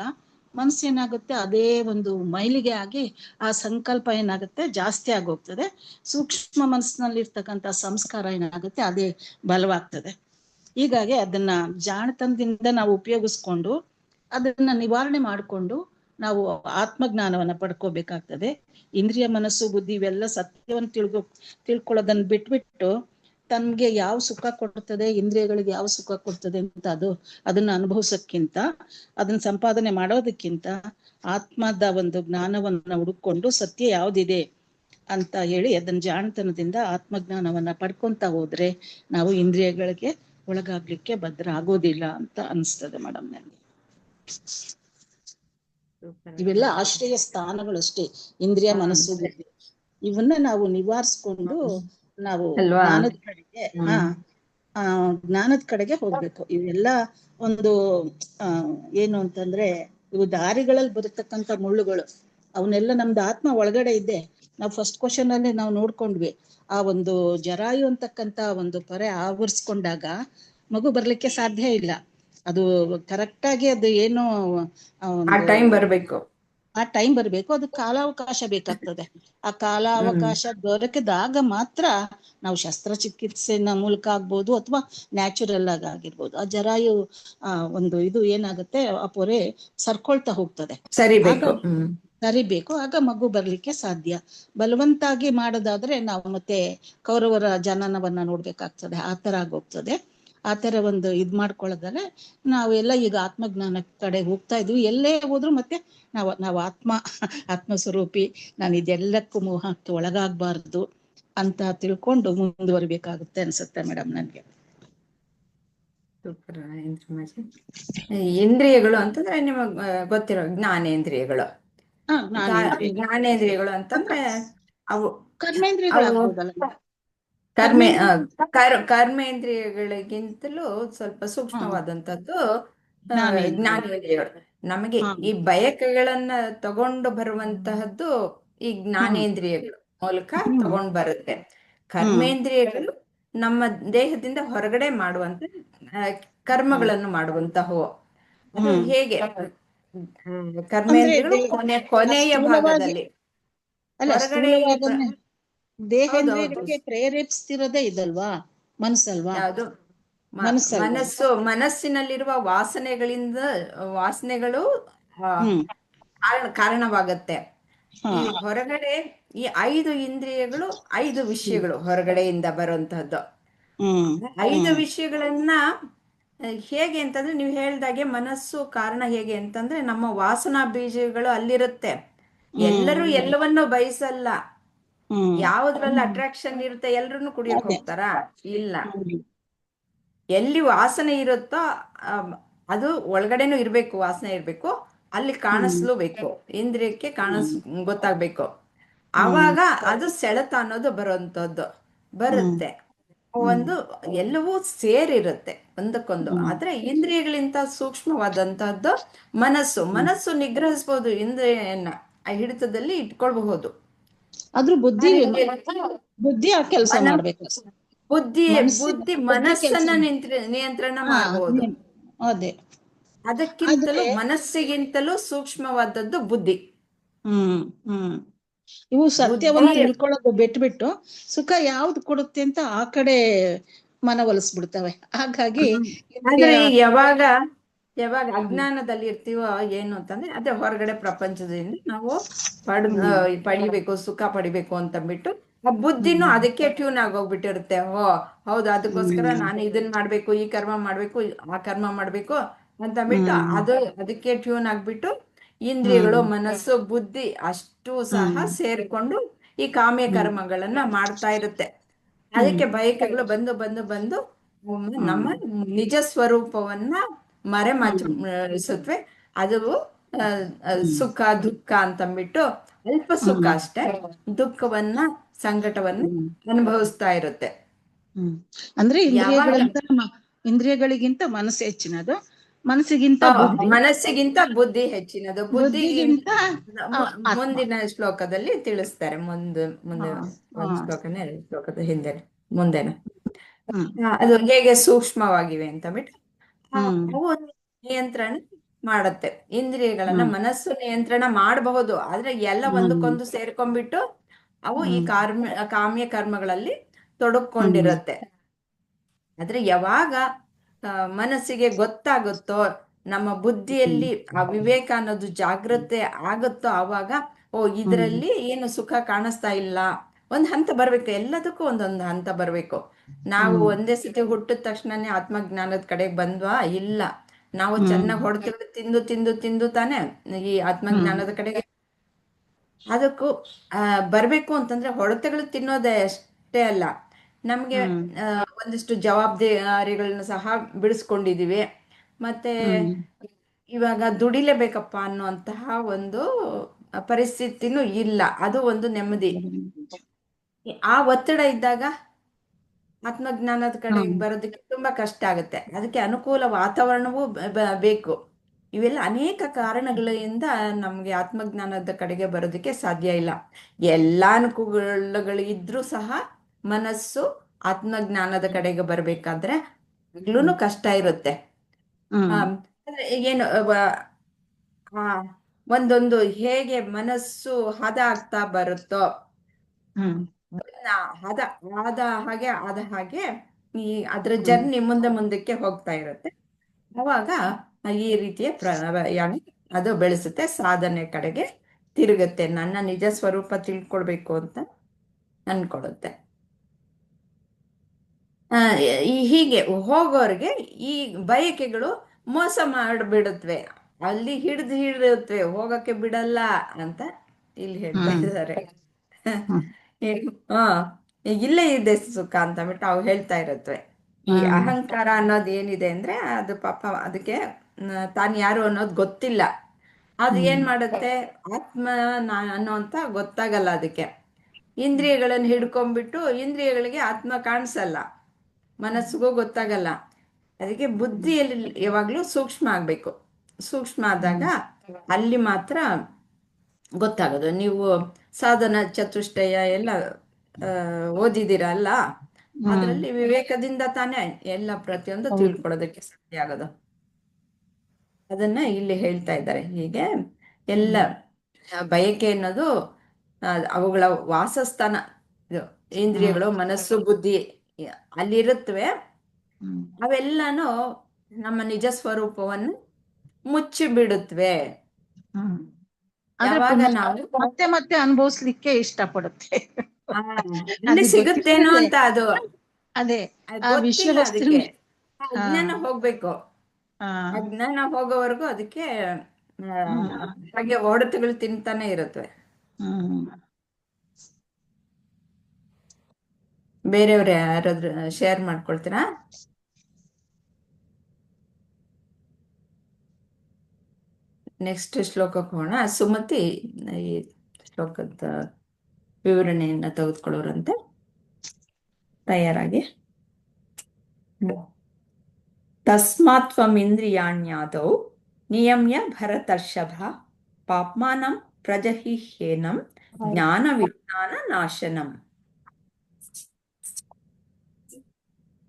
ಮನಸ್ಸೇನಾಗುತ್ತೆ, ಅದೇ ಒಂದು ಮೈಲಿಗೆ ಆಗಿ ಆ ಸಂಕಲ್ಪ ಏನಾಗುತ್ತೆ ಜಾಸ್ತಿ ಆಗೋಗ್ತದೆ. ಸೂಕ್ಷ್ಮ ಮನಸ್ಸಿನಲ್ಲಿ ಇರ್ತಕ್ಕಂಥ ಸಂಸ್ಕಾರ ಏನಾಗುತ್ತೆ ಅದೇ ಬಲವಾಗ್ತದೆ. ಹೀಗಾಗಿ ಅದನ್ನ ಜಾಣತನದಿಂದ ನಾವು ಉಪಯೋಗಿಸ್ಕೊಂಡು ಅದನ್ನ ನಿವಾರಣೆ ಮಾಡಿಕೊಂಡು ನಾವು ಆತ್ಮಜ್ಞಾನವನ್ನ ಪಡ್ಕೋಬೇಕಾಗ್ತದೆ. ಇಂದ್ರಿಯ ಮನಸ್ಸು ಬುದ್ಧಿ ಇವೆಲ್ಲ ಸತ್ಯವನ್ನು ತಿಳ್ಕೊಳ್ಳೋದನ್ನ ಬಿಟ್ಬಿಟ್ಟು ತನ್ಗೆ ಯಾವ ಸುಖ ಕೊಡ್ತದೆ, ಇಂದ್ರಿಯಗಳಿಗೆ ಯಾವ ಸುಖ ಕೊಡ್ತದೆ ಅಂತ ಅದನ್ನ ಅನುಭವಿಸೋಕ್ಕಿಂತ, ಅದನ್ನ ಸಂಪಾದನೆ ಮಾಡೋದಕ್ಕಿಂತ ಆತ್ಮದ ಒಂದು ಜ್ಞಾನವನ್ನ ಹುಡುಕೊಂಡು ಸತ್ಯ ಯಾವ್ದಿದೆ ಅಂತ ಹೇಳಿ ಅದನ್ನ ಜಾಣತನದಿಂದ ಆತ್ಮಜ್ಞಾನವನ್ನ ಪಡ್ಕೊಂತ ಹೋದ್ರೆ ನಾವು ಇಂದ್ರಿಯಗಳಿಗೆ ಒಳಗಾಗ್ಲಿಕ್ಕೆ ಭದ್ರ ಆಗೋದಿಲ್ಲ ಅಂತ ಅನಿಸ್ತದೆ ಮೇಡಮ್ ನನಗೆ. ಇವೆಲ್ಲ ಆಶ್ರಯ ಸ್ಥಾನಗಳಷ್ಟೇ, ಇಂದ್ರಿಯ ಮನಸ್ಸು ಬುದ್ಧಿ. ಇವನ್ನ ನಾವು ನಿವಾರಿಸ್ಕೊಂಡು ನಾವು ಅಲ್ವಾ? ಜ್ಞಾನದ ಕಡೆಗೆ ಜ್ಞಾನದ ಕಡೆಗೆ ಹೋಗ್ಬೇಕು. ಇವೆಲ್ಲ ಒಂದು ಏನು ಅಂತಂದ್ರೆ ಇವು ದಾರಿಗಳಲ್ಲಿ ಬರತಕ್ಕಂತ ಮುಳ್ಳುಗಳು, ಅವನ್ನೆಲ್ಲ ನಮ್ದು ಆತ್ಮ ಒಳಗಡೆ ಇದೆ. ನಾವು ಫಸ್ಟ್ ಕ್ವಶನ್ ಅಲ್ಲಿ ನಾವು ನೋಡ್ಕೊಂಡ್ವಿ, ಆ ಒಂದು ಜರಾಯು ಅಂತಕ್ಕಂತ ಒಂದು ಪೊರೆ ಆವರಿಸ್ಕೊಂಡಾಗ ಮಗು ಬರ್ಲಿಕ್ಕೆ ಸಾಧ್ಯ ಇಲ್ಲ. ಅದು ಕರೆಕ್ಟ್ ಆಗಿ ಅದು ಏನು ಆ ಟೈಮ್ ಬರ್ಬೇಕು, ಅದು ಕಾಲಾವಕಾಶ ಬೇಕಾಗ್ತದೆ. ಆ ಕಾಲಾವಕಾಶ ದೊರಕಿದಾಗ ಮಾತ್ರ ನಾವು ಶಸ್ತ್ರಚಿಕಿತ್ಸೆನ ಮೂಲಕ ಆಗ್ಬೋದು ಅಥವಾ ನ್ಯಾಚುರಲ್ ಆಗಿರ್ಬೋದು. ಆ ಜರಾಯು ಒಂದು ಇದು ಏನಾಗುತ್ತೆ, ಆ ಪೊರೆ ಸರ್ಕೊಳ್ತಾ ಹೋಗ್ತದೆ, ಸರಿಬೇಕು, ಆಗ ಮಗು ಬರ್ಲಿಕ್ಕೆ ಸಾಧ್ಯ. ಬಲವಂತಾಗಿ ಮಾಡೋದಾದ್ರೆ ನಾವು ಮತ್ತೆ ಕೌರವರ ಜನನವನ್ನ ನೋಡ್ಬೇಕಾಗ್ತದೆ, ಆ ತರ ಆಗೋಗ್ತದೆ. ಆ ತರ ಒಂದು ಇದ್ ಮಾಡ್ಕೊಳ್ಳೋದಾದ್ರೆ ನಾವೆಲ್ಲ ಈಗ ಆತ್ಮಜ್ಞಾನ ಕಡೆ ಹೋಗ್ತಾ ಇದ್ವಿ. ಎಲ್ಲೇ ಹೋದ್ರು ಮತ್ತೆ ನಾವು ಆತ್ಮ ಸ್ವರೂಪಿ, ನಾನು ಇದೆಲ್ಲಕ್ಕೂ ಮೋಹಕ್ಕೆ ಒಳಗಾಗಬಾರ್ದು ಅಂತ ತಿಳ್ಕೊಂಡು ಮುಂದುವರಿಬೇಕಾಗುತ್ತೆ ಅನ್ಸುತ್ತೆ ಮೇಡಮ್ ನನ್ಗೆ. ಸೂಪರ್. ಇಂದ್ರಿಯಗಳು ಅಂತಂದ್ರೆ ನಿಮಗ್ ಗೊತ್ತಿರೋ ಜ್ಞಾನೇಂದ್ರಿಯಗಳು. ಜ್ಞಾನೇಂದ್ರಿಯಗಳು ಅಂತಂದ್ರೆ ಅವು ಕರ್ಮೇಂದ್ರಿಯಗಳಿಗಿಂತಲೂ ಸ್ವಲ್ಪ ಸೂಕ್ಷ್ಮವಾದಂತದ್ದು ಜ್ಞಾನೇಂದ್ರಿಯಗಳು. ನಮಗೆ ಈ ಬಯಕೆಗಳನ್ನ ತಗೊಂಡು ಬರುವಂತಹದ್ದು ಈ ಜ್ಞಾನೇಂದ್ರಿಯಗಳು ಮೂಲಕ ತಗೊಂಡು ಬರುತ್ತೆ. ಕರ್ಮೇಂದ್ರಿಯಗಳು ನಮ್ಮ ದೇಹದಿಂದ ಹೊರಗಡೆ ಮಾಡುವಂತ ಕರ್ಮಗಳನ್ನು ಮಾಡುವಂತಹವು. ಅದು ಹೇಗೆ ಕರ್ಮೇಂದ್ರಿಯಗಳು ಕೊನೆಯ ಭಾಗದಲ್ಲಿ ದೇಹೇಂದ್ರಿಯಗಳಿಗೆ ಪ್ರೇರೇಪಿಸ್ತಿರೋದೇ ಇದಲ್ವಾ, ಮನಸ್ಸಲ್ವಾ? ಯಾವುದು ಮನಸ್ಸಿನಲ್ಲಿರುವ ವಾಸನೆಗಳು ಕಾರಣವಾಗತ್ತೆ. ಈ ಹೊರಗಡೆ ಈ 5 ಇಂದ್ರಿಯಗಳು 5 ವಿಷಯಗಳು ಹೊರಗಡೆಯಿಂದ ಬರುವಂತಹದ್ದು. 5 ವಿಷಯಗಳನ್ನ ಹೇಗೆ ಅಂತಂದ್ರೆ ನೀವು ಹೇಳ್ದಾಗೆ ಮನಸ್ಸು ಕಾರಣ ಹೇಗೆ ಅಂತಂದ್ರೆ ನಮ್ಮ ವಾಸನಾ ಬೀಜಗಳು ಅಲ್ಲಿರುತ್ತೆ. ಎಲ್ಲರೂ ಎಲ್ಲವನ್ನೂ ಬಯಸಲ್ಲ. ಯಾವುದ್ರಲ್ಲಿ ಅಟ್ರಾಕ್ಷನ್ ಇರುತ್ತೆ ಎಲ್ರನ್ನು ಕುಡಿಯಕ್ ಹೋಗ್ತಾರ? ಇಲ್ಲ. ಎಲ್ಲಿ ವಾಸನೆ ಇರುತ್ತೋ ಅದು ಒಳಗಡೆನೂ ಇರ್ಬೇಕು, ವಾಸನೆ ಇರ್ಬೇಕು, ಅಲ್ಲಿ ಕಾಣಿಸ್ಲೂಬೇಕು, ಇಂದ್ರಿಯಕ್ಕೆ ಗೊತ್ತಾಗ್ಬೇಕು. ಆವಾಗ ಅದು ಸೆಳೆತ ಅನ್ನೋದು ಬರುತ್ತೆ. ಒಂದು ಎಲ್ಲವೂ ಸೇರಿರುತ್ತೆ ಒಂದಕ್ಕೊಂದು. ಆದ್ರೆ ಇಂದ್ರಿಯಗಳಿಂದ ಸೂಕ್ಷ್ಮವಾದಂತಹದ್ದು ಮನಸ್ಸು ನಿಗ್ರಹಿಸಬಹುದು, ಇಂದ್ರಿಯನ್ನ ಹಿಡಿತದಲ್ಲಿ ಇಟ್ಕೊಳ್ಬಹುದು. ಆದ್ರೂ ಬುದ್ಧಿ ಕೆಲಸ ಮಾಡ್ಬೇಕು. ಬುದ್ಧಿ ಮನಸ್ಸನ್ನ ನಿಯಂತ್ರಣ ಮಾಡಬಹುದು. ಅದಕ್ಕಿಂತಲೂ ಮನಸ್ಸಿಗಿಂತಲೂ ಸೂಕ್ಷ್ಮವಾದದ್ದು ಬುದ್ಧಿ. ಇವು ಸತ್ಯವನ್ನು ತಿಳ್ಕೊಳ್ಳೋದು ಬಿಟ್ಬಿಟ್ಟು ಸುಖ ಯಾವ್ದು ಕೊಡುತ್ತೆ ಅಂತ ಆ ಕಡೆ ಮನವೊಲಿಸ್ಬಿಡ್ತವೆ. ಹಾಗಾಗಿ ಯಾವಾಗ ಅಜ್ಞಾನದಲ್ಲಿ ಇರ್ತೀವೋ ಏನು ಅಂತಂದ್ರೆ ಅದೇ ಹೊರಗಡೆ ಪ್ರಪಂಚದಿಂದ ನಾವು ಪಡಿಬೇಕು, ಸುಖ ಪಡಿಬೇಕು ಅಂತಂದ್ಬಿಟ್ಟು ಆ ಬುದ್ಧಿನೂ ಅದಕ್ಕೆ ಟ್ಯೂನ್ ಆಗೋಗ್ಬಿಟ್ಟಿರುತ್ತೆ. ಹೌದು, ಅದಕ್ಕೋಸ್ಕರ ನಾನು ಇದನ್ನ ಮಾಡ್ಬೇಕು, ಈ ಕರ್ಮ ಮಾಡ್ಬೇಕು, ಆ ಕರ್ಮ ಮಾಡ್ಬೇಕು ಅಂತಂದ್ಬಿಟ್ಟು ಅದಕ್ಕೆ ಟ್ಯೂನ್ ಆಗ್ಬಿಟ್ಟು ಇಂದ್ರಿಯಗಳು, ಮನಸ್ಸು, ಬುದ್ಧಿ ಅಷ್ಟು ಸಹ ಸೇರ್ಕೊಂಡು ಈ ಕಾಮ್ಯ ಕರ್ಮಗಳನ್ನ ಮಾಡ್ತಾ ಇರುತ್ತೆ. ಅದಕ್ಕೆ ಬಯಕೆಗಳು ಬಂದು ನಮ್ಮ ನಿಜ ಸ್ವರೂಪವನ್ನ ಮರೆಮಾಚಿಸುತ್ತವೆ. ಅದು ಸುಖ ದುಃಖ ಅಂತಂದ್ಬಿಟ್ಟು ಅಲ್ಪ ಸುಖ ಅಷ್ಟೇ, ದುಃಖವನ್ನ ಸಂಕಟವನ್ನ ಅನುಭವಿಸ್ತಾ ಇರುತ್ತೆ. ಅಂದ್ರೆ ಇಂದ್ರಿಯಗಳಿಗಿಂತ ಮನಸ್ಸು ಹೆಚ್ಚಿನದು, ಮನಸ್ಸಿಗಿಂತ ಬುದ್ಧಿ ಹೆಚ್ಚಿನದು. ಬುದ್ಧಿಗಿಂತ ಮುಂದಿನ ಶ್ಲೋಕದಲ್ಲಿ ತಿಳಿಸ್ತಾರೆ. ಮುಂದೆ ಒಂದು ಶ್ಲೋಕನೇ, 2 ಶ್ಲೋಕದ ಮುಂದೆನೆ ಅದು ಹೇಗೆ ಸೂಕ್ಷ್ಮವಾಗಿವೆ ಅಂತ ಬಿಟ್ಟು ಅವು ನಿಯಂತ್ರಣ ಮಾಡತ್ತೆ. ಇಂದ್ರಿಯಗಳನ್ನ ಮನಸ್ಸು ನಿಯಂತ್ರಣ ಮಾಡಬಹುದು, ಆದ್ರೆ ಎಲ್ಲ ಒಂದಕ್ಕೊಂದು ಸೇರ್ಕೊಂಡ್ಬಿಟ್ಟು ಅವು ಈ ಕಾಮ್ಯ ಕರ್ಮಗಳಲ್ಲಿ ತೊಡಕೊಂಡಿರತ್ತೆ. ಆದ್ರೆ ಯಾವಾಗ ಮನಸ್ಸಿಗೆ ಗೊತ್ತಾಗುತ್ತೋ, ನಮ್ಮ ಬುದ್ಧಿಯಲ್ಲಿ ಆ ವಿವೇಕ ಅನ್ನೋದು ಜಾಗೃತೆ ಆಗುತ್ತೋ, ಆವಾಗ ಇದರಲ್ಲಿ ಏನು ಸುಖ ಕಾಣಿಸ್ತಾ ಇಲ್ಲ, ಒಂದು ಹಂತ ಬರ್ಬೇಕು, ಎಲ್ಲದಕ್ಕೂ ಒಂದೊಂದು ಹಂತ ಬರ್ಬೇಕು. ನಾವು ಒಂದೇ ಸತಿ ಹುಟ್ಟಿದ ತಕ್ಷಣನೇ ಆತ್ಮಜ್ಞಾನದ ಕಡೆಗೆ ಬಂದ್ವಾ? ಇಲ್ಲ, ನಾವು ಚೆನ್ನಾಗಿ ಹೊಡೆತ ತಿಂದು ತಿಂದು ತಿಂದು ತಾನೇ ಈ ಆತ್ಮಜ್ಞಾನದ ಕಡೆಗೆ. ಅದಕ್ಕೂ ಬರ್ಬೇಕು ಅಂತಂದ್ರೆ ಹೊಡೆತಗಳು ತಿನ್ನೋದೇ ಅಷ್ಟೇ ಅಲ್ಲ, ನಮ್ಗೆ ಒಂದಿಷ್ಟು ಜವಾಬ್ದಾರಿಗಳನ್ನ ಸಹ ಬಿಡಿಸ್ಕೊಂಡಿದೀವಿ. ಮತ್ತೆ ಇವಾಗ ದುಡಿಲೇಬೇಕಪ್ಪ ಅನ್ನುವಂತಹ ಒಂದು ಪರಿಸ್ಥಿತಿನೂ ಇಲ್ಲ. ಅದು ಒಂದು ನೆಮ್ಮದಿ. ಆ ಒತ್ತಡ ಇದ್ದಾಗ ಆತ್ಮಜ್ಞಾನದ ಕಡೆಗೆ ಬರೋದಕ್ಕೆ ತುಂಬಾ ಕಷ್ಟ ಆಗುತ್ತೆ. ಅದಕ್ಕೆ ಅನುಕೂಲ ವಾತಾವರಣವೂ ಬೇಕು. ಇವೆಲ್ಲ ಅನೇಕ ಕಾರಣಗಳಿಂದ ನಮ್ಗೆ ಆತ್ಮಜ್ಞಾನದ ಕಡೆಗೆ ಬರೋದಕ್ಕೆ ಸಾಧ್ಯ ಇಲ್ಲ. ಎಲ್ಲ ಅನುಕೂಲಗಳಿದ್ರೂ ಸಹ ಮನಸ್ಸು ಆತ್ಮಜ್ಞಾನದ ಕಡೆಗೆ ಬರ್ಬೇಕಾದ್ರೆ ಆಗ್ಲೂ ಕಷ್ಟ ಇರುತ್ತೆ. ಏನು ಒಂದೊಂದು ಹೇಗೆ ಮನಸ್ಸು ಹದ ಆಗ್ತಾ ಬರುತ್ತೋ, ಆದ ಹಾಗೆ ಈ ಅದ್ರ ಜರ್ನಿ ಮುಂದೆ ಮುಂದಕ್ಕೆ ಹೋಗ್ತಾ ಇರುತ್ತೆ. ಅವಾಗ ಈ ರೀತಿಯ ಪ್ರಯಾಣ ಅದು ಬೆಳೆಸುತ್ತೆ, ಸಾಧನೆ ಕಡೆಗೆ ತಿರುಗುತ್ತೆ, ನನ್ನ ನಿಜ ಸ್ವರೂಪ ತಿಳ್ಕೊಳ್ಬೇಕು ಅಂತ ಅನ್ಕೊಳುತ್ತೆ. ಹೀಗೆ ಹೋಗೋರ್ಗೆ ಈ ಬಯಕೆಗಳು ಮೋಸ ಮಾಡಿಬಿಡುತ್ತವೆ, ಅಲ್ಲಿ ಹಿಡಿದುತ್ತವೆ, ಹೋಗಕ್ಕೆ ಬಿಡಲ್ಲ ಅಂತ ಇಲ್ಲಿ ಹೇಳ್ತಾ ಇದ್ದಾರೆ. ಇಲ್ಲೇ ಇದೆ ಸುಖ ಅಂತ ಬಿಟ್ಟು ಅವು ಹೇಳ್ತಾ ಇರುತ್ತವೆ. ಈ ಅಹಂಕಾರ ಅನ್ನೋದು ಏನಿದೆ ಅಂದ್ರೆ ಅದು ಪಾಪ ಅದಕ್ಕೆ ತಾನು ಯಾರು ಅನ್ನೋದು ಗೊತ್ತಿಲ್ಲ. ಅದು ಏನ್ ಮಾಡುತ್ತೆ, ಆತ್ಮ ಅನ್ನೋಂತ ಗೊತ್ತಾಗಲ್ಲ ಅದಕ್ಕೆ. ಇಂದ್ರಿಯಗಳನ್ನು ಹಿಡ್ಕೊಂಡ್ಬಿಟ್ಟು ಇಂದ್ರಿಯಗಳಿಗೆ ಆತ್ಮ ಕಾಣಿಸಲ್ಲ, ಮನಸ್ಸಿಗೂ ಗೊತ್ತಾಗಲ್ಲ. ಅದಕ್ಕೆ ಬುದ್ಧಿಯಲ್ಲಿ ಯಾವಾಗ್ಲೂ ಸೂಕ್ಷ್ಮ ಆಗ್ಬೇಕು. ಸೂಕ್ಷ್ಮ ಆದಾಗ ಅಲ್ಲಿ ಮಾತ್ರ ಗೊತ್ತಾಗೋದು. ನೀವು ಸಾಧನ ಚತುಷ್ಟಯ ಎಲ್ಲ ಓದಿದಿರಲ್ಲ, ಅದರಲ್ಲಿ ವಿವೇಕದಿಂದ ತಾನೇ ಎಲ್ಲ ಪ್ರತಿಯೊಂದು ತಿಳ್ಕೊಳ್ಳೋದಕ್ಕೆ ಸಾಧ್ಯ ಆಗೋದು. ಅದನ್ನ ಇಲ್ಲಿ ಹೇಳ್ತಾ ಇದ್ದಾರೆ. ಹೀಗೆ ಎಲ್ಲ ಬಯಕೆ ಅನ್ನೋದು ಅವುಗಳ ವಾಸಸ್ಥಾನ. ಇಂದ್ರಿಯಗಳು, ಮನಸ್ಸು, ಬುದ್ಧಿ ಅಲ್ಲಿರುತ್ತವೆ. ಅವೆಲ್ಲಾನು ನಮ್ಮ ನಿಜ ಸ್ವರೂಪವನ್ನು ಮುಚ್ಚಿ ಬಿಡುತ್ತವೆ. ಯಾವಾಗ ನಾವು ಮತ್ತೆ ಮತ್ತೆ ಅನುಭವಿಸ್ಲಿಕ್ಕೆ ಇಷ್ಟಪಡುತ್ತೆ. ಅಲ್ಲಿ ಸಿಗುತ್ತೇನೋ ಅಂತ ಅದು ಅದೇ ಗೊತ್ತಿಲ್ಲ. ಅದಕ್ಕೆ ಅಜ್ಞಾನ ಹೋಗ್ಬೇಕು. ಅಜ್ಞಾನ ಹೋಗೋವರೆಗೂ ಅದಕ್ಕೆ ಹಾಗೆ ಹೊಡೆತಗಳು ತಿಂತಾನೆ ಇರುತ್ತವೆ. ಬೇರೆಯವ್ರ ಯಾರಾದ್ರೂ ಶೇರ್ ಮಾಡ್ಕೊಳ್ತೀರಾ? ನೆಕ್ಸ್ಟ್ ಶ್ಲೋಕಕ್ಕೆ ಹೋಗೋಣ. ಸುಮತಿ ಈ ಶ್ಲೋಕದ ವಿವರಣೆಯನ್ನ ತೆಗೆದುಕೊಳ್ಳೋರಂತೆ, ತಯಾರಾಗಿ. ತಸ್ಮಾತ್ತ್ವಮಿಂದ್ರಿಯಾಣ್ಯಾದೌ ನಿಯಮ್ಯ ಭರತರ್ಷಭ ಪಾಪ್ಮಾನಂ ಪ್ರಜಹಿಹ್ಯೇನಂ ಜ್ಞಾನ ವಿಜ್ಞಾನ ನಾಶನಂ.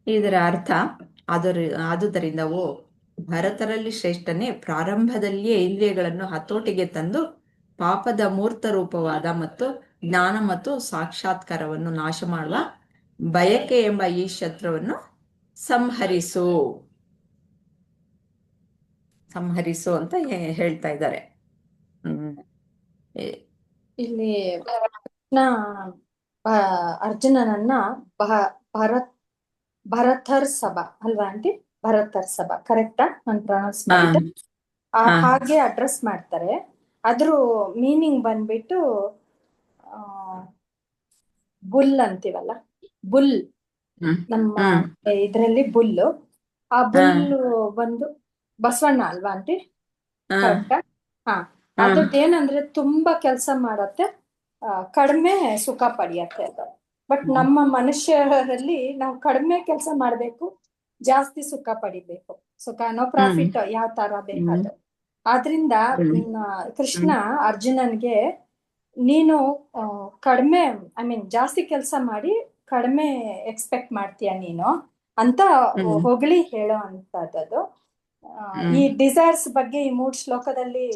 ಇದರ ಅರ್ಥ, ಆದುದರಿಂದ ಓ ಭರತರಲ್ಲಿ ಶ್ರೇಷ್ಠನೇ, ಪ್ರಾರಂಭದಲ್ಲಿಯೇ ಇಂದ್ರಿಯಗಳನ್ನು ಹತೋಟಿಗೆ ತಂದು ಪಾಪದ ಮೂರ್ತ ರೂಪವಾದ ಮತ್ತು ಜ್ಞಾನ ಮತ್ತು ಸಾಕ್ಷಾತ್ಕಾರವನ್ನು ನಾಶ ಮಾಡುವ ಬಯಕೆ ಎಂಬ ಈ ಶತ್ರುವನ್ನು ಸಂಹರಿಸು ಅಂತ ಹೇಳ್ತಾ ಇದ್ದಾರೆ. ಇಲ್ಲಿ ಅರ್ಜುನನನ್ನ ಭರತರ್ ಸಭಾ ಅಲ್ವಾ ಆಂಟಿ? ಭರತರ್ ಸಭಾ ಕರೆಕ್ಟಾ? ನಾನು ಪ್ರೊನೌನ್ಸ್ ಮಾಡಿದ್ದೆ ಹಾಗೆ ಅಡ್ರೆಸ್ ಮಾಡ್ತಾರೆ. ಅದ್ರ ಮೀನಿಂಗ್ ಬಂದ್ಬಿಟ್ಟು ಬುಲ್ ಅಂತೀವಲ್ಲ, ಬುಲ್ ನಮ್ಮ ಇದ್ರಲ್ಲಿ ಬುಲ್ಲು. ಆ ಬುಲ್ಲು ಬಂದು ಬಸವಣ್ಣ ಅಲ್ವಾ ಆಂಟಿ? ಕರೆಕ್ಟಾ? ಅದೇನಂದ್ರೆ ತುಂಬಾ ಕೆಲಸ ಮಾಡತ್ತೆ, ಕಡಿಮೆ ಸುಖ ಪಡೆಯತ್ತೆ ಅದು. ಬಟ್ ನಮ್ಮ ಮನುಷ್ಯರಲ್ಲಿ ನಾವು ಕಡಿಮೆ ಕೆಲಸ ಮಾಡ್ಬೇಕು, ಜಾಸ್ತಿ ಸುಖ ಪಡಿಬೇಕು. ಸುಖನೋ ಪ್ರಾಫಿಟ್ ಯಾವ ತರ ಬೇಕಾದ್ರು. ಆದ್ರಿಂದ ಕೃಷ್ಣ ಅರ್ಜುನನ್ಗೆ ನೀನು ಕಡಿಮೆ ಜಾಸ್ತಿ ಕೆಲಸ ಮಾಡಿ ಕಡಿಮೆ ಎಕ್ಸ್ಪೆಕ್ಟ್ ಮಾಡ್ತೀಯ ನೀನು ಅಂತ ಹೊಗಳಿ ಹೇಳೋ ಅಂತದ್ದು. ಈ ಡಿಸೈರ್ಸ್ ಬಗ್ಗೆ ಈ 3 ಶ್ಲೋಕದಲ್ಲಿ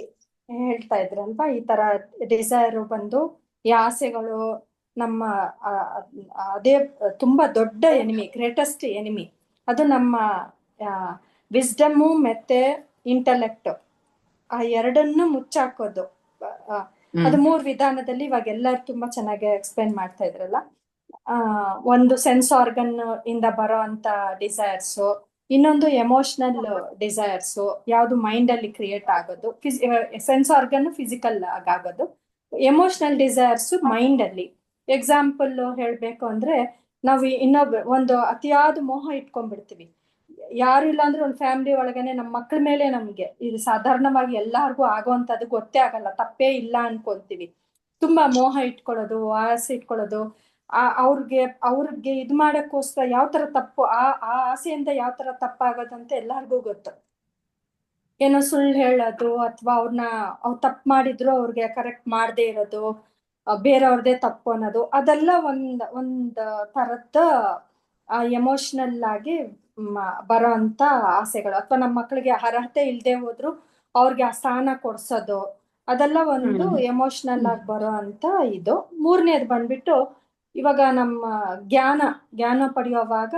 ಹೇಳ್ತಾ ಇದ್ರಲ್ವಾ, ಈ ತರ ಡಿಸೈರ್ ಬಂದು ಈ ಆಸೆಗಳು ನಮ್ಮ ಅದೇ ತುಂಬಾ ದೊಡ್ಡ ಎನಿಮಿ, ಗ್ರೇಟೆಸ್ಟ್ ಎನಿಮಿ. ಅದು ನಮ್ಮ ವಿಸ್ಡಮ್ಮು ಮತ್ತೆ ಇಂಟೆಲೆಕ್ಟ್, ಆ ಎರಡನ್ನು ಮುಚ್ಚಾಕೋದು. ಅದು 3 ವಿಧಾನದಲ್ಲಿ ಇವಾಗ ಎಲ್ಲರೂ ತುಂಬಾ ಚೆನ್ನಾಗಿ ಎಕ್ಸ್ಪ್ಲೈನ್ ಮಾಡ್ತಾ ಇದ್ರಲ್ಲ. ಒಂದು ಸೆನ್ಸ್ ಆರ್ಗನ್ ಇಂದ ಬರೋ ಅಂತ ಡಿಸೈರ್ಸ್, ಇನ್ನೊಂದು ಎಮೋಷನಲ್ ಡಿಸೈರ್ಸ್, ಯಾವ್ದು ಮೈಂಡ್ ಅಲ್ಲಿ ಕ್ರಿಯೇಟ್ ಆಗೋದು. ಸೆನ್ಸ್ ಆರ್ಗನ್ ಫಿಸಿಕಲ್ ಆಗೋದು, ಎಮೋಷನಲ್ ಡಿಸೈರ್ಸ್ ಮೈಂಡ್ ಅಲ್ಲಿ. ಎಕ್ಸಾಂಪಲ್ ಹೇಳ್ಬೇಕು ಅಂದ್ರೆ, ನಾವು ಒಂದು ಅತಿಯಾದ ಮೋಹ ಇಟ್ಕೊಂಡ್ಬಿಡ್ತೀವಿ. ಯಾರು ಇಲ್ಲ ಅಂದ್ರೆ ಒಂದು ಫ್ಯಾಮಿಲಿ ಒಳಗನೆ ನಮ್ಮ ಮಕ್ಳ ಮೇಲೆ ನಮ್ಗೆ ಇದು ಸಾಧಾರಣವಾಗಿ ಎಲ್ಲಾರ್ಗೂ ಆಗೋವಂಥದ್ದು ಗೊತ್ತೇ ಆಗಲ್ಲ, ತಪ್ಪೇ ಇಲ್ಲ ಅನ್ಕೊಂತೀವಿ. ತುಂಬಾ ಮೋಹ ಇಟ್ಕೊಳ್ಳೋದು, ಆಸೆ ಇಟ್ಕೊಳ್ಳೋದು, ಅವ್ರಿಗೆ ಇದ್ ಮಾಡಕ್ಕೋಸ್ಕರ ಯಾವ ತರ ತಪ್ಪು, ಆ ಆಸೆಯಿಂದ ಯಾವ ತರ ತಪ್ಪಾಗೋದಂತ ಎಲ್ಲಾರ್ಗೂ ಗೊತ್ತು. ಏನೋ ಸುಳ್ಳು ಹೇಳೋದು, ಅಥವಾ ಅವ್ರು ತಪ್ಪು ಮಾಡಿದ್ರು ಅವ್ರಿಗೆ ಕರೆಕ್ಟ್ ಮಾಡದೇ ಇರೋದು, ಬೇರೆಯವ್ರದೇ ತಪ್ಪು ಅನ್ನೋದು, ಅದೆಲ್ಲ ಒಂದ್ ತರದ್ದ ಎಮೋಷನಲ್ ಆಗಿ ಬರೋ ಅಂತ ಆಸೆಗಳು. ಅಥವಾ ನಮ್ಮ ಮಕ್ಳಿಗೆ ಅರ್ಹತೆ ಇಲ್ದೆ ಹೋದ್ರು ಅವ್ರಿಗೆ ಆ ಸ್ಥಾನ ಕೊಡ್ಸೋದು, ಅದೆಲ್ಲ ಒಂದು ಎಮೋಷನಲ್ ಆಗಿ ಬರೋ ಅಂತ ಇದು. 3ನೇದು ಬಂದ್ಬಿಟ್ಟು, ಇವಾಗ ನಮ್ಮ ಜ್ಞಾನ ಪಡೆಯುವಾಗ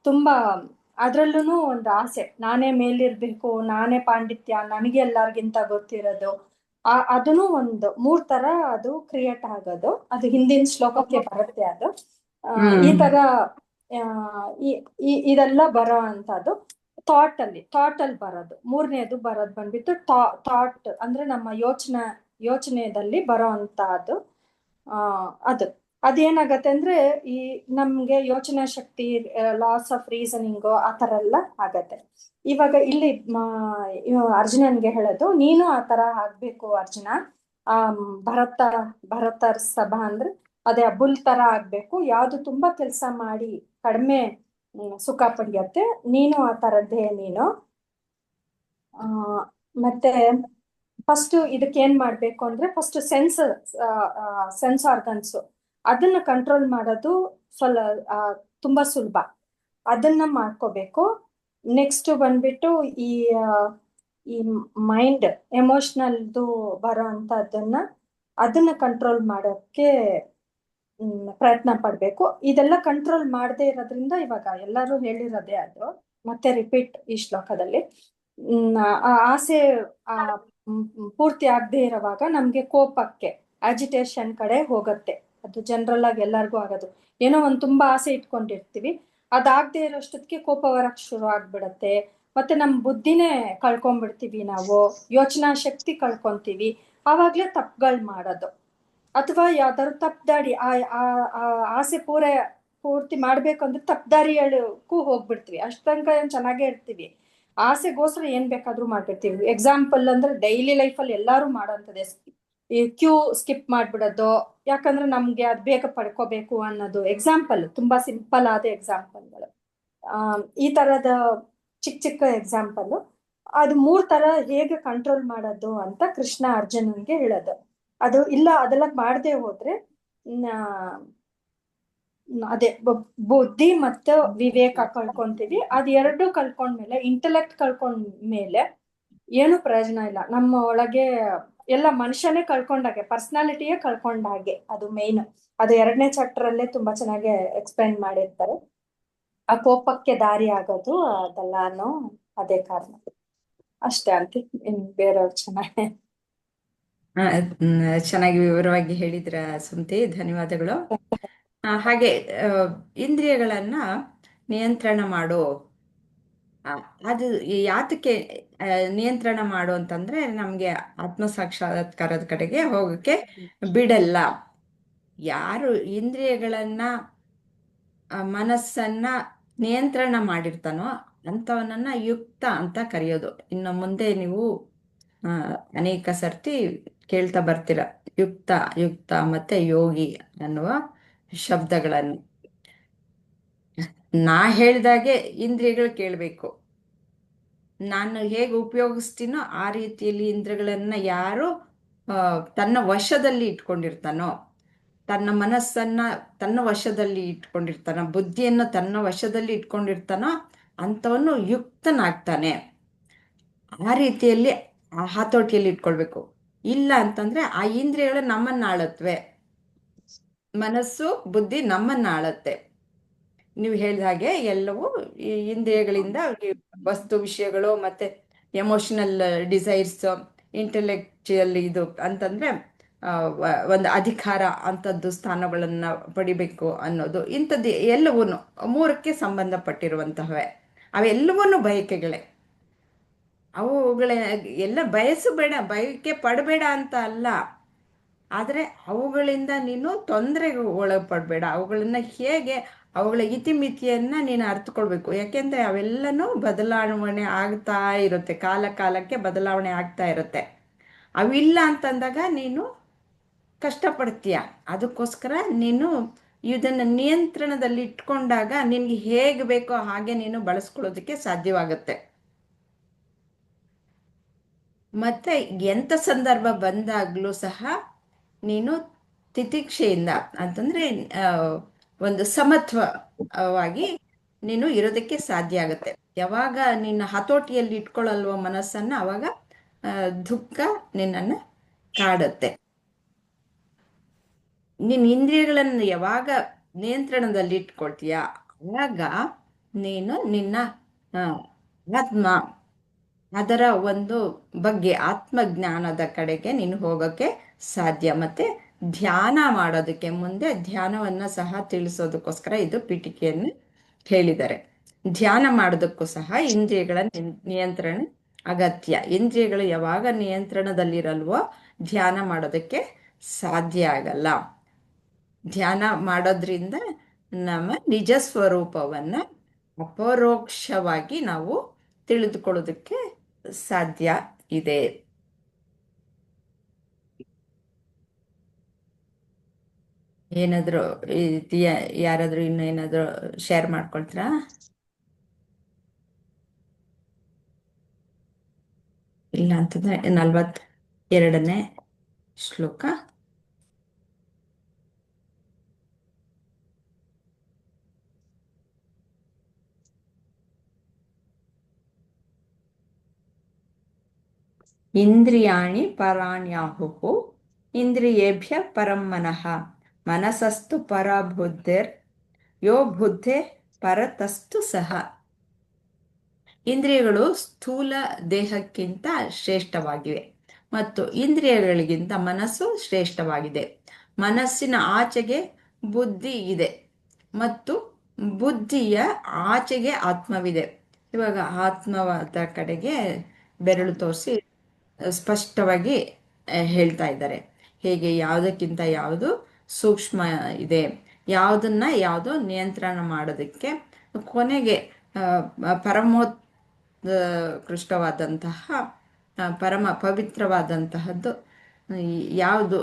ತುಂಬಾ ಅದ್ರಲ್ಲೂ ಒಂದು ಆಸೆ, ನಾನೇ ಮೇಲಿರ್ಬೇಕು, ನಾನೇ ಪಾಂಡಿತ್ಯ, ನನಗೆ ಎಲ್ಲಾರ್ಗಿಂತ ಗೊತ್ತಿರೋದು. ಅದನ್ನು ಒಂದು 3 ತರ ಅದು ಕ್ರಿಯೇಟ್ ಆಗೋದು. ಅದು ಹಿಂದಿನ ಶ್ಲೋಕಕ್ಕೆ ಬರುತ್ತೆ. ಅದು ಈ ತರ ಇದೆಲ್ಲ ಬರೋ ಅಂತದ್ದು ಥಾಟ್ ಅಲ್ಲಿ ಬರೋದು. 3ನೇದು ಬರೋದು ಬಂದ್ಬಿಟ್ಟು ಥಾಟ್ ಅಂದ್ರೆ ನಮ್ಮ ಯೋಚನೆಯಲ್ಲಿ ಬರೋ ಅಂತದ್ದು. ಅದೇನಾಗತ್ತೆ ಅಂದ್ರೆ, ಈ ನಮ್ಗೆ ಯೋಚನಾ ಶಕ್ತಿ, ಲಾಸ್ ಆಫ್ ರೀಸನಿಂಗು ಆ ತರ ಎಲ್ಲ ಆಗತ್ತೆ. ಇವಾಗ ಇಲ್ಲಿ ಅರ್ಜುನನ್ಗೆ ಹೇಳೋದು, ನೀನು ಆ ತರ ಆಗ್ಬೇಕು ಅರ್ಜುನ. ಭರತರ ಸಭಾ ಅಂದ್ರೆ ಅದೇ ಬುಲ್ ತರ ಆಗ್ಬೇಕು. ಯಾವ್ದು ತುಂಬಾ ಕೆಲಸ ಮಾಡಿ ಕಡಿಮೆ ಸುಖ ಪಡೆಯತ್ತೆ, ನೀನು ಆ ತರದ್ದೇ ನೀನು. ಮತ್ತೆ ಫಸ್ಟ್ ಇದಕ್ಕೆ ಏನ್ ಮಾಡ್ಬೇಕು ಅಂದ್ರೆ, ಫಸ್ಟ್ ಸೆನ್ಸ್ ಆರ್ಗನ್ಸ್ ಅದನ್ನ ಕಂಟ್ರೋಲ್ ಮಾಡೋದು ತುಂಬಾ ಸುಲಭ, ಅದನ್ನ ಮಾಡ್ಕೋಬೇಕು. ನೆಕ್ಸ್ಟ್ ಬಂದ್ಬಿಟ್ಟು ಈ ಮೈಂಡ್ ಎಮೋಷನಲ್ದು ಬರೋ ಅದನ್ನ ಕಂಟ್ರೋಲ್ ಮಾಡೋಕ್ಕೆ ಪ್ರಯತ್ನ ಪಡ್ಬೇಕು. ಇದೆಲ್ಲ ಕಂಟ್ರೋಲ್ ಮಾಡದೇ ಇರೋದ್ರಿಂದ ಇವಾಗ ಎಲ್ಲರೂ ಹೇಳಿರೋದೇ ಅದು, ಮತ್ತೆ ರಿಪೀಟ್ ಈ ಶ್ಲೋಕದಲ್ಲಿ. ಆಸೆ ಪೂರ್ತಿ ಆಗದೆ ಇರುವಾಗ ನಮ್ಗೆ ಕೋಪಕ್ಕೆ, ಅಜಿಟೇಷನ್ ಕಡೆ ಹೋಗುತ್ತೆ. ಅದು ಜನರಲ್ ಆಗಿ ಎಲ್ಲರಿಗೂ ಆಗೋದು. ಏನೋ ಒಂದು ತುಂಬಾ ಆಸೆ ಇಟ್ಕೊಂಡಿರ್ತೀವಿ, ಅದಾಗದೆ ಇರೋಷ್ಟೊತ್ತಿಗೆ ಕೋಪ ಬರಕ್ ಶುರು ಆಗ್ಬಿಡತ್ತೆ. ಮತ್ತೆ ನಮ್ ಬುದ್ಧಿನೇ ಕಳ್ಕೊಂಡ್ಬಿಡ್ತೀವಿ, ನಾವು ಯೋಚನಾ ಶಕ್ತಿ ಕಳ್ಕೊಂತೀವಿ. ಆವಾಗ್ಲೇ ತಪ್ಪುಗಳು ಮಾಡೋದು, ಅಥವಾ ಯಾವ್ದಾದ್ರು ತಪ್ಪುದಾರಿ, ಆಸೆ ಪೂರ್ತಿ ಮಾಡ್ಬೇಕಂದ್ರೆ ತಪ್ಪುದಾರಿಗೂ ಹೋಗ್ಬಿಡ್ತೀವಿ. ಅಷ್ಟಂಕ ಚೆನ್ನಾಗೇ ಇರ್ತೀವಿ, ಆಸೆಗೋಸ್ಕರ ಏನ್ ಬೇಕಾದ್ರೂ ಮಾಡ್ಬಿಡ್ತೀವಿ. ಎಕ್ಸಾಂಪಲ್ ಅಂದ್ರೆ ಡೈಲಿ ಲೈಫಲ್ಲಿ ಎಲ್ಲಾರು ಮಾಡೋಂಥದ್ದೇ, ಈ ಕ್ಯೂ ಸ್ಕಿಪ್ ಮಾಡ್ಬಿಡೋದು, ಯಾಕಂದ್ರೆ ನಮ್ಗೆ ಅದ್ ಬೇಗ ಪಡ್ಕೋಬೇಕು ಅನ್ನೋದು. ಎಕ್ಸಾಂಪಲ್, ತುಂಬಾ ಸಿಂಪಲ್ ಆದ ಎಕ್ಸಾಂಪಲ್ಗಳು. ಈ ತರದ ಚಿಕ್ಕ ಎಕ್ಸಾಂಪಲ್. ಅದು 3 ತರ ಹೇಗೆ ಕಂಟ್ರೋಲ್ ಮಾಡೋದು ಅಂತ ಕೃಷ್ಣ ಅರ್ಜುನನ್ಗೆ ಹೇಳೋದು. ಅದು ಇಲ್ಲ, ಅದೆಲ್ಲ ಮಾಡದೆ ಹೋದ್ರೆ ಅದೇ ಬುದ್ಧಿ ಮತ್ತು ವಿವೇಕ ಕಳ್ಕೊಂತೀವಿ. ಅದ್ 2 ಕಳ್ಕೊಂಡ್ಮೇಲೆ, ಇಂಟೆಲೆಕ್ಟ್ ಕಳ್ಕೊಂಡ್ಮೇಲೆ ಏನು ಪ್ರಯೋಜನ ಇಲ್ಲ. ನಮ್ಮ ಒಳಗೆ ಎಲ್ಲ ಮನುಷ್ಯನೇ ಕಳ್ಕೊಂಡಾಗೆ, ಪರ್ಸನಾಲಿಟಿಯೇ ಕಳ್ಕೊಂಡಾಗೆ. ಅದು ಮೇನ್. ಅದು 2ನೇ ಚಾಪ್ಟರ್ ಅಲ್ಲೇ ತುಂಬಾ ಚೆನ್ನಾಗಿ ಎಕ್ಸ್ಪ್ಲೈನ್ ಮಾಡಿರ್ತಾರೆ. ಆ ಕೋಪಕ್ಕೆ ದಾರಿ ಆಗೋದು ಅದೆಲ್ಲಾನು ಅದೇ ಕಾರಣ. ಅಷ್ಟೇ ಅಂತ. ಬೇರೆಯವ್ರು ಚೆನ್ನಾಗಿ ವಿವರವಾಗಿ ಹೇಳಿದ್ರ ಸುಮತಿ, ಧನ್ಯವಾದಗಳು. ಹಾಗೆ ಇಂದ್ರಿಯಗಳನ್ನ ನಿಯಂತ್ರಣ ಮಾಡೋ, ಅದು ಯಾತಕ್ಕೆ ನಿಯಂತ್ರಣ ಮಾಡು ಅಂತಂದ್ರೆ, ನಮ್ಗೆ ಆತ್ಮ ಸಾಕ್ಷಾತ್ಕಾರದ ಕಡೆಗೆ ಹೋಗಕ್ಕೆ ಬಿಡಲ್ಲ. ಯಾರು ಇಂದ್ರಿಯಗಳನ್ನ ಮನಸ್ಸನ್ನ ನಿಯಂತ್ರಣ ಮಾಡಿರ್ತಾನೋ ಅಂಥವನನ್ನ ಯುಕ್ತ ಅಂತ ಕರೆಯೋದು. ಇನ್ನು ಮುಂದೆ ನೀವು ಅನೇಕ ಸರ್ತಿ ಕೇಳ್ತಾ ಬರ್ತೀರ, ಯುಕ್ತ ಮತ್ತೆ ಯೋಗಿ ಅನ್ನುವ ಶಬ್ದಗಳನ್ನು. ನಾ ಹೇಳ್ದಾಗೆ ಇಂದ್ರಿಯಗಳು ಕೇಳಬೇಕು. ನಾನು ಹೇಗೆ ಉಪಯೋಗಿಸ್ತೀನೋ ಆ ರೀತಿಯಲ್ಲಿ ಇಂದ್ರಿಯಗಳನ್ನ ಯಾರು ತನ್ನ ವಶದಲ್ಲಿ ಇಟ್ಕೊಂಡಿರ್ತಾನೋ, ತನ್ನ ಮನಸ್ಸನ್ನ ತನ್ನ ವಶದಲ್ಲಿ ಇಟ್ಕೊಂಡಿರ್ತಾನೋ, ಬುದ್ಧಿಯನ್ನು ತನ್ನ ವಶದಲ್ಲಿ ಇಟ್ಕೊಂಡಿರ್ತಾನೋ ಅಂಥವನು ಯುಕ್ತನಾಗ್ತಾನೆ. ಆ ರೀತಿಯಲ್ಲಿ ಹತೋಟಿಯಲ್ಲಿ ಇಟ್ಕೊಳ್ಬೇಕು. ಇಲ್ಲ ಅಂತಂದ್ರೆ ಆ ಇಂದ್ರಿಯಗಳು ನಮ್ಮನ್ನ ಆಳತ್ವೆ, ಮನಸ್ಸು ಬುದ್ಧಿ ನಮ್ಮನ್ನ ಆಳತ್ತೆ. ನೀವು ಹೇಳಿದ ಹಾಗೆ ಎಲ್ಲವೂ ಈ ಇಂದ್ರಿಯಗಳಿಂದ, ವಸ್ತು ವಿಷಯಗಳು ಮತ್ತೆ ಎಮೋಷನಲ್ ಡಿಸೈರ್ಸ್, ಇಂಟೆಲೆಕ್ಚುಯಲ್ ಇದು ಅಂತಂದ್ರೆ ಒಂದು ಅಧಿಕಾರ ಅಂಥದ್ದು ಸ್ಥಾನಗಳನ್ನ ಪಡಿಬೇಕು ಅನ್ನೋದು ಇಂಥದ್ದು ಎಲ್ಲವೂ ಮೂರಕ್ಕೆ ಸಂಬಂಧಪಟ್ಟಿರುವಂತಹವೇ. ಅವೆಲ್ಲವೂ ಬಯಕೆಗಳೇ. ಅವುಗಳ ಎಲ್ಲ ಬಯಸಬೇಡ, ಬಯಕೆ ಪಡಬೇಡ ಅಂತ ಅಲ್ಲ, ಆದರೆ ಅವುಗಳಿಂದ ನೀನು ತೊಂದರೆಗೆ ಒಳಪಡಬೇಡ. ಅವುಗಳನ್ನ ಹೇಗೆ, ಅವುಗಳ ಇತಿಮಿತಿಯನ್ನ ನೀನು ಅರ್ಥಕೊಳ್ಬೇಕು. ಯಾಕೆಂದ್ರೆ ಅವೆಲ್ಲನೂ ಬದಲಾವಣೆ ಆಗ್ತಾ ಇರುತ್ತೆ, ಕಾಲ ಕಾಲಕ್ಕೆ ಬದಲಾವಣೆ ಆಗ್ತಾ ಇರುತ್ತೆ. ಅವಿಲ್ಲ ಅಂತಂದಾಗ ನೀನು ಕಷ್ಟಪಡ್ತೀಯ. ಅದಕ್ಕೋಸ್ಕರ ನೀನು ಇದನ್ನು ನಿಯಂತ್ರಣದಲ್ಲಿ ಇಟ್ಕೊಂಡಾಗ ನಿನ್ಗೆ ಹೇಗೆ ಬೇಕೋ ಹಾಗೆ ನೀನು ಬಳಸ್ಕೊಳ್ಳೋದಕ್ಕೆ ಸಾಧ್ಯವಾಗುತ್ತೆ. ಮತ್ತೆ ಎಂಥ ಸಂದರ್ಭ ಬಂದಾಗ್ಲೂ ಸಹ ನೀನು ತಿತಿಕ್ಷೆಯಿಂದ ಅಂತಂದ್ರೆ ಒಂದು ಸಮತ್ವವಾಗಿ ನೀನು ಇರೋದಕ್ಕೆ ಸಾಧ್ಯ ಆಗುತ್ತೆ. ಯಾವಾಗ ನಿನ್ನ ಹತೋಟಿಯಲ್ಲಿ ಇಟ್ಕೊಳ್ಳಲ್ವ ಮನಸ್ಸನ್ನ, ಅವಾಗ ದುಃಖ ನಿನ್ನನ್ನು ಕಾಡುತ್ತೆ. ನಿನ್ನ ಇಂದ್ರಿಯಗಳನ್ನು ಯಾವಾಗ ನಿಯಂತ್ರಣದಲ್ಲಿ ಇಟ್ಕೊಳ್ತೀಯ, ಆವಾಗ ನೀನು ನಿನ್ನ ಆತ್ಮ, ಅದರ ಒಂದು ಬಗ್ಗೆ ಆತ್ಮಜ್ಞಾನದ ಕಡೆಗೆ ನೀನು ಹೋಗೋಕ್ಕೆ ಸಾಧ್ಯ. ಮತ್ತೆ ಧ್ಯಾನ ಮಾಡೋದಕ್ಕೆ ಮುಂದೆ ಧ್ಯಾನವನ್ನು ಸಹ ತಿಳಿಸೋದಕ್ಕೋಸ್ಕರ ಇದು ಪೀಠಿಕೆಯನ್ನು ಹೇಳಿದ್ದಾರೆ. ಧ್ಯಾನ ಮಾಡೋದಕ್ಕೂ ಸಹ ಇಂದ್ರಿಯಗಳ ನಿಯಂತ್ರಣ ಅಗತ್ಯ. ಇಂದ್ರಿಯಗಳು ಯಾವಾಗ ನಿಯಂತ್ರಣದಲ್ಲಿರಲ್ವೋ ಧ್ಯಾನ ಮಾಡೋದಕ್ಕೆ ಸಾಧ್ಯ ಆಗಲ್ಲ. ಧ್ಯಾನ ಮಾಡೋದ್ರಿಂದ ನಮ್ಮ ನಿಜ ಸ್ವರೂಪವನ್ನು ಅಪರೋಕ್ಷವಾಗಿ ನಾವು ತಿಳಿದುಕೊಳ್ಳೋದಕ್ಕೆ ಸಾಧ್ಯ ಇದೆ. ಏನಾದರೂ ಯಾರಾದರೂ ಇನ್ನೇನಾದರೂ ಶೇರ್ ಮಾಡ್ಕೊಳ್ತೀರಾ? ಇಲ್ಲ ಅಂತಂದ್ರೆ 42ನೇ ಶ್ಲೋಕ. ಇಂದ್ರಿಯಾಣಿ ಪರಾಣ್ಯಾಹುಃ ಇಂದ್ರಿಯೇಭ್ಯ ಪರಂ ಮನಃ ಮನಸಸ್ತು ಪರ ಬುದ್ಧಿರ್ ಯೋ ಬುದ್ಧೇ ಪರತಸ್ತು ಸಹ. ಇಂದ್ರಿಯಗಳು ಸ್ಥೂಲ ದೇಹಕ್ಕಿಂತ ಶ್ರೇಷ್ಠವಾಗಿವೆ ಮತ್ತು ಇಂದ್ರಿಯಗಳಿಗಿಂತ ಮನಸ್ಸು ಶ್ರೇಷ್ಠವಾಗಿದೆ. ಮನಸ್ಸಿನ ಆಚೆಗೆ ಬುದ್ಧಿ ಇದೆ ಮತ್ತು ಬುದ್ಧಿಯ ಆಚೆಗೆ ಆತ್ಮವಿದೆ. ಇವಾಗ ಆತ್ಮವಾದ ಕಡೆಗೆ ಬೆರಳು ತೋರಿಸಿ ಸ್ಪಷ್ಟವಾಗಿ ಹೇಳ್ತಾ ಇದ್ದಾರೆ. ಹೇಗೆ ಯಾವುದಕ್ಕಿಂತ ಯಾವುದು ಸೂಕ್ಷ್ಮ ಇದೆ, ಯಾವುದನ್ನ ಯಾವುದು ನಿಯಂತ್ರಣ ಮಾಡೋದಕ್ಕೆ ಕೊನೆಗೆ ಪರಮೋತ್ಕೃಷ್ಟವಾದಂತಹ ಪರಮ ಪವಿತ್ರವಾದಂತಹದ್ದು ಯಾವುದು,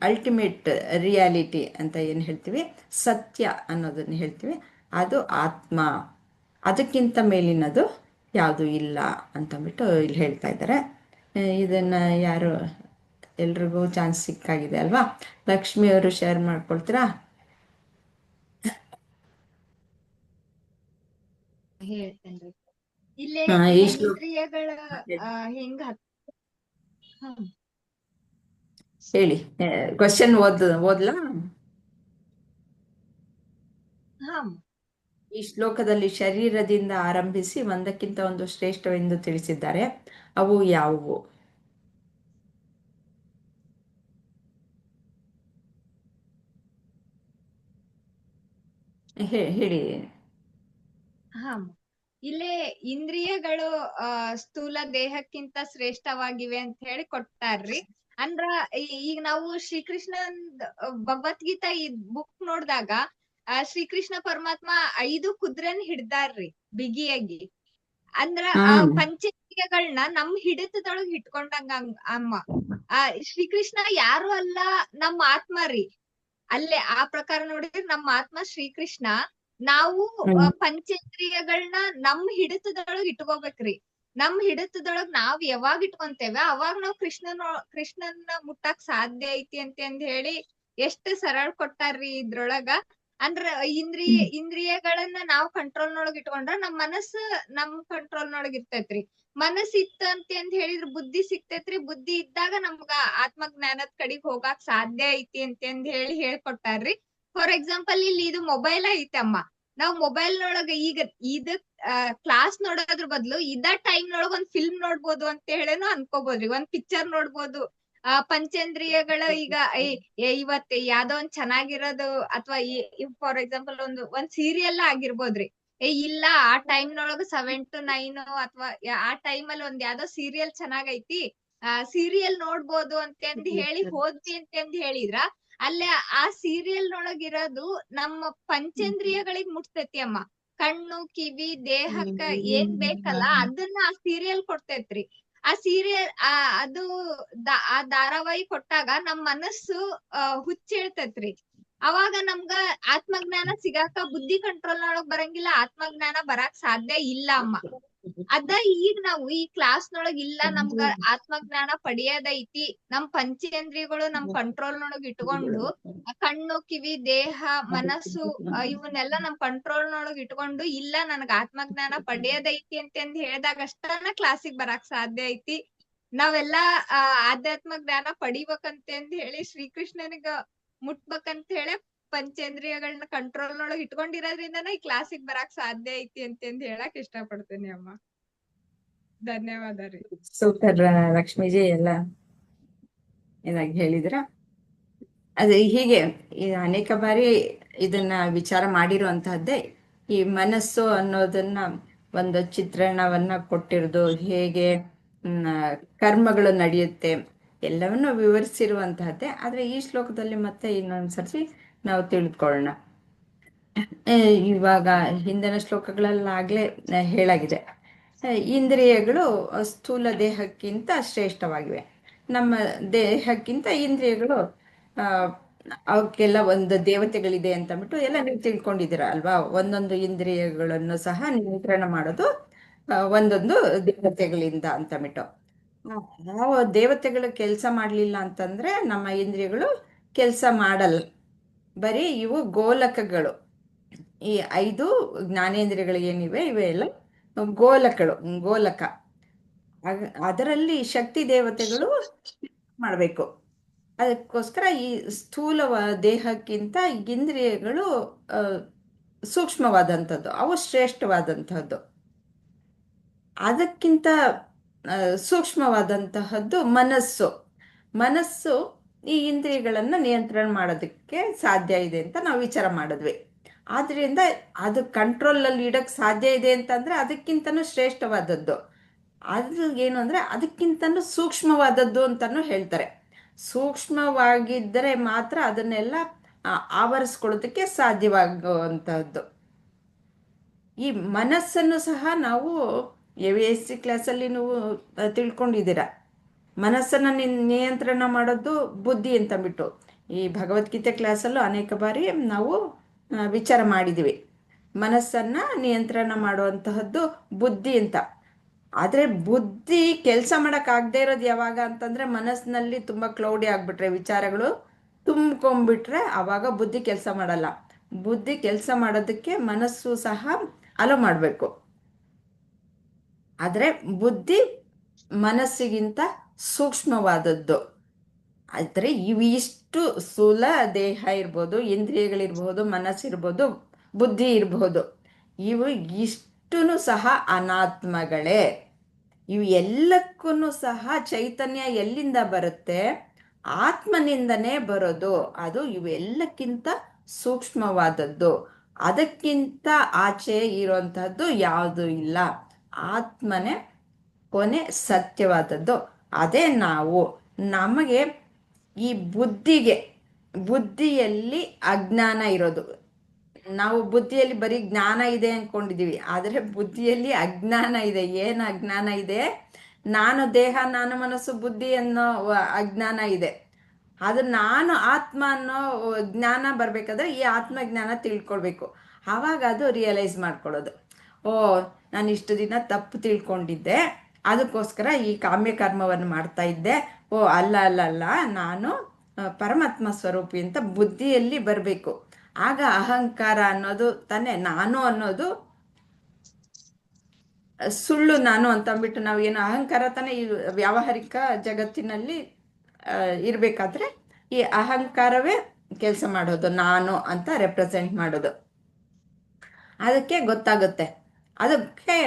ಅಲ್ಟಿಮೇಟ್ ರಿಯಾಲಿಟಿ ಅಂತ ಏನು ಹೇಳ್ತೀವಿ, ಸತ್ಯ ಅನ್ನೋದನ್ನು ಹೇಳ್ತೀವಿ, ಅದು ಆತ್ಮ. ಅದಕ್ಕಿಂತ ಮೇಲಿನದು ಯಾವುದು ಇಲ್ಲ ಅಂತಂದ್ಬಿಟ್ಟು ಇಲ್ಲಿ ಹೇಳ್ತಾ ಇದ್ದಾರೆ. ಇದನ್ನು ಯಾರು, ಎಲ್ರಿಗೂ ಚಾನ್ಸ್ ಸಿಕ್ಕಾಗಿದೆ ಅಲ್ವಾ? ಲಕ್ಷ್ಮಿಯವರು ಶೇರ್ ಮಾಡ್ಕೊಳ್ತೀರಾ? ಹೇಳ್ತೇನ್ರಿ. ಇಲ್ಲೇ ಈ ಶ್ಲೋಕ ಇಂದ್ರಿಯಗಳ ಹೆಂಗ ಹೇಳಿ. ಕ್ವಶನ್ ಓದ್ಲಾ? ಈ ಶ್ಲೋಕದಲ್ಲಿ ಶರೀರದಿಂದ ಆರಂಭಿಸಿ ಒಂದಕ್ಕಿಂತ ಒಂದು ಶ್ರೇಷ್ಠವೆಂದು ತಿಳಿಸಿದ್ದಾರೆ. ಅವು ಯಾವುವು? ಹೇಳಿ. ಇಲ್ಲೇ ಇಂದ್ರಿಯಗಳು ಸ್ಥೂಲ ದೇಹಕ್ಕಿಂತ ಶ್ರೇಷ್ಠವಾಗಿವೆ ಅಂತ ಹೇಳಿ ಕೊಟ್ಟಾರ್ರಿ. ಅಂದ್ರ ಈಗ ನಾವು ಶ್ರೀಕೃಷ್ಣನ್ ಭಗವದ್ಗೀತಾ ಈ ಬುಕ್ ನೋಡಿದಾಗ ಶ್ರೀಕೃಷ್ಣ ಪರಮಾತ್ಮ 5 ಕುದುರೆನ್ ಹಿಡ್ದಾರ್ರಿ ಬಿಗಿಯಾಗಿ. ಅಂದ್ರ ಪಂಚೇಂದ್ರಿಯಗಳನ್ನ ನಮ್ ಹಿಡಿತದೊಳಗ್ ಇಟ್ಕೊಂಡಂಗ ಅಮ್ಮ. ಶ್ರೀಕೃಷ್ಣ ಯಾರು ಅಲ್ಲ, ನಮ್ಮ ಆತ್ಮ ರೀ. ಅಲ್ಲೇ ಆ ಪ್ರಕಾರ ನೋಡಿದ್ರೆ ನಮ್ಮ ಆತ್ಮ ಶ್ರೀಕೃಷ್ಣ. ನಾವು ಪಂಚೇಂದ್ರಿಯಗಳನ್ನ ನಮ್ ಹಿಡಿತದೊಳಗ್ ಇಟ್ಕೋಬೇಕ್ರಿ. ನಮ್ ಹಿಡಿತದೊಳಗ್ ನಾವ್ ಯಾವಾಗ ಇಟ್ಕೊಂತೇವೆ ಅವಾಗ ನಾವ್ ಕೃಷ್ಣನ್ನ ಮುಟ್ಟಕ್ ಸಾಧ್ಯ ಐತಿ ಅಂತ ಹೇಳಿ ಎಷ್ಟ್ ಸರಳ ಕೊಟ್ಟಾರ್ರಿ ಇದ್ರೊಳಗ. ಅಂದ್ರ ಇಂದ್ರಿಯಗಳನ್ನ ನಾವ್ ಕಂಟ್ರೋಲ್ನೊಳಗ್ ಇಟ್ಕೊಂಡ್ರ ನಮ್ ಮನಸ್ಸು ನಮ್ ಕಂಟ್ರೋಲ್ನೊಳಗ್ ಇರ್ತೈತ್ರಿ. ಮನಸ್ಸು ಇತ್ತು ಅಂತ ಹೇಳಿದ್ರ ಬುದ್ಧಿ ಸಿಕ್ತೈತ್ರಿ. ಬುದ್ಧಿ ಇದ್ದಾಗ ನಮ್ಗ ಆತ್ಮಜ್ಞಾನದ ಕಡೆಗ್ ಹೋಗಾಕ್ ಸಾಧ್ಯ ಐತಿ ಅಂತ ಹೇಳಿ ಹೇಳ್ಕೊಟ್ಟಾರ್ರಿ. ಫಾರ್ ಎಕ್ಸಾಂಪಲ್ ಇಲ್ಲಿ ಇದು ಮೊಬೈಲ್ ಐತಮ್ಮ. ನಾವ್ ಮೊಬೈಲ್ ನೊಳಗ ಈಗ ಕ್ಲಾಸ್ ನೋಡೋದ್ರ ಬದ್ಲು ಇದ ಟೈಮ್ ನೊಳಗ ಒಂದ್ ಫಿಲ್ಮ್ ನೋಡ್ಬೋದು ಅಂತ ಹೇಳೇನು ಅನ್ಕೋಬೋದ್ರಿ. ಒಂದ್ ಪಿಕ್ಚರ್ ನೋಡ್ಬೋದು, ಪಂಚೇಂದ್ರಿಯಗಳ ಈಗ ಇವತ್ತು ಯಾವ್ದೋ ಒಂದ್ ಚೆನ್ನಾಗಿರೋದು ಅಥವಾ ಫಾರ್ ಎಕ್ಸಾಂಪಲ್ ಒಂದ್ ಸೀರಿಯಲ್ ಆಗಿರ್ಬೋದ್ರಿ. ಇಲ್ಲ ಆ ಟೈಮ್ನೊಳಗ 7 to 9 ಅಥವಾ ಆ ಟೈಮಲ್ಲಿ ಒಂದ್ ಯಾವ್ದೋ ಸೀರಿಯಲ್ ಚೆನ್ನಾಗೈತಿ, ಸೀರಿಯಲ್ ನೋಡ್ಬೋದು ಅಂತಂದ್ ಹೇಳಿ ಹೋದ್ವಿ ಅಂತಂದ್ ಹೇಳಿದ್ರ ಅಲ್ಲೇ ಆ ಸೀರಿಯಲ್ ನೊಳಗಿರೋದು ನಮ್ಮ ಪಂಚೇಂದ್ರಿಯಗಳಿಗೆ ಮುಟ್ತೈತಿ ಅಮ್ಮ. ಕಣ್ಣು, ಕಿವಿ, ದೇಹಕ್ಕ ಏನ್ ಬೇಕಲ್ಲ ಅದನ್ನ ಆ ಸೀರಿಯಲ್ ಕೊಡ್ತೈತ್ರಿ. ಆ ಸೀರಿಯಲ್ ಅದು ಆ ಧಾರಾವಾಹಿ ಕೊಟ್ಟಾಗ ನಮ್ ಮನಸ್ಸು ಹುಚ್ಚಿಳ್ತೈತ್ರಿ. ಅವಾಗ ನಮ್ಗ ಆತ್ಮಜ್ಞಾನ ಸಿಗಾಕ ಬುದ್ಧಿ ಕಂಟ್ರೋಲ್ ನೊಳಗ್ ಬರಂಗಿಲ್ಲ, ಆತ್ಮಜ್ಞಾನ ಬರಾಕ್ ಸಾಧ್ಯ ಇಲ್ಲ ಅಮ್ಮ. ಅದ ಈಗ ನಾವು ಈ ಕ್ಲಾಸ್ ನೊಳಗ್ ಇಲ್ಲ ನಮ್ಗ ಆತ್ಮಜ್ಞಾನ ಪಡೆಯೋದೈತಿ, ನಮ್ ಪಂಚೇಂದ್ರಿಯಗಳು ನಮ್ ಕಂಟ್ರೋಲ್ ನೊಳಗ್ ಇಟ್ಕೊಂಡು ಕಣ್ಣು, ಕಿವಿ, ದೇಹ, ಮನಸ್ಸು ಇವನ್ನೆಲ್ಲ ನಮ್ ಕಂಟ್ರೋಲ್ ನೊಳಗ್ ಇಟ್ಕೊಂಡು ಇಲ್ಲ ನನಗ್ ಆತ್ಮಜ್ಞಾನ ಪಡೆಯೋದೈತಿ ಅಂತಂದ್ ಹೇಳ್ದಾಗ ಅಷ್ಟನ ಕ್ಲಾಸಿಗೆ ಬರಾಕ್ ಸಾಧ್ಯ ಐತಿ. ನಾವೆಲ್ಲಾ ಆಧ್ಯಾತ್ಮ ಜ್ಞಾನ ಪಡಿಬೇಕಂತಂದ್ ಹೇಳಿ ಶ್ರೀಕೃಷ್ಣನಿಗ ಮುಟ್ಬೇಕಂತ ಹೇಳಿ ಪಂಚೇಂದ್ರಿಯಗಳನ್ನ ಕಂಟ್ರೋಲ್ ನೊಳಗ್ ಇಟ್ಕೊಂಡಿರೋದ್ರಿಂದನ ಈ ಕ್ಲಾಸಿಗೆ ಬರಾಕ್ ಸಾಧ್ಯ ಐತಿ ಅಂತಂದ್ ಹೇಳಕ್ ಇಷ್ಟ ಪಡ್ತೇನೆ ಅಮ್ಮ. ಧನ್ಯವಾದ ರೀ. ಸೂಪರ್ ಲಕ್ಷ್ಮೀಜಿ, ಎಲ್ಲ ಏನಾಗಿ ಹೇಳಿದ್ರ. ಅದೇ ಹೀಗೆ ಅನೇಕ ಬಾರಿ ಇದನ್ನ ವಿಚಾರ ಮಾಡಿರುವಂತಹದ್ದೇ. ಈ ಮನಸ್ಸು ಅನ್ನೋದನ್ನ ಒಂದು ಚಿತ್ರಣವನ್ನ ಕೊಟ್ಟಿರೋದು, ಹೇಗೆ ಕರ್ಮಗಳು ನಡೆಯುತ್ತೆ ಎಲ್ಲವನ್ನು ವಿವರಿಸಿರುವಂತಹದ್ದೇ. ಆದ್ರೆ ಈ ಶ್ಲೋಕದಲ್ಲಿ ಮತ್ತೆ ಇನ್ನೊಂದ್ಸರ್ತಿ ನಾವು ತಿಳಿದುಕೊಳ್ಳೋಣ. ಇವಾಗ ಹಿಂದಿನ ಶ್ಲೋಕಗಳಲ್ಲಾಗ್ಲೇ ಹೇಳಾಗಿದೆ, ಇಂದ್ರಿಯಗಳು ಸ್ಥೂಲ ದೇಹಕ್ಕಿಂತ ಶ್ರೇಷ್ಠವಾಗಿವೆ. ನಮ್ಮ ದೇಹಕ್ಕಿಂತ ಇಂದ್ರಿಯಗಳು ಅವಕ್ಕೆಲ್ಲ ಒಂದು ದೇವತೆಗಳಿದೆ ಅಂತ ಬಿಟ್ಟು ಎಲ್ಲ ನೀವು ತಿಳ್ಕೊಂಡಿದ್ದೀರಾ ಅಲ್ವಾ. ಒಂದೊಂದು ಇಂದ್ರಿಯಗಳನ್ನು ಸಹ ನಿಯಂತ್ರಣ ಮಾಡೋದು ಒಂದೊಂದು ದೇವತೆಗಳಿಂದ ಅಂತ ಬಿಟ್ಟು. ನಾವು ದೇವತೆಗಳು ಕೆಲಸ ಮಾಡ್ಲಿಲ್ಲ ಅಂತಂದ್ರೆ ನಮ್ಮ ಇಂದ್ರಿಯಗಳು ಕೆಲಸ ಮಾಡಲ್ಲ. ಬರೀ ಇವು ಗೋಲಕಗಳು. ಈ 5 ಜ್ಞಾನೇಂದ್ರಿಯಗಳು ಏನಿವೆ ಇವೆಲ್ಲ ಗೋಲಕ. ಅದರಲ್ಲಿ ಶಕ್ತಿ ದೇವತೆಗಳು ಮಾಡಬೇಕು. ಅದಕ್ಕೋಸ್ಕರ ಈ ಸ್ಥೂಲ ದೇಹಕ್ಕಿಂತ ಇಂದ್ರಿಯಗಳು ಸೂಕ್ಷ್ಮವಾದಂಥದ್ದು, ಅವು ಶ್ರೇಷ್ಠವಾದಂತಹದ್ದು. ಅದಕ್ಕಿಂತ ಸೂಕ್ಷ್ಮವಾದಂತಹದ್ದು ಮನಸ್ಸು ಈ ಇಂದ್ರಿಯಗಳನ್ನ ನಿಯಂತ್ರಣ ಮಾಡೋದಕ್ಕೆ ಸಾಧ್ಯ ಇದೆ ಅಂತ ನಾವು ವಿಚಾರ ಮಾಡಿದ್ವಿ. ಆದ್ರಿಂದ ಅದು ಕಂಟ್ರೋಲಲ್ಲಿ ಇಡಕ್ ಸಾಧ್ಯ ಇದೆ ಅಂತಂದ್ರೆ ಅದಕ್ಕಿಂತನೂ ಶ್ರೇಷ್ಠವಾದದ್ದು. ಅದು ಏನು ಅಂದ್ರೆ ಅದಕ್ಕಿಂತನೂ ಸೂಕ್ಷ್ಮವಾದದ್ದು ಅಂತಾನು ಹೇಳ್ತಾರೆ. ಸೂಕ್ಷ್ಮವಾಗಿದ್ದರೆ ಮಾತ್ರ ಅದನ್ನೆಲ್ಲ ಆವರಿಸ್ಕೊಳ್ಳೋದಕ್ಕೆ ಸಾಧ್ಯವಾಗುವಂತಹದ್ದು. ಈ ಮನಸ್ಸನ್ನು ಸಹ ನಾವು AVSC ಕ್ಲಾಸಲ್ಲಿ ನೀವು ತಿಳ್ಕೊಂಡಿದ್ದೀರಾ. ಮನಸ್ಸನ್ನು ನಿಯಂತ್ರಣ ಮಾಡೋದು ಬುದ್ಧಿ ಅಂತ ಬಿಟ್ಟು ಈ ಭಗವದ್ಗೀತೆ ಕ್ಲಾಸಲ್ಲೂ ಅನೇಕ ಬಾರಿ ನಾವು ವಿಚಾರ ಮಾಡಿದ್ದೀವಿ. ಮನಸ್ಸನ್ನ ನಿಯಂತ್ರಣ ಮಾಡುವಂತಹದ್ದು ಬುದ್ಧಿ ಅಂತ. ಆದ್ರೆ ಬುದ್ಧಿ ಕೆಲಸ ಮಾಡಕ್ಕಾಗದೇ ಇರೋದು ಯಾವಾಗ ಅಂತಂದ್ರೆ ಮನಸ್ಸಿನಲ್ಲಿ ತುಂಬಾ ಕ್ಲೌಡಿ ಆಗ್ಬಿಟ್ರೆ, ವಿಚಾರಗಳು ತುಂಬ್ಕೊಂಡ್ಬಿಟ್ರೆ ಅವಾಗ ಬುದ್ಧಿ ಕೆಲಸ ಮಾಡಲ್ಲ. ಬುದ್ಧಿ ಕೆಲಸ ಮಾಡೋದಕ್ಕೆ ಮನಸ್ಸು ಸಹ ಅಲೋ ಮಾಡಬೇಕು. ಆದ್ರೆ ಬುದ್ಧಿ ಮನಸ್ಸಿಗಿಂತ ಸೂಕ್ಷ್ಮವಾದದ್ದು. ಆದರೆ ಇವಿಷ್ಟು ಸ್ಥೂಲ ದೇಹ ಇರ್ಬೋದು, ಇಂದ್ರಿಯಗಳಿರ್ಬೋದು, ಮನಸ್ಸಿರ್ಬೋದು, ಬುದ್ಧಿ ಇರ್ಬೋದು, ಇವು ಇಷ್ಟೂ ಸಹ ಅನಾತ್ಮಗಳೇ. ಇವು ಎಲ್ಲಕ್ಕೂ ಸಹ ಚೈತನ್ಯ ಎಲ್ಲಿಂದ ಬರುತ್ತೆ? ಆತ್ಮನಿಂದನೇ ಬರೋದು. ಅದು ಇವೆಲ್ಲಕ್ಕಿಂತ ಸೂಕ್ಷ್ಮವಾದದ್ದು. ಅದಕ್ಕಿಂತ ಆಚೆ ಇರುವಂತಹದ್ದು ಯಾವುದು ಇಲ್ಲ. ಆತ್ಮನೇ ಕೊನೆ ಸತ್ಯವಾದದ್ದು. ಅದೇ ನಮಗೆ ಈ ಬುದ್ಧಿಯಲ್ಲಿ ಅಜ್ಞಾನ ಇರೋದು. ನಾವು ಬುದ್ಧಿಯಲ್ಲಿ ಬರೀ ಜ್ಞಾನ ಇದೆ ಅನ್ಕೊಂಡಿದೀವಿ, ಆದರೆ ಬುದ್ಧಿಯಲ್ಲಿ ಅಜ್ಞಾನ ಇದೆ. ಏನು ಅಜ್ಞಾನ ಇದೆ? ನಾನು ದೇಹ, ನಾನು ಮನಸ್ಸು, ಬುದ್ಧಿ ಅನ್ನೋ ಅಜ್ಞಾನ ಇದೆ. ಅದು ನಾನು ಆತ್ಮ ಅನ್ನೋ ಜ್ಞಾನ ಬರ್ಬೇಕಾದ್ರೆ ಈ ಆತ್ಮಜ್ಞಾನ ತಿಳ್ಕೊಳ್ಬೇಕು. ಆವಾಗ ಅದು ರಿಯಲೈಸ್ ಮಾಡ್ಕೊಳ್ಳೋದು, ನಾನು ಇಷ್ಟು ದಿನ ತಪ್ಪು ತಿಳ್ಕೊಂಡಿದ್ದೆ, ಅದಕ್ಕೋಸ್ಕರ ಈ ಕಾಮ್ಯ ಕರ್ಮವನ್ನು ಮಾಡ್ತಾ ಇದ್ದೆ. ಅಲ್ಲ, ನಾನು ಪರಮಾತ್ಮ ಸ್ವರೂಪಿ ಅಂತ ಬುದ್ಧಿಯಲ್ಲಿ ಬರಬೇಕು. ಆಗ ಅಹಂಕಾರ ಅನ್ನೋದು ತಾನೇ ನಾನು ಅನ್ನೋದು ಸುಳ್ಳು ನಾನು ಅಂತ ಅಂದ್ಬಿಟ್ಟು ನಾವು ಏನು ಅಹಂಕಾರ ತಾನೇ ಈ ವ್ಯಾವಹಾರಿಕ ಜಗತ್ತಿನಲ್ಲಿ ಇರ್ಬೇಕಾದ್ರೆ ಈ ಅಹಂಕಾರವೇ ಕೆಲಸ ಮಾಡೋದು, ನಾನು ಅಂತ ರೆಪ್ರೆಸೆಂಟ್ ಮಾಡೋದು. ಅದಕ್ಕೆ ಗೊತ್ತಾಗುತ್ತೆ. ಅದಕ್ಕೆ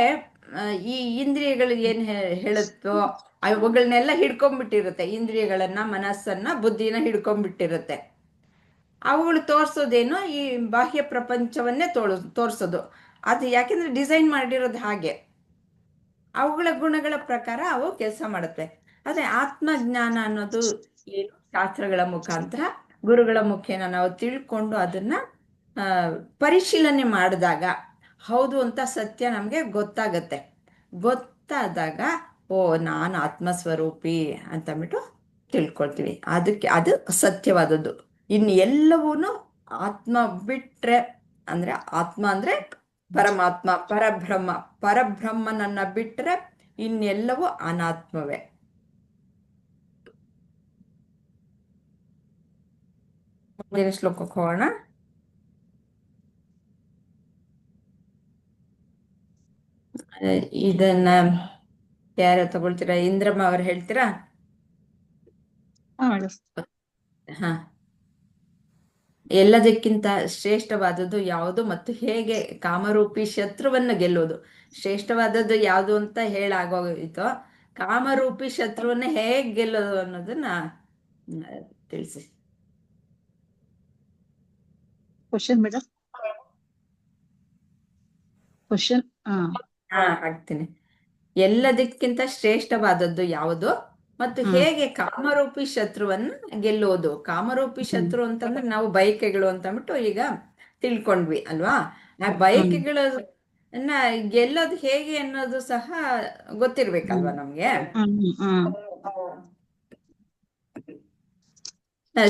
ಈ ಇಂದ್ರಿಯಗಳು ಏನು ಹೇಳುತ್ತೋ ಅವುಗಳನ್ನೆಲ್ಲ ಹಿಡ್ಕೊಂಡ್ಬಿಟ್ಟಿರುತ್ತೆ, ಇಂದ್ರಿಯಗಳನ್ನ, ಮನಸ್ಸನ್ನ, ಬುದ್ಧಿನ ಹಿಡ್ಕೊಂಡ್ಬಿಟ್ಟಿರುತ್ತೆ. ಅವುಗಳು ತೋರಿಸೋದೇನು, ಈ ಬಾಹ್ಯ ಪ್ರಪಂಚವನ್ನೇ ತೋರಿಸೋದು. ಅದು ಯಾಕೆಂದ್ರೆ ಡಿಸೈನ್ ಮಾಡಿರೋದು ಹಾಗೆ, ಅವುಗಳ ಗುಣಗಳ ಪ್ರಕಾರ ಅವು ಕೆಲಸ ಮಾಡುತ್ತೆ. ಅದೇ ಆತ್ಮಜ್ಞಾನ ಅನ್ನೋದು ಏನು, ಶಾಸ್ತ್ರಗಳ ಮುಖಾಂತರ, ಗುರುಗಳ ಮುಖೇನ ನಾವು ತಿಳ್ಕೊಂಡು ಅದನ್ನ ಪರಿಶೀಲನೆ ಮಾಡಿದಾಗ ಹೌದು ಅಂತ ಸತ್ಯ ನಮಗೆ ಗೊತ್ತಾಗತ್ತೆ. ಗೊತ್ತಾದಾಗ ಓ ನಾನು ಆತ್ಮಸ್ವರೂಪಿ ಅಂತಂದ್ಬಿಟ್ಟು ತಿಳ್ಕೊಳ್ತೀವಿ. ಅದಕ್ಕೆ ಅದು ಸತ್ಯವಾದದ್ದು. ಇನ್ನು ಎಲ್ಲವೂ ಆತ್ಮ ಬಿಟ್ರೆ, ಅಂದ್ರೆ ಆತ್ಮ ಅಂದ್ರೆ ಪರಮಾತ್ಮ, ಪರಬ್ರಹ್ಮನನ್ನ ಬಿಟ್ರೆ ಇನ್ನೆಲ್ಲವೂ ಅನಾತ್ಮವೇ. ಮುಂದಿನ ಶ್ಲೋಕಕ್ಕೆ ಹೋಗೋಣ. ಇದನ್ನ ಯಾರು ತಗೊಳ್ತೀರಾ? ಇಂದ್ರಮ್ಮ ಅವ್ರು ಹೇಳ್ತೀರಾ? ಹ, ಎಲ್ಲದಕ್ಕಿಂತ ಶ್ರೇಷ್ಠವಾದದ್ದು ಯಾವುದು ಮತ್ತು ಹೇಗೆ ಕಾಮರೂಪಿ ಶತ್ರುವನ್ನು ಗೆಲ್ಲುವುದು? ಶ್ರೇಷ್ಠವಾದದ್ದು ಯಾವುದು ಅಂತ ಹೇಳಾಗೋಯ್ತು. ಕಾಮರೂಪಿ ಶತ್ರುವನ್ನ ಹೇಗೆ ಗೆಲ್ಲೋದು ಅನ್ನೋದನ್ನ ತಿಳಿಸಿ. ಕ್ವಶನ್ ಮೇಡಮ್, ಕ್ವಶನ್ ಹಾಕ್ತೀನಿ. ಎಲ್ಲದಕ್ಕಿಂತ ಶ್ರೇಷ್ಠವಾದದ್ದು ಯಾವುದು ಮತ್ತು ಹೇಗೆ ಕಾಮರೂಪಿ ಶತ್ರುವನ್ನ ಗೆಲ್ಲುವುದು? ಕಾಮರೂಪಿ ಶತ್ರು ಅಂತಂದ್ರೆ ನಾವು ಬಯಕೆಗಳು ಅಂತಂದ್ಬಿಟ್ಟು ಈಗ ತಿಳ್ಕೊಂಡ್ವಿ ಅಲ್ವಾ? ಆ ಬಯಕೆಗಳನ್ನ ಗೆಲ್ಲೋದು ಹೇಗೆ ಅನ್ನೋದು ಸಹ ಗೊತ್ತಿರ್ಬೇಕಲ್ವಾ ನಮ್ಗೆ.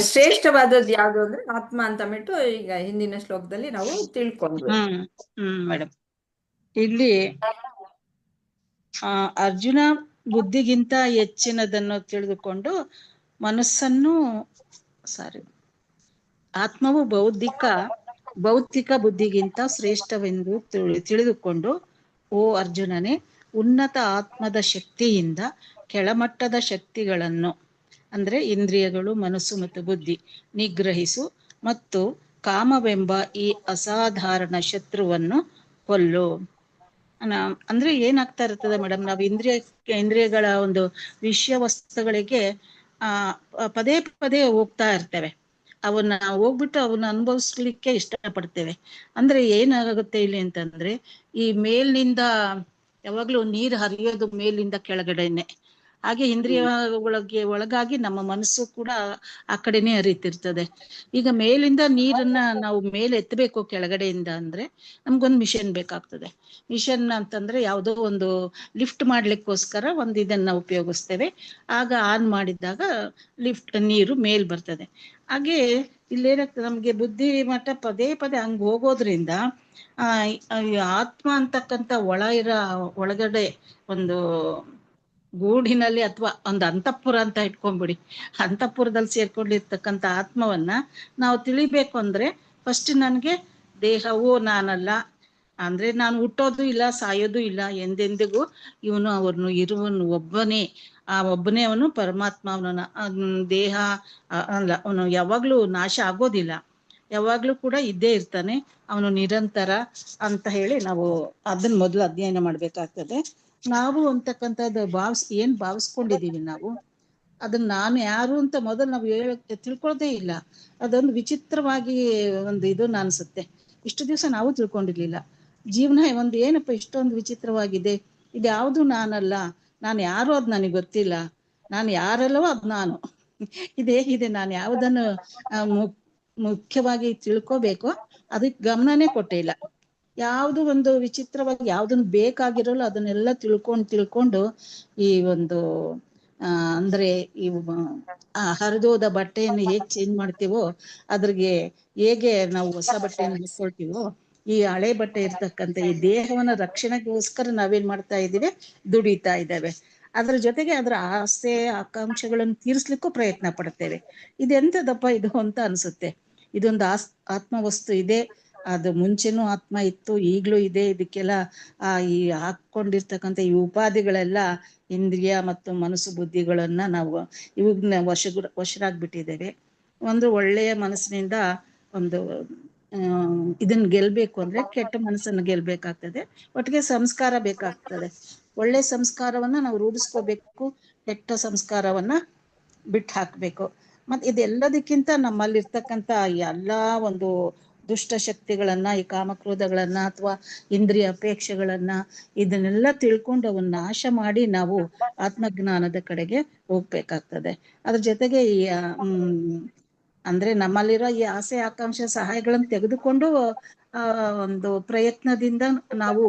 ಶ್ರೇಷ್ಠವಾದದ್ದು ಯಾವುದು ಅಂದ್ರೆ ಆತ್ಮ ಅಂತಂದ್ಬಿಟ್ಟು ಈಗ ಹಿಂದಿನ ಶ್ಲೋಕದಲ್ಲಿ ನಾವು ತಿಳ್ಕೊಂಡ್ವಿ. ಮೇಡಮ್, ಇಲ್ಲಿ ಅರ್ಜುನ ಬುದ್ಧಿಗಿಂತ ಹೆಚ್ಚಿನದನ್ನು ತಿಳಿದುಕೊಂಡು ಮನಸ್ಸನ್ನು ಆತ್ಮವು ಭೌತಿಕ ಬುದ್ಧಿಗಿಂತ ಶ್ರೇಷ್ಠವೆಂದು ತಿಳಿದುಕೊಂಡು ಓ ಅರ್ಜುನನೇ, ಉನ್ನತ ಆತ್ಮದ ಶಕ್ತಿಯಿಂದ ಕೆಳಮಟ್ಟದ ಶಕ್ತಿಗಳನ್ನು ಅಂದ್ರೆ ಇಂದ್ರಿಯಗಳು, ಮನಸ್ಸು ಮತ್ತು ಬುದ್ಧಿ ನಿಗ್ರಹಿಸು ಮತ್ತು ಕಾಮವೆಂಬ ಈ ಅಸಾಧಾರಣ ಶತ್ರುವನ್ನು ಕೊಲ್ಲು. ಅಂದ್ರೆ ಏನಾಗ್ತಾ ಇರ್ತದೆ ಮೇಡಮ್, ನಾವು ಇಂದ್ರಿಯಗಳ ಒಂದು ವಿಷಯ ವಸ್ತುಗಳಿಗೆ ಪದೇ ಪದೇ ಹೋಗ್ತಾ ಇರ್ತೇವೆ. ಅವನ್ನ ಹೋಗ್ಬಿಟ್ಟು ಅವನ್ನ ಅನುಭವಿಸ್ಲಿಕ್ಕೆ ಇಷ್ಟಪಡ್ತೇವೆ. ಅಂದ್ರೆ ಏನಾಗುತ್ತೆ ಇಲ್ಲಿ ಅಂತಂದ್ರೆ, ಈ ಮೇಲಿನಿಂದ ಯಾವಾಗ್ಲೂ ನೀರು ಹರಿಯೋದು ಮೇಲಿಂದ ಕೆಳಗಡೆನೆ. ಹಾಗೆ ಇಂದ್ರಿಯ ಒಳಗಾಗಿ ನಮ್ಮ ಮನಸ್ಸು ಕೂಡ ಆ ಕಡೆನೆ ಹರಿತಿರ್ತದೆ. ಈಗ ಮೇಲಿಂದ ನೀರನ್ನ ನಾವು ಮೇಲೆ ಎತ್ತಬೇಕು ಕೆಳಗಡೆಯಿಂದ ಅಂದ್ರೆ ನಮ್ಗೊಂದು ಮಿಷನ್ ಬೇಕಾಗ್ತದೆ. ಮಿಷನ್ ಅಂತಂದ್ರೆ ಯಾವುದೋ ಒಂದು ಲಿಫ್ಟ್ ಮಾಡ್ಲಿಕ್ಕೋಸ್ಕರ ಒಂದು ಇದನ್ನ ಉಪಯೋಗಿಸ್ತೇವೆ. ಆಗ ಆನ್ ಮಾಡಿದಾಗ ನೀರು ಮೇಲ್ ಬರ್ತದೆ. ಹಾಗೆ ಇಲ್ಲೇನಾಗ್ತದೆ, ನಮ್ಗೆ ಬುದ್ಧಿ ಮಟ್ಟ ಪದೇ ಪದೇ ಹಂಗ್ ಹೋಗೋದ್ರಿಂದ ಆತ್ಮ ಅಂತಕ್ಕಂಥ ಒಳಗಡೆ ಒಂದು ಗೂಡಿನಲ್ಲಿ ಅಥವಾ ಒಂದು ಅಂತಃಪುರ ಅಂತ ಇಟ್ಕೊಂಡ್ಬಿಡಿ, ಅಂತಃಪುರದಲ್ಲಿ ಸೇರ್ಕೊಂಡಿರ್ತಕ್ಕಂಥ ಆತ್ಮವನ್ನ ನಾವು ತಿಳಿಬೇಕು ಅಂದ್ರೆ ಫಸ್ಟ್ ನನ್ಗೆ ದೇಹವೂ ನಾನಲ್ಲ, ಅಂದ್ರೆ ನಾನು ಹುಟ್ಟೋದು ಇಲ್ಲ, ಸಾಯೋದು ಇಲ್ಲ, ಎಂದೆಂದಿಗೂ ಇರುವನು ಒಬ್ಬನೇ. ಆ ಒಬ್ಬನೇ ಅವನು ಪರಮಾತ್ಮ. ದೇಹ ಅಲ್ಲ, ಅವನು ಯಾವಾಗ್ಲೂ ನಾಶ ಆಗೋದಿಲ್ಲ, ಯಾವಾಗ್ಲೂ ಕೂಡ ಇದ್ದೇ ಇರ್ತಾನೆ, ಅವನು ನಿರಂತರ ಅಂತ ಹೇಳಿ ನಾವು ಅದನ್ನ ಮೊದಲು ಅಧ್ಯಯನ ಮಾಡ್ಬೇಕಾಗ್ತದೆ. ನಾವು ಅಂತಕ್ಕಂಥದ್ದು ಏನ್ ಭಾವಿಸ್ಕೊಂಡಿದೀವಿ ನಾವು, ಅದನ್ನ ನಾನು ಯಾರು ಅಂತ ಮೊದಲು ನಾವು ತಿಳ್ಕೊಳ್ಳೋದೇ ಇಲ್ಲ. ಅದೊಂದು ವಿಚಿತ್ರವಾಗಿ ಒಂದು ಇದು ಅನ್ಸುತ್ತೆ. ಇಷ್ಟು ದಿವಸ ನಾವು ತಿಳ್ಕೊಂಡಿರ್ಲಿಲ್ಲ. ಜೀವನ ಒಂದು ಏನಪ್ಪ ಇಷ್ಟೊಂದು ವಿಚಿತ್ರವಾಗಿದೆ, ಇದು ಯಾವುದು ನಾನಲ್ಲ, ನಾನು ಯಾರು ಅದ್ ನನಗೆ ಗೊತ್ತಿಲ್ಲ, ನಾನು ಯಾರಲ್ಲವೋ ಅದ್ ನಾನು. ಇದೇಗಿದೆ, ನಾನು ಯಾವುದನ್ನು ಮುಖ್ಯವಾಗಿ ತಿಳ್ಕೋಬೇಕೋ ಅದಕ್ಕೆ ಗಮನನೇ ಕೊಟ್ಟೇ ಇಲ್ಲ. ಯಾವುದು ಒಂದು ವಿಚಿತ್ರವಾಗಿ ಯಾವ್ದನ್ನ ಬೇಕಾಗಿರೋಲ್ಲ ಅದನ್ನೆಲ್ಲ ತಿಳ್ಕೊಂಡು ಈ ಒಂದು ಅಂದ್ರೆ ಈ ಹರಿದೋದ ಬಟ್ಟೆಯನ್ನು ಹೇಗ್ ಚೇಂಜ್ ಮಾಡ್ತೀವೋ, ಅದ್ರಿಗೆ ಹೇಗೆ ನಾವು ಹೊಸ ಬಟ್ಟೆಯನ್ನು ಹಾಕೊಳ್ತೀವೋ, ಈ ಹಳೆ ಬಟ್ಟೆ ಇರ್ತಕ್ಕಂಥ ಈ ದೇಹವನ್ನ ರಕ್ಷಣೆಗೋಸ್ಕರ ನಾವೇನ್ ಮಾಡ್ತಾ ಇದ್ದೀವಿ, ದುಡಿತಾ ಇದ್ದೇವೆ. ಅದ್ರ ಜೊತೆಗೆ ಅದರ ಆಸೆ ಆಕಾಂಕ್ಷೆಗಳನ್ನು ತೀರಿಸ್ಲಿಕ್ಕೂ ಪ್ರಯತ್ನ ಪಡ್ತೇವೆ. ಇದೆಂತದಪ್ಪ ಇದು ಅಂತ ಅನ್ಸುತ್ತೆ. ಇದೊಂದು ಆತ್ಮವಸ್ತು ಇದೆ, ಅದು ಮುಂಚೆನೂ ಆತ್ಮ ಇತ್ತು, ಈಗ್ಲೂ ಇದೆ. ಇದಕ್ಕೆಲ್ಲ ಈ ಹಾಕೊಂಡಿರ್ತಕ್ಕಂಥ ಈ ಉಪಾಧಿಗಳೆಲ್ಲ ಇಂದ್ರಿಯ ಮತ್ತು ಮನಸ್ಸು ಬುದ್ಧಿಗಳನ್ನ ನಾವು ಇವಾಗ ವಶರಾಗ್ಬಿಟ್ಟಿದ್ದೇವೆ. ಒಂದು ಒಳ್ಳೆಯ ಮನಸ್ಸಿನಿಂದ ಒಂದು ಇದನ್ನ ಗೆಲ್ಬೇಕು ಅಂದ್ರೆ ಕೆಟ್ಟ ಮನಸ್ಸನ್ನು ಗೆಲ್ಬೇಕಾಗ್ತದೆ, ಒಟ್ಟಿಗೆ ಸಂಸ್ಕಾರ ಬೇಕಾಗ್ತದೆ. ಒಳ್ಳೆ ಸಂಸ್ಕಾರವನ್ನ ನಾವು ರೂಢಿಸ್ಕೋಬೇಕು. ಕೆಟ್ಟ ಸಂಸ್ಕಾರವನ್ನ ಬಿಟ್ಟು ಹಾಕ್ಬೇಕು. ಮತ್ತೆ ಇದೆಲ್ಲದಕ್ಕಿಂತ ನಮ್ಮಲ್ಲಿರ್ತಕ್ಕಂಥ ಎಲ್ಲ ಒಂದು ದುಷ್ಟ ಶಕ್ತಿಗಳನ್ನ, ಈ ಕಾಮಕ್ರೋಧಗಳನ್ನ ಅಥವಾ ಇಂದ್ರಿಯ ಅಪೇಕ್ಷೆಗಳನ್ನ ಇದನ್ನೆಲ್ಲ ತಿಳ್ಕೊಂಡು ಅವನ್ನ ನಾಶ ಮಾಡಿ ನಾವು ಆತ್ಮಜ್ಞಾನದ ಕಡೆಗೆ ಹೋಗ್ಬೇಕಾಗ್ತದೆ. ಅದ್ರ ಜೊತೆಗೆ ಈ ಅಂದ್ರೆ ನಮ್ಮಲ್ಲಿರೋ ಈ ಆಸೆ ಆಕಾಂಕ್ಷೆ ಸಹಾಯಗಳನ್ನು ತೆಗೆದುಕೊಂಡು ಒಂದು ಪ್ರಯತ್ನದಿಂದ ನಾವು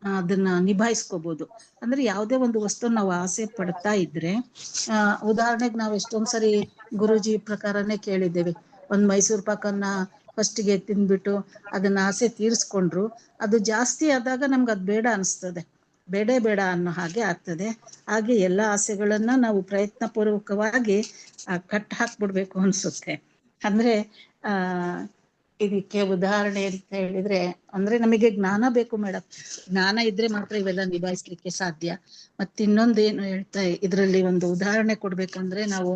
ಅದನ್ನ ನಿಭಾಯಿಸ್ಕೋಬಹುದು. ಅಂದ್ರೆ ಯಾವುದೇ ಒಂದು ವಸ್ತು ನಾವು ಆಸೆ ಪಡ್ತಾ ಇದ್ರೆ ಉದಾಹರಣೆಗೆ ನಾವು ಎಷ್ಟೊಂದ್ ಸರಿ ಗುರೂಜಿ ಪ್ರಕಾರನೇ ಕೇಳಿದ್ದೇವೆ. ಒಂದ್ ಮೈಸೂರು ಪಾಕನ್ನ ಫಸ್ಟಿಗೆ ತಿಂದ್ಬಿಟ್ಟು ಅದನ್ನ ಆಸೆ ತೀರಿಸ್ಕೊಂಡ್ರು, ಅದು ಜಾಸ್ತಿ ಆದಾಗ ನಮ್ಗೆ ಅದು ಬೇಡ ಅನಿಸ್ತದೆ, ಬೇಡ ಅನ್ನೋ ಹಾಗೆ ಆಗ್ತದೆ. ಹಾಗೆ ಎಲ್ಲ ಆಸೆಗಳನ್ನ ನಾವು ಪ್ರಯತ್ನ ಪೂರ್ವಕವಾಗಿ ಕಟ್ ಹಾಕ್ಬಿಡ್ಬೇಕು ಅನ್ಸುತ್ತೆ. ಅಂದ್ರೆ ಇದಕ್ಕೆ ಉದಾಹರಣೆ ಅಂತ ಹೇಳಿದ್ರೆ, ಅಂದ್ರೆ ನಮಗೆ ಜ್ಞಾನ ಬೇಕು ಮೇಡಮ್. ಜ್ಞಾನ ಇದ್ರೆ ಮಾತ್ರ ಇವೆಲ್ಲ ನಿಭಾಯಿಸ್ಲಿಕ್ಕೆ ಸಾಧ್ಯ. ಮತ್ತಿನ್ನೊಂದು ಏನು ಹೇಳ್ತಾ ಇದ್ರಲ್ಲಿ ಒಂದು ಉದಾಹರಣೆ ಕೊಡ್ಬೇಕಂದ್ರೆ, ನಾವು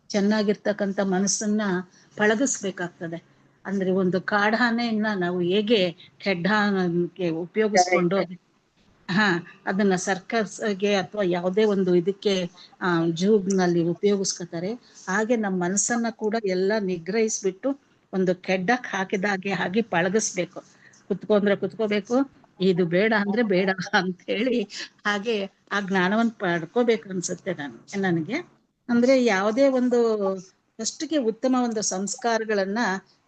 ಚೆನ್ನಾಗಿರ್ತಕ್ಕಂಥ ಮನಸ್ಸನ್ನ ಪಳಗಿಸ್ಬೇಕಾಗ್ತದೆ. ಅಂದ್ರೆ ಒಂದು ಕಾಡಾನೆಯನ್ನ ನಾವು ಹೇಗೆ ಹೆಡ್ಡಾನಕ್ಕೆ ಉಪಯೋಗಿಸ್ಕೊಂಡು ಅದನ್ನ ಸರ್ಕಸ್ಗೆ ಅಥವಾ ಯಾವುದೇ ಒಂದು ಇದಕ್ಕೆ ಜೂನಲ್ಲಿ ಉಪಯೋಗಿಸ್ಕೊತಾರೆ, ಹಾಗೆ ನಮ್ಮ ಮನಸ್ಸನ್ನ ಕೂಡ ಎಲ್ಲ ನಿಗ್ರಹಿಸ್ಬಿಟ್ಟು ಒಂದು ಕೆಡ್ಡಕ್ಕೆ ಹಾಕಿದಾಗೆ ಹಾಗೆ ಪಳಗಿಸ್ಬೇಕು. ಕುತ್ಕೊಂಡ್ರೆ ಕುತ್ಕೋಬೇಕು, ಇದು ಬೇಡ ಅಂದ್ರೆ ಬೇಡ ಅಂತ ಹೇಳಿ ಹಾಗೆ ಆ ಜ್ಞಾನವನ್ನು ಪಡ್ಕೋಬೇಕು ಅನ್ಸುತ್ತೆ ನನಗೆ. ಅಂದ್ರೆ ಯಾವುದೇ ಒಂದು ಫಸ್ಟ್ಗೆ ಉತ್ತಮ ಒಂದು ಸಂಸ್ಕಾರಗಳನ್ನ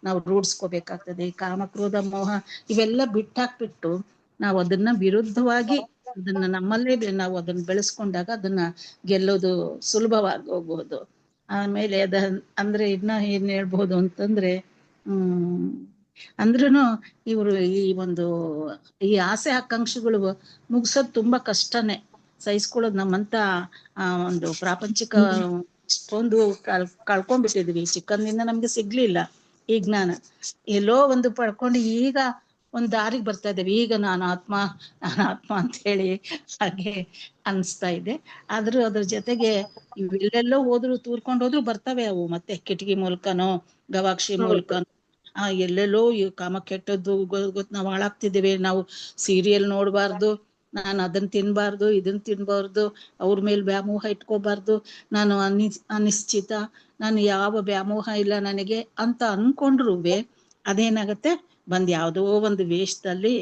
ನಾವು ರೂಢಿಸ್ಕೋಬೇಕಾಗ್ತದೆ. ಈ ಕಾಮಕ್ರೋಧ ಮೋಹ ಇವೆಲ್ಲ ಬಿಟ್ಟಾಕ್ಬಿಟ್ಟು ನಾವು ಅದನ್ನ ವಿರುದ್ಧವಾಗಿ ಅದನ್ನ ನಮ್ಮಲ್ಲೇ ನಾವು ಅದನ್ನ ಬೆಳೆಸ್ಕೊಂಡಾಗ ಅದನ್ನ ಗೆಲ್ಲೋದು ಸುಲಭವಾಗಿ ಹೋಗ್ಬೋದು. ಆಮೇಲೆ ಅಂದ್ರೆ ಇನ್ನ ಏನ್ ಹೇಳ್ಬಹುದು ಅಂತಂದ್ರೆ ಅಂದ್ರೂ ಇವರು ಈ ಒಂದು ಈ ಆಸೆ ಆಕಾಂಕ್ಷೆಗಳು ಮುಗಿಸೋದು ತುಂಬಾ ಕಷ್ಟನೇ, ಸಹಿಸ್ಕೊಳ್ಳೋದು. ನಮ್ಮಂತ ಒಂದು ಪ್ರಾಪಂಚಿಕ ಇಷ್ಟೊಂದು ಕಳ್ಕೊಂಡ್ಬಿಟ್ಟಿದ್ವಿ, ಚಿಕ್ಕಂದಿಂದ ನಮ್ಗೆ ಸಿಗ್ಲಿಲ್ಲ ಈ ಜ್ಞಾನ. ಎಲ್ಲೋ ಒಂದು ಪಡ್ಕೊಂಡು ಈಗ ಒಂದ್ ದಾರಿಗೆ ಬರ್ತಾ ಇದ್ದೇವೆ. ಈಗ ನಾನು ಆತ್ಮ ಅಂತ ಹೇಳಿ ಹಾಗೆ ಅನ್ಸ್ತಾ ಇದೆ. ಆದ್ರೂ ಅದ್ರ ಜೊತೆಗೆ ಇವೆಲ್ಲೆಲ್ಲೋ ಹೋದ್ರು ತೂರ್ಕೊಂಡು ಹೋದ್ರು ಬರ್ತವೆ ಅವು ಮತ್ತೆ ಕಿಟಕಿ ಮೂಲಕನೋ ಗವಾಕ್ಷಿ ಮೂಲಕನೋ ಎಲ್ಲೆಲ್ಲೋ ಈ ಕಾಮ ಕೆಟ್ಟದ್ದು ನಾವು ಹಾಳಾಗ್ತಿದ್ದೇವೆ. ನಾವು ಸೀರಿಯಲ್ ನೋಡ್ಬಾರ್ದು, ನಾನು ಅದನ್ನ ತಿನ್ಬಾರ್ದು, ಇದನ್ನ ತಿನ್ಬಾರ್ದು, ಅವ್ರ ಮೇಲೆ ವ್ಯಾಮೋಹ ಇಟ್ಕೋಬಾರ್ದು, ನಾನು ಅನಿಶ್ಚಿತ, ನಾನು ಯಾವ ವ್ಯಾಮೋಹ ಇಲ್ಲ ನನಗೆ ಅಂತ ಅನ್ಕೊಂಡ್ರುವೆ ಅದೇನಾಗತ್ತೆ, ಬಂದ್ ಯಾವುದೋ ಒಂದು ವೇಷದಲ್ಲಿ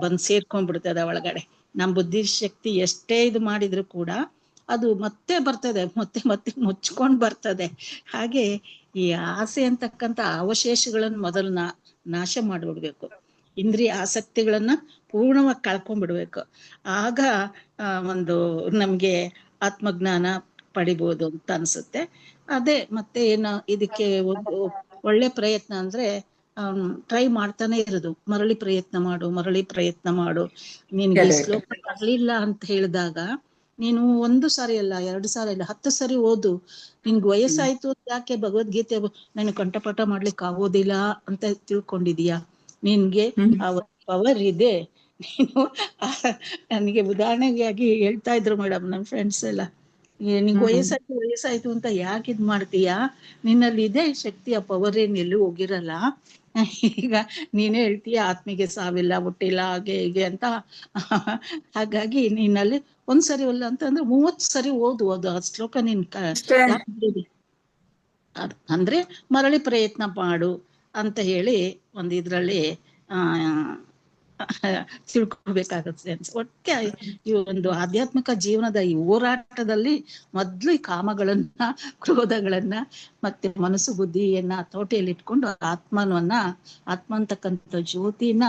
ಬಂದ್ ಸೇರ್ಕೊಂಡ್ಬಿಡ್ತದೆ ಒಳಗಡೆ. ನಮ್ಮ ಬುದ್ಧಿ ಶಕ್ತಿ ಎಷ್ಟೇ ಇದು ಮಾಡಿದ್ರು ಕೂಡ ಅದು ಮತ್ತೆ ಬರ್ತದೆ, ಮತ್ತೆ ಮುಚ್ಕೊಂಡ್ ಬರ್ತದೆ. ಹಾಗೆ ಈ ಆಸೆ ಅಂತಕ್ಕಂಥ ಅವಶೇಷಗಳನ್ನ ಮೊದಲು ನಾಶ ಮಾಡಿಬಿಡ್ಬೇಕು. ಇಂದ್ರಿಯ ಆಸಕ್ತಿಗಳನ್ನ ಪೂರ್ಣವಾಗಿ ಕಳ್ಕೊಂಡ್ಬಿಡ್ಬೇಕು. ಆಗ ಒಂದು ನಮ್ಗೆ ಆತ್ಮಜ್ಞಾನ ಪಡಿಬೋದು ಅಂತ ಅನ್ಸುತ್ತೆ. ಅದೇ ಮತ್ತೆ ಏನು ಇದಕ್ಕೆ ಒಂದು ಒಳ್ಳೆ ಪ್ರಯತ್ನ ಅಂದ್ರೆ ಟ್ರೈ ಮಾಡ್ತಾನೆ ಇರೋದು. ಮರಳಿ ಪ್ರಯತ್ನ ಮಾಡು. ನಿನ್ಗೆ ಈ ಶ್ಲೋಕ ಬರ್ಲಿಲ್ಲ ಅಂತ ಹೇಳಿದಾಗ ನೀನು 1 ಸಾರಿ ಅಲ್ಲ, 2 ಸಾರಿ ಅಲ್ಲ, 10 ಸರಿ ಓದು. ನಿನ್ಗೆ ವಯಸ್ಸಾಯ್ತು ಯಾಕೆ ಭಗವದ್ಗೀತೆ ನನಗೆ ಕಂಠಪಾಠ ಮಾಡ್ಲಿಕ್ಕೆ ಆಗೋದಿಲ್ಲ ಅಂತ ತಿಳ್ಕೊಂಡಿದೀಯಾ? ನಿನ್ಗೆ ಆ ಪವರ್ ಇದೆ. ನೀನು ನನಗೆ ಉದಾಹರಣೆಗಾಗಿ ಹೇಳ್ತಾ ಇದ್ರು ಮೇಡಮ್ ನನ್ನ ಫ್ರೆಂಡ್ಸ್ ಎಲ್ಲ, ನಿಂಗೆ ವಯಸ್ಸಾಯ್ತು ಅಂತ ಯಾಕೆ ಇದ್ ಮಾಡ್ತೀಯಾ? ನಿನ್ನಲ್ಲಿ ಇದೆ ಶಕ್ತಿ, ಆ ಪವರ್ ಏನ್ ಎಲ್ಲೂ ಹೋಗಿರಲ್ಲ. ಈಗ ನೀನೇ ಹೇಳ್ತೀಯ ಆತ್ಮಿಗೆ ಸಾವಿಲ್ಲ, ಹುಟ್ಟಿಲ್ಲ, ಹಾಗೆ ಹೀಗೆ ಅಂತ. ಹಾಗಾಗಿ ನೀನಲ್ಲಿ 1 ಸರಿ ಅಲ್ಲ ಅಂತಂದ್ರೆ 30 ಸರಿ ಓದು. ಅದು ಆ ಶ್ಲೋಕ ನಿನ್ ಅಂದ್ರೆ ಮರಳಿ ಪ್ರಯತ್ನ ಮಾಡು ಅಂತ ಹೇಳಿ ಒಂದು ಇದ್ರಲ್ಲಿ ತಿಳ್ಕೊಬೇಕಾಗುತ್ತೆ. ಒಟ್ಟೆ ಈ ಒಂದು ಆಧ್ಯಾತ್ಮಿಕ ಜೀವನದ ಈ ಹೋರಾಟದಲ್ಲಿ ಮೊದ್ಲು ಈ ಕಾಮಗಳನ್ನ, ಕ್ರೋಧಗಳನ್ನ ಮತ್ತೆ ಮನಸ್ಸು ಬುದ್ಧಿಯನ್ನ ತೋಟೆಯಲ್ಲಿ ಇಟ್ಕೊಂಡು ಆತ್ಮ ಅಂತಕ್ಕಂಥ ಜ್ಯೋತಿನ,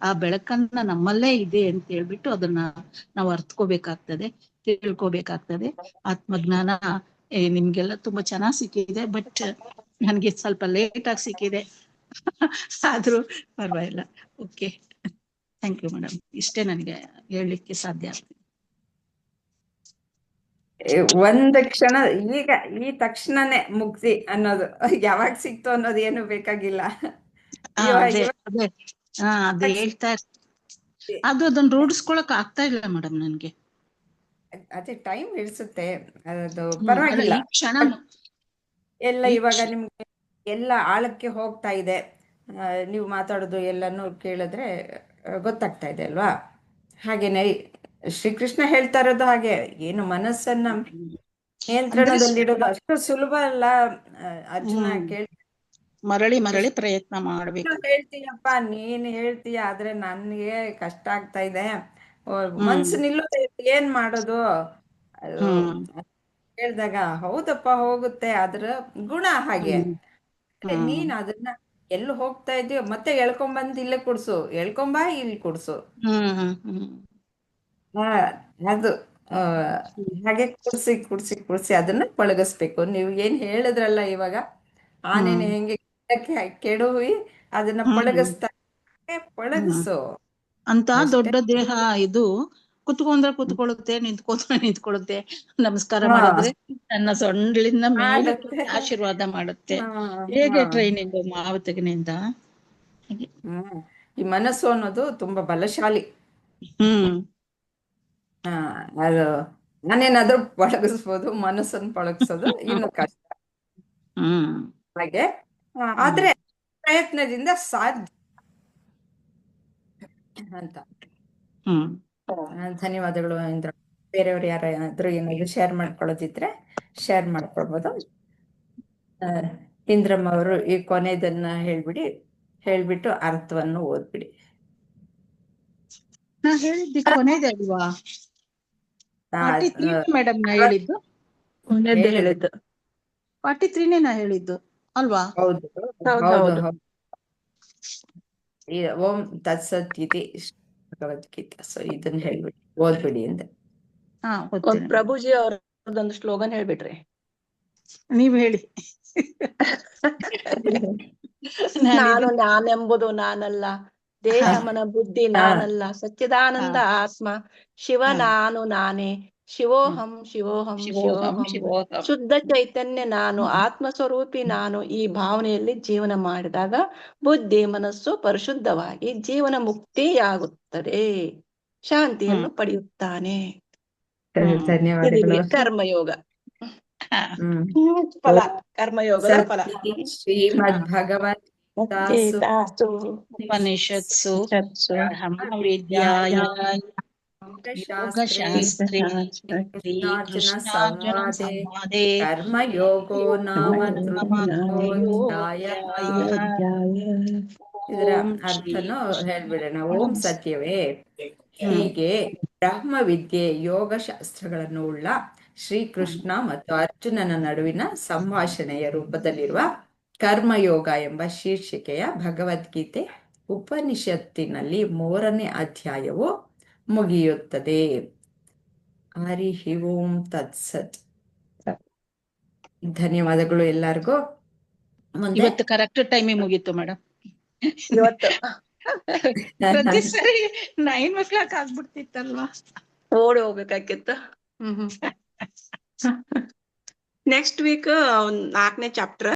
ಆ ಬೆಳಕನ್ನ ನಮ್ಮಲ್ಲೇ ಇದೆ ಅಂತ ಹೇಳ್ಬಿಟ್ಟು ಅದನ್ನ ನಾವು ಅರ್ಥಕೋಬೇಕಾಗ್ತದೆ, ತಿಳ್ಕೊಬೇಕಾಗ್ತದೆ. ಆತ್ಮಜ್ಞಾನ ನಿಮ್ಗೆಲ್ಲ ತುಂಬಾ ಚೆನ್ನಾಗಿ ಸಿಕ್ಕಿದೆ, ಬಟ್ ನನ್ಗೆ ಸ್ವಲ್ಪ ಲೇಟ್ ಆಗಿ ಸಿಕ್ಕಿದೆ. ಆದ್ರೂ ಪರವಾಗಿಲ್ಲ. Okay, thank you madam. ಇಷ್ಟೇ ನನಗೆ ಹೇಳಲಿಕ್ಕೆ ಸಾಧ್ಯ ಆಗ್ತದೆ. ಒಂದು ಕ್ಷಣ ಈಗ ಈ ತಕ್ಷಣನೇ ಮುಕ್ತಿ ಅನ್ನೋದು ಯಾವಾಗ ಸಿಕ್ತು ಅನ್ನೋದು ಏನು ಬೇಕಾಗಿಲ್ಲ. ಅದೇ ಹೇಳ್ತಾ ಅದನ್ನ ರೂಢಿಸ್ಕೊಳಕ್ ಆಗ್ತಾ ಇಲ್ಲ ಮೇಡಮ್ ನನ್ಗೆ. ಅದೇ ಟೈಮ್ ಹಿಡಿಸುತ್ತೆ, ಅದು ಪರವಾಗಿಲ್ಲ. ಎಲ್ಲ ಇವಾಗ ನಿಮ್ಗೆ ಎಲ್ಲ ಆಳಕ್ಕೆ ಹೋಗ್ತಾ ಇದೆ. ನೀವು ಮಾತಾಡೋದು ಎಲ್ಲಾನು ಕೇಳಿದ್ರೆ ಗೊತ್ತಾಗ್ತಾ ಇದೆ ಅಲ್ವಾ? ಹಾಗೇನೆ ಶ್ರೀಕೃಷ್ಣ ಹೇಳ್ತಾ ಇರೋದು ಹಾಗೆ, ಏನು ಮನಸ್ಸನ್ನ ನಿಯಂತ್ರಣದಲ್ಲಿಡೋದು ಅಷ್ಟು ಸುಲಭ ಅಲ್ಲ. ಅರ್ಜುನ ಕೇಳಿ ಮರಳಿ ಪ್ರಯತ್ನ ಮಾಡ್ಬೇಕು. ಹೇಳ್ತೀಯಪ್ಪ, ನೀನ್ ಹೇಳ್ತೀಯ, ಆದ್ರೆ ನನ್ಗೆ ಕಷ್ಟ ಆಗ್ತಾ ಇದೆ, ಮನ್ಸು ನಿಲ್ಲೋದೇ, ಏನ್ ಮಾಡೋದು? ಅದು ಹೇಳ್ದಾಗ ಹೌದಪ್ಪ ಹೋಗುತ್ತೆ, ಅದ್ರ ಗುಣ ಹಾಗೆ. ನೀನ್ ಅದನ್ನ ಎಲ್ಲಿ ಹೋಗ್ತಾ ಇದೀಯೋ ಮತ್ತೆ ಎಳ್ಕೊಂಬಂದ್ ಇಲ್ಲೇ ಕುಡ್ಸು, ಎಳ್ಕೊಂಬಾ ಇಲ್ಲಿ ಕುಡ್ಸು. ಅದು ಹಾಗೆ ಕುಡ್ಸಿ ಅದನ್ನ ಪಳಗಿಸ್ಬೇಕು. ನೀವು ಏನ್ ಹೇಳಿದ್ರಲ್ಲ ಇವಾಗ, ಆನೇನೆ ಹೆಂಗೆ ಕೆಡುವಿ ಅದನ್ನ ಪಳಗಿಸು ಅಂತ ದೊಡ್ಡ ದೇಹ ಇದು ಕುತ್ಕೊಂಡ್ರೆ ಕುತ್ಕೊಳ್ಳುತ್ತೆ, ನಿಂತ್ಕೊಳ್ಳುತ್ತೆ. ನಮಸ್ಕಾರ ಮಾಡಿದ್ರೆ ನನ್ನ ಸೊಂಡಿಲಿಂದ ಮೇಲೆ ಆಶೀರ್ವಾದ ಮಾಡುತ್ತೆ. ಹೇಗೆ ಟ್ರೈನಿಂಗ್ ಮಾವತಗಿನಿಂದ. ಈ ಮನಸ್ಸು ಅನ್ನೋದು ತುಂಬಾ ಬಲಶಾಲಿ. ಅದು ನಾನೇನಾದ್ರೂ ಪಳಗಿಸ್ಬೋದು, ಮನಸ್ಸನ್ನು ಪಳಗಿಸೋದು ಇನ್ನು ಕಷ್ಟ. ಹಾಗೆ ಆದ್ರೆ ಪ್ರಯತ್ನದಿಂದ ಸಾಧ್ಯ ಅಂತ. ಧನ್ಯವಾದಗಳು ಇಂದ್ರ. ಬೇರೆಯವ್ರು ಯಾರಾದ್ರೂ ಏನಾದ್ರು ಶೇರ್ ಮಾಡ್ಕೊಳ್ಳೋದಿದ್ರೆ ಶೇರ್ ಮಾಡ್ಕೊಳ್ಬೋದು. ಇಂದ್ರಮ್ಮ ಅವರು ಈ ಕೊನೆಯದನ್ನ ಹೇಳ್ಬಿಟ್ಟು ಅರ್ಥವನ್ನು ಓದ್ಬಿಡಿ. ನಾ ಹೇಳಿದ್ದು ಕೊನೆಯದೇ ಅಲ್ವಾ? 43 ಮೇಡಮ್ ನಾ ಹೇಳಿದ್ದು. 43ನೇ ನಾ ಹೇಳಿದ್ದು ಅಲ್ವಾ? ಹೌದು. ಓಂ ತತ್ಸತ್ ಇತಿ ಭಗವದ್ಗೀತಾ. ಸೊ ಇದನ್ನ ಹೇಳ್ಬಿಡಿ, ಓದ್ಬಿಡಿ ಅಂದೆ. ಪ್ರಭುಜಿ ಅವ್ರದೊಂದು ಸ್ಲೋಗನ್ ಹೇಳ್ಬಿಟ್ರಿ. ನೀವ್ ಹೇಳಿ. ನಾನೆಂಬುದು ನಾನಲ್ಲ, ದೇಹ ಮನ ಬುದ್ಧಿ ನಾನಲ್ಲ, ಸಚ್ಚಿದಾನಂದ ಆತ್ಮ ಶಿವ ನಾನು ನಾನೇ, ಶಿವೋಹಂ ಶಿವೋಹಂ ಶಿವೋಹಂ, ಶುದ್ಧ ಚೈತನ್ಯ ನಾನು, ಆತ್ಮ ಸ್ವರೂಪಿ ನಾನು. ಈ ಭಾವನೆಯಲ್ಲಿ ಜೀವನ ಮಾಡಿದಾಗ ಬುದ್ಧಿ ಮನಸ್ಸು ಪರಿಶುದ್ಧವಾಗಿ ಜೀವನ ಮುಕ್ತಿಯಾಗುತ್ತದೆ, ಶಾಂತಿಯನ್ನು ಪಡೆಯುತ್ತಾನೆ. ಧನ್ಯವಾದಗಳು. ಕರ್ಮಯೋಗ ಫಲ, ಕರ್ಮಯೋಗದ ಫಲ. ಶ್ರೀಮದ್ ಭಗವದ್ಗೀತಾಸು ಉಪನಿಷತ್ಸು ಬ್ರಹ್ಮ ವಿದ್ಯಾಯ ಯೋಗಶಾಸ್ತ್ರೇ ಶ್ರೀಕೃಷ್ಣಾರ್ಜುನ ಸಂವಾದೇ ಕರ್ಮಯೋಗೋ ನಾಮ ತೃತೀಯೋಧ್ಯಾಯಃ. ಇದರ ಅರ್ಥನು ಹೇಳ್ಬಿಡೋಣ. ಓಂ ಸತ್ಯವೇ, ಹೀಗೆ ಬ್ರಹ್ಮ ವಿದ್ಯೆ ಯೋಗಶಾಸ್ತ್ರಗಳನ್ನು ಉಳ್ಳ ಶ್ರೀಕೃಷ್ಣ ಮತ್ತು ಅರ್ಜುನನ ನಡುವಿನ ಸಂಭಾಷಣೆಯ ರೂಪದಲ್ಲಿರುವ ಕರ್ಮಯೋಗ ಎಂಬ ಶೀರ್ಷಿಕೆಯ ಭಗವದ್ಗೀತೆ ಉಪನಿಷತ್ತಿನಲ್ಲಿ 3ನೇ ಅಧ್ಯಾಯವು ಮುಗಿಯುತ್ತದೆ. ಹರಿ ಓಂ ತತ್ಸತ್. ಧನ್ಯವಾದಗಳು ಎಲ್ಲರಿಗೂ. ಇವತ್ತು ಕರೆಕ್ಟ್ ಟೈಮಿಗೆ ಮುಗೀತು ಮೇಡಮ್. ಇವತ್ತು ಪ್ರತಿ ಸರಿ 9 ಆಗ್ಬಿಡ್ತಿತ್ತಲ್ವಾ, ಓಡಿ ಹೋಗ್ಬೇಕಾಗಿತ್ತು. ನೆಕ್ಸ್ಟ್ ವೀಕ್ 4ನೇ ಚಾಪ್ಟರ್